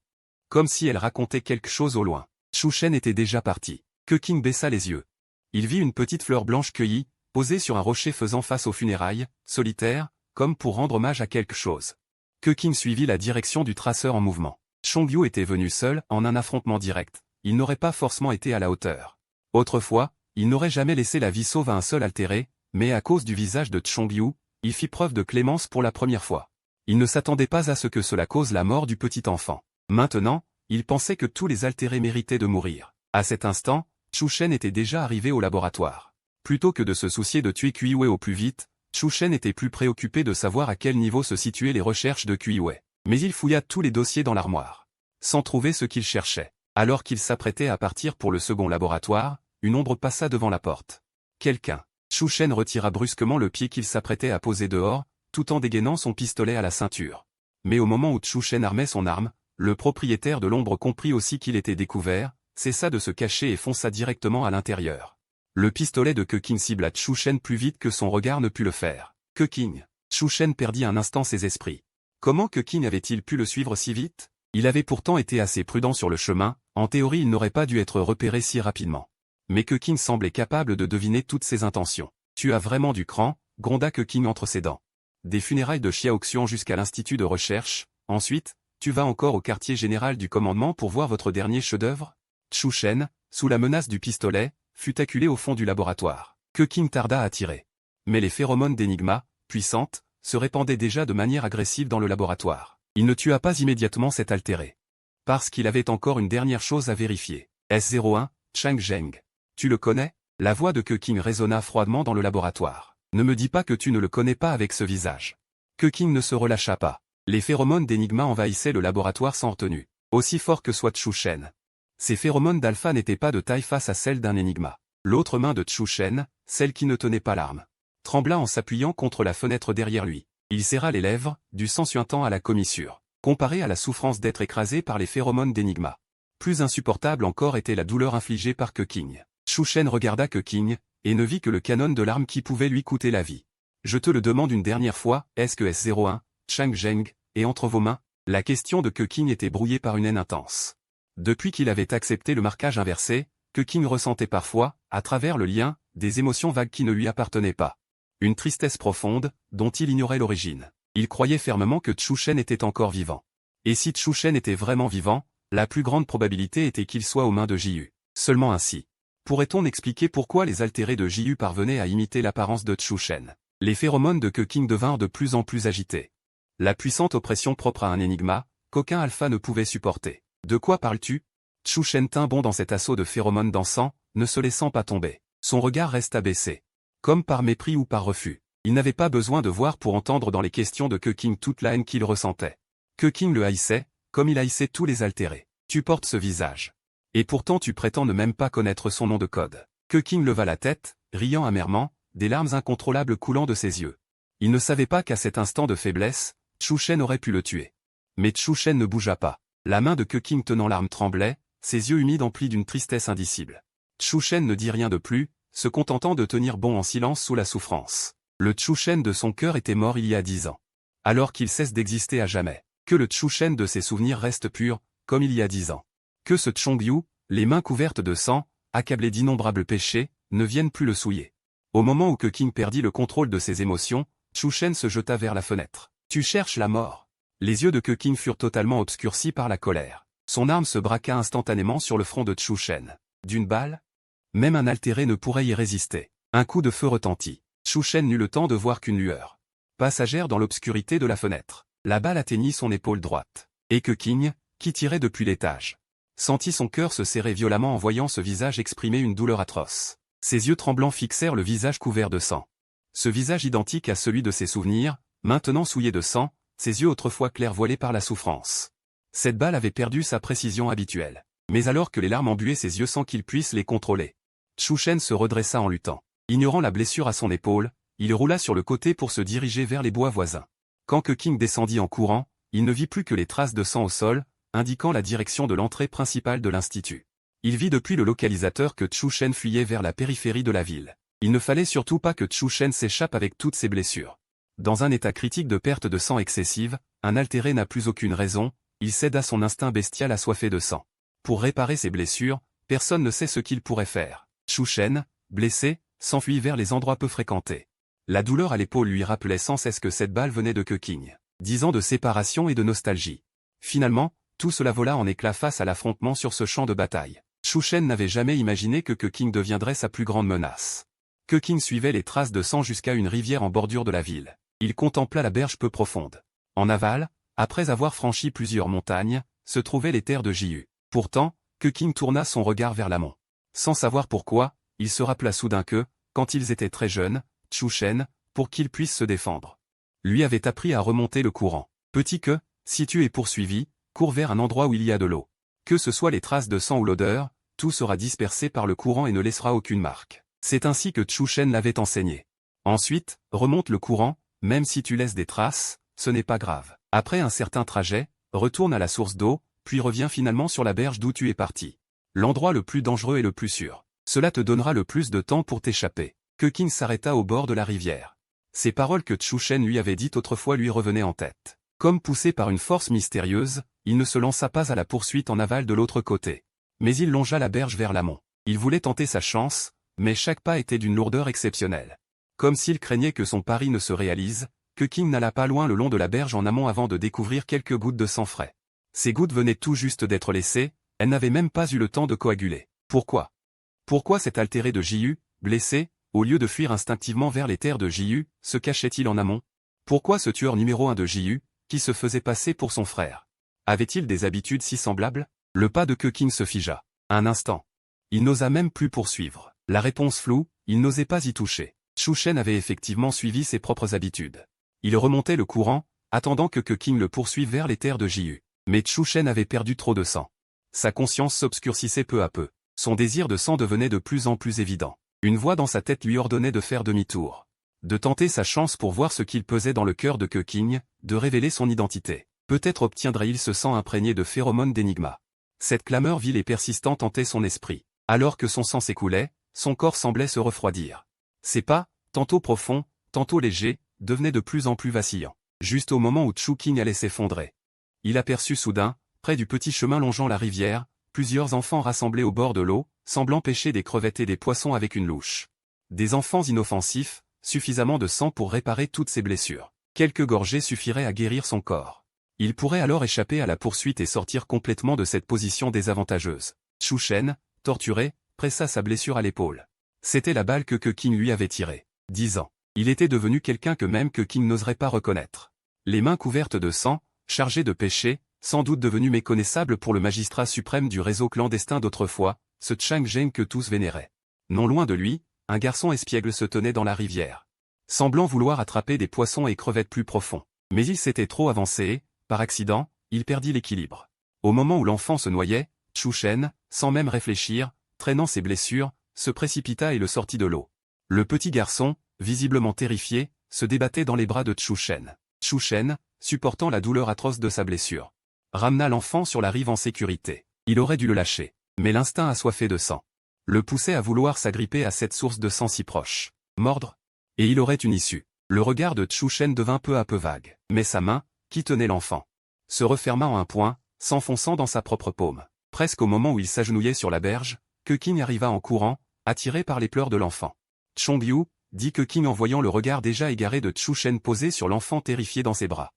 Comme si elles racontaient quelque chose au loin. Chu Shen était déjà parti. Ke Qing baissa les yeux. Il vit une petite fleur blanche cueillie, posée sur un rocher faisant face aux funérailles, solitaire, comme pour rendre hommage à quelque chose. Ke Qing suivit la direction du traceur en mouvement. Chongyu était venu seul, en un affrontement direct. Il n'aurait pas forcément été à la hauteur. Autrefois, il n'aurait jamais laissé la vie sauve à un seul altéré, mais à cause du visage de Chongyu, il fit preuve de clémence pour la première fois. Il ne s'attendait pas à ce que cela cause la mort du petit enfant. Maintenant, il pensait que tous les altérés méritaient de mourir. À cet instant, Chu Shen était déjà arrivé au laboratoire. Plutôt que de se soucier de tuer Kuiwei au plus vite, Chu Shen était plus préoccupé de savoir à quel niveau se situaient les recherches de Kuiwei. Mais il fouilla tous les dossiers dans l'armoire, sans trouver ce qu'il cherchait. Alors qu'il s'apprêtait à partir pour le second laboratoire, une ombre passa devant la porte. Quelqu'un. Chu Shen retira brusquement le pied qu'il s'apprêtait à poser dehors, tout en dégainant son pistolet à la ceinture. Mais au moment où Chu Shen armait son arme, le propriétaire de l'ombre comprit aussi qu'il était découvert, cessa de se cacher et fonça directement à l'intérieur. Le pistolet de Keqing cibla Chu Shen plus vite que son regard ne put le faire. Keqing. Chu Shen perdit un instant ses esprits. Comment Keqing avait-il pu le suivre si vite? Il avait pourtant été assez prudent sur le chemin, en théorie il n'aurait pas dû être repéré si rapidement. Mais Keqing semblait capable de deviner toutes ses intentions. Tu as vraiment du cran, gronda Keqing entre ses dents. Des funérailles de Xiaoxian jusqu'à l'institut de recherche, ensuite, tu vas encore au quartier général du commandement pour voir votre dernier chef-d'œuvre? Chu Shen, sous la menace du pistolet, fut acculé au fond du laboratoire. Keqing tarda à tirer. Mais les phéromones d'Enigma, puissantes, se répandaient déjà de manière agressive dans le laboratoire. Il ne tua pas immédiatement cet altéré. Parce qu'il avait encore une dernière chose à vérifier. S01, Chang Zheng. Tu le connais? La voix de Keqing résonna froidement dans le laboratoire. Ne me dis pas que tu ne le connais pas avec ce visage. Keqing ne se relâcha pas. Les phéromones d'Enigma envahissaient le laboratoire sans retenue. Aussi fort que soit Chu Shen. Ces phéromones d'alpha n'étaient pas de taille face à celles d'un Enigma. L'autre main de Chu Shen, celle qui ne tenait pas l'arme, trembla en s'appuyant contre la fenêtre derrière lui. Il serra les lèvres, du sang suintant à la commissure, comparé à la souffrance d'être écrasé par les phéromones d'Enigma. Plus insupportable encore était la douleur infligée par Keqing. Chu Shen regarda Keqing, et ne vit que le canon de l'arme qui pouvait lui coûter la vie. Je te le demande une dernière fois, est-ce que S01, Chang Zheng, est entre vos mains? La question de Keqing était brouillée par une haine intense. Depuis qu'il avait accepté le marquage inversé, Keqing ressentait parfois, à travers le lien, des émotions vagues qui ne lui appartenaient pas. Une tristesse profonde, dont il ignorait l'origine. Il croyait fermement que Chu Shen était encore vivant. Et si Chu Shen était vraiment vivant, la plus grande probabilité était qu'il soit aux mains de Jiyu. Seulement ainsi. Pourrait-on expliquer pourquoi les altérés de Jiyu parvenaient à imiter l'apparence de Chu Shen? Les phéromones de Keqing devinrent de plus en plus agités. La puissante oppression propre à un Enigma, qu'aucun alpha ne pouvait supporter. De quoi parles-tu? Chu Shen tint bon dans cet assaut de phéromones dansants, ne se laissant pas tomber. Son regard resta baissé. Comme par mépris ou par refus. Il n'avait pas besoin de voir pour entendre dans les questions de Keqing toute la haine qu'il ressentait. Keqing le haïssait, comme il haïssait tous les altérés. Tu portes ce visage. Et pourtant tu prétends ne même pas connaître son nom de code. Keqing leva la tête, riant amèrement, des larmes incontrôlables coulant de ses yeux. Il ne savait pas qu'à cet instant de faiblesse, Chu Shen aurait pu le tuer. Mais Chu Shen ne bougea pas. La main de Keqing tenant l'arme tremblait, ses yeux humides emplis d'une tristesse indicible. Chu Shen ne dit rien de plus, se contentant de tenir bon en silence sous la souffrance. Le Chu Shen de son cœur était mort il y a 10 ans. Alors qu'il cesse d'exister à jamais. Que le Chu Shen de ses souvenirs reste pur, comme il y a 10 ans. Que ce Chongyu, les mains couvertes de sang, accablé d'innombrables péchés, ne vienne plus le souiller. Au moment où Keqing perdit le contrôle de ses émotions, Chu Shen se jeta vers la fenêtre. Tu cherches la mort. Les yeux de Keqing furent totalement obscurcis par la colère. Son arme se braqua instantanément sur le front de Chu Shen. D'une balle? Même un altéré ne pourrait y résister. Un coup de feu retentit. Chu Shen n'eut le temps de voir qu'une lueur passagère dans l'obscurité de la fenêtre. La balle atteignit son épaule droite. Et Keqing, qui tirait depuis l'étage, sentit son cœur se serrer violemment en voyant ce visage exprimer une douleur atroce. Ses yeux tremblants fixèrent le visage couvert de sang. Ce visage identique à celui de ses souvenirs, maintenant souillé de sang, ses yeux autrefois clairs voilés par la souffrance. Cette balle avait perdu sa précision habituelle. Mais alors que les larmes embuaient ses yeux sans qu'il puisse les contrôler, Chu Shen se redressa en luttant. Ignorant la blessure à son épaule, il roula sur le côté pour se diriger vers les bois voisins. Quand Keqing descendit en courant, il ne vit plus que les traces de sang au sol, indiquant la direction de l'entrée principale de l'institut. Il vit depuis le localisateur que Chu Shen fuyait vers la périphérie de la ville. Il ne fallait surtout pas que Chu Shen s'échappe avec toutes ses blessures. Dans un état critique de perte de sang excessive, un altéré n'a plus aucune raison, il cède à son instinct bestial assoiffé de sang. Pour réparer ses blessures, personne ne sait ce qu'il pourrait faire. Chu Shen, blessé, s'enfuit vers les endroits peu fréquentés. La douleur à l'épaule lui rappelait sans cesse que cette balle venait de Keqing. 10 ans de séparation et de nostalgie. Finalement, tout cela vola en éclats face à l'affrontement sur ce champ de bataille. Chu Shen n'avait jamais imaginé que Keqing deviendrait sa plus grande menace. Keqing suivait les traces de sang jusqu'à une rivière en bordure de la ville. Il contempla la berge peu profonde. En aval, après avoir franchi plusieurs montagnes, se trouvaient les terres de Jiyu. Pourtant, Keqing tourna son regard vers l'amont. Sans savoir pourquoi, il se rappela soudain que, quand ils étaient très jeunes, Chu Shen, pour qu'il puisse se défendre, lui avait appris à remonter le courant. Petit que, si tu es poursuivi, cours vers un endroit où il y a de l'eau. Que ce soit les traces de sang ou l'odeur, tout sera dispersé par le courant et ne laissera aucune marque. C'est ainsi que Chu Shen l'avait enseigné. Ensuite, remonte le courant, même si tu laisses des traces, ce n'est pas grave. Après un certain trajet, retourne à la source d'eau, puis reviens finalement sur la berge d'où tu es parti. L'endroit le plus dangereux et le plus sûr. Cela te donnera le plus de temps pour t'échapper. Keqing s'arrêta au bord de la rivière. Ces paroles que Chu Shen lui avait dites autrefois lui revenaient en tête. Comme poussé par une force mystérieuse, il ne se lança pas à la poursuite en aval de l'autre côté. Mais il longea la berge vers l'amont. Il voulait tenter sa chance, mais chaque pas était d'une lourdeur exceptionnelle. Comme s'il craignait que son pari ne se réalise, Keqing n'alla pas loin le long de la berge en amont avant de découvrir quelques gouttes de sang frais. Ces gouttes venaient tout juste d'être laissées, elles n'avaient même pas eu le temps de coaguler. Pourquoi? Pourquoi cet altéré de Jiyu, blessé, au lieu de fuir instinctivement vers les terres de Jiyu, se cachait-il en amont? Pourquoi ce tueur numéro 1 de Jiyu, qui se faisait passer pour son frère? Avait-il des habitudes si semblables? Le pas de Keqing se figea. Un instant. Il n'osa même plus poursuivre. La réponse floue, il n'osait pas y toucher. Chu Shen avait effectivement suivi ses propres habitudes. Il remontait le courant, attendant que Keqing le poursuive vers les terres de Jiyu. Mais Chu Shen avait perdu trop de sang. Sa conscience s'obscurcissait peu à peu. Son désir de sang devenait de plus en plus évident. Une voix dans sa tête lui ordonnait de faire demi-tour. De tenter sa chance pour voir ce qu'il pesait dans le cœur de Keqing, de révéler son identité. Peut-être obtiendrait-il ce sang imprégné de phéromones d'énigma. Cette clameur vile et persistante hantait son esprit. Alors que son sang s'écoulait, son corps semblait se refroidir. Ses pas, tantôt profonds, tantôt légers, devenaient de plus en plus vacillants. Juste au moment où Keqing allait s'effondrer. Il aperçut soudain, près du petit chemin longeant la rivière, plusieurs enfants rassemblés au bord de l'eau, semblant pêcher des crevettes et des poissons avec une louche. Des enfants inoffensifs, suffisamment de sang pour réparer toutes ses blessures. Quelques gorgées suffiraient à guérir son corps. Il pourrait alors échapper à la poursuite et sortir complètement de cette position désavantageuse. Chu Shen, torturé, pressa sa blessure à l'épaule. C'était la balle que Keqing lui avait tirée. 10 ans. Il était devenu quelqu'un que même Keqing n'oserait pas reconnaître. Les mains couvertes de sang, chargées de péché, sans doute devenu méconnaissable pour le magistrat suprême du réseau clandestin d'autrefois, ce Chang Zheng que tous vénéraient. Non loin de lui, un garçon espiègle se tenait dans la rivière, semblant vouloir attraper des poissons et crevettes plus profonds. Mais il s'était trop avancé et, par accident, il perdit l'équilibre. Au moment où l'enfant se noyait, Chu Shen, sans même réfléchir, traînant ses blessures, se précipita et le sortit de l'eau. Le petit garçon, visiblement terrifié, se débattait dans les bras de Chu Shen. Chu Shen, supportant la douleur atroce de sa blessure, ramena l'enfant sur la rive en sécurité. Il aurait dû le lâcher, mais l'instinct assoiffé de sang le poussait à vouloir s'agripper à cette source de sang si proche. Mordre? Et il aurait une issue. Le regard de Chu Shen devint peu à peu vague, mais sa main, qui tenait l'enfant, se referma en un point, s'enfonçant dans sa propre paume. Presque au moment où il s'agenouillait sur la berge, Keqing arriva en courant, attiré par les pleurs de l'enfant. Chongyu, dit Keqing en voyant le regard déjà égaré de Chu Shen posé sur l'enfant terrifié dans ses bras.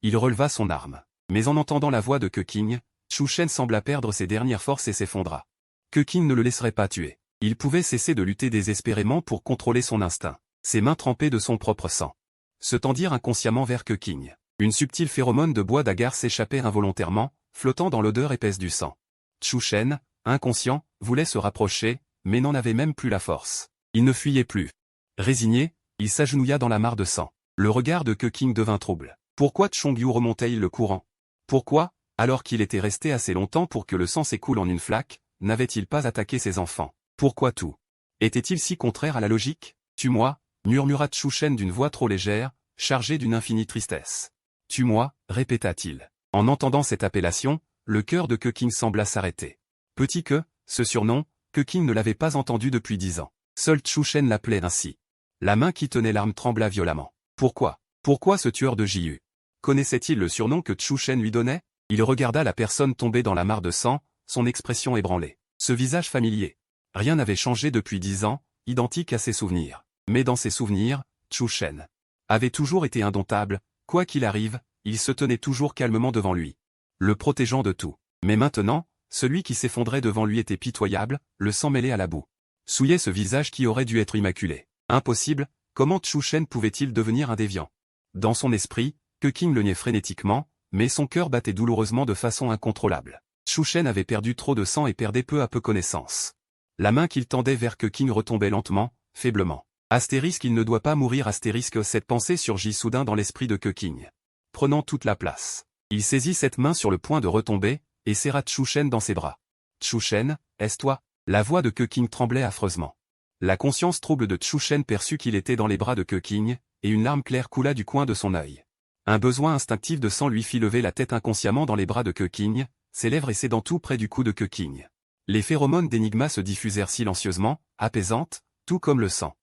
Il releva son arme. Mais en entendant la voix de Keqing, Chu Shen sembla perdre ses dernières forces et s'effondra. Keqing ne le laisserait pas tuer. Il pouvait cesser de lutter désespérément pour contrôler son instinct. Ses mains trempées de son propre sang se tendirent inconsciemment vers Keqing. Une subtile phéromone de bois d'agar s'échappait involontairement, flottant dans l'odeur épaisse du sang. Chu Shen, inconscient, voulait se rapprocher, mais n'en avait même plus la force. Il ne fuyait plus. Résigné, il s'agenouilla dans la mare de sang. Le regard de Keqing devint trouble. Pourquoi Chongyu remontait-il le courant? Pourquoi, alors qu'il était resté assez longtemps pour que le sang s'écoule en une flaque, n'avait-il pas attaqué ses enfants? Pourquoi tout? Était-il si contraire à la logique? Tue-moi, murmura Chu Shen d'une voix trop légère, chargée d'une infinie tristesse. Tue-moi, répéta-t-il. En entendant cette appellation, le cœur de Keqing sembla s'arrêter. Petit que, ce surnom, Keqing ne l'avait pas entendu depuis 10 ans. Seul Chu Shen l'appelait ainsi. La main qui tenait l'arme trembla violemment. Pourquoi? Pourquoi ce tueur de Jiyu? Connaissait-il le surnom que Chu Shen lui donnait? Il regarda la personne tombée dans la mare de sang, son expression ébranlée. Ce visage familier. Rien n'avait changé depuis 10 ans, identique à ses souvenirs. Mais dans ses souvenirs, Chu Shen avait toujours été indomptable, quoi qu'il arrive, il se tenait toujours calmement devant lui, le protégeant de tout. Mais maintenant, celui qui s'effondrait devant lui était pitoyable, le sang mêlé à la boue. Souillait ce visage qui aurait dû être immaculé. Impossible, comment Chu Shen pouvait-il devenir un déviant? Dans son esprit, King le niait frénétiquement, mais son cœur battait douloureusement de façon incontrôlable. Chu Shen avait perdu trop de sang et perdait peu à peu connaissance. La main qu'il tendait vers King retombait lentement, faiblement. Astérisque il ne doit pas mourir astérisque cette pensée surgit soudain dans l'esprit de King. Prenant toute la place. Il saisit cette main sur le point de retomber, et serra Chu Shen dans ses bras. Chu Shen, est-ce toi? La voix de King tremblait affreusement. La conscience trouble de Chu Shen perçut qu'il était dans les bras de King, et une larme claire coula du coin de son œil. Un besoin instinctif de sang lui fit lever la tête inconsciemment dans les bras de King, ses lèvres et ses dents tout près du cou de King. Les phéromones d'Enigma se diffusèrent silencieusement, apaisantes, tout comme le sang.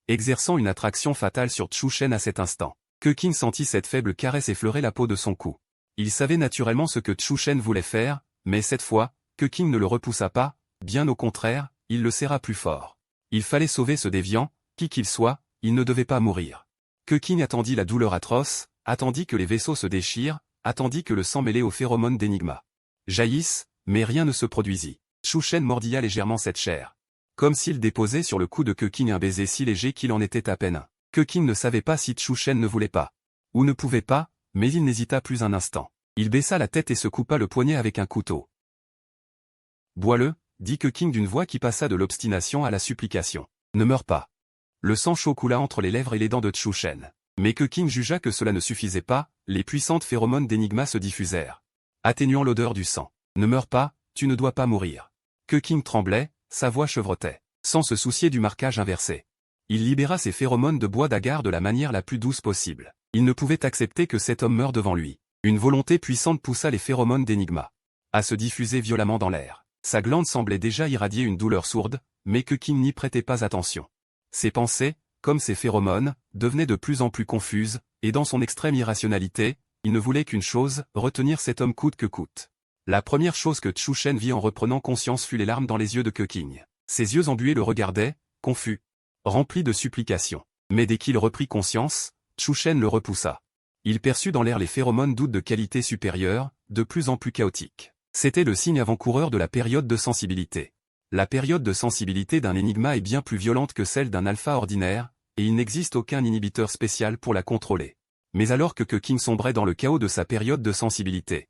Exerçant une attraction fatale sur Chu Shen à cet instant, King sentit cette faible caresse effleurer la peau de son cou. Il savait naturellement ce que Chu Shen voulait faire, mais cette fois, King ne le repoussa pas, bien au contraire, il le serra plus fort. Il fallait sauver ce déviant, qui qu'il soit, il ne devait pas mourir. King attendit la douleur atroce, attendit que les vaisseaux se déchirent, attendit que le sang mêlé aux phéromones d'Enigma jaillisse, mais rien ne se produisit. Chu Shen mordilla légèrement cette chair. Comme s'il déposait sur le cou de King un baiser si léger qu'il en était à peine un. King ne savait pas si Chu Shen ne voulait pas. Ou ne pouvait pas, mais il n'hésita plus un instant. Il baissa la tête et se coupa le poignet avec un couteau. Bois-le, dit King d'une voix qui passa de l'obstination à la supplication. Ne meurs pas. Le sang chaud coula entre les lèvres et les dents de Chu Shen. Mais King jugea que cela ne suffisait pas, les puissantes phéromones d'Enigma se diffusèrent, atténuant l'odeur du sang. Ne meurs pas, tu ne dois pas mourir. King tremblait, sa voix chevrotait, sans se soucier du marquage inversé. Il libéra ses phéromones de bois d'agar de la manière la plus douce possible. Il ne pouvait accepter que cet homme meure devant lui. Une volonté puissante poussa les phéromones d'Enigma à se diffuser violemment dans l'air. Sa glande semblait déjà irradier une douleur sourde, mais King n'y prêtait pas attention. Ses pensées, comme ses phéromones, devenaient de plus en plus confuses, et dans son extrême irrationalité, il ne voulait qu'une chose, retenir cet homme coûte que coûte. La première chose que Chu Shen vit en reprenant conscience fut les larmes dans les yeux de King. Ses yeux embués le regardaient, confus, remplis de supplications. Mais dès qu'il reprit conscience, Chu Shen le repoussa. Il perçut dans l'air les phéromones d'août de qualité supérieure, de plus en plus chaotiques. C'était le signe avant-coureur de la période de sensibilité. La période de sensibilité d'un Enigma est bien plus violente que celle d'un alpha ordinaire, et il n'existe aucun inhibiteur spécial pour la contrôler. Mais alors que King sombrait dans le chaos de sa période de sensibilité,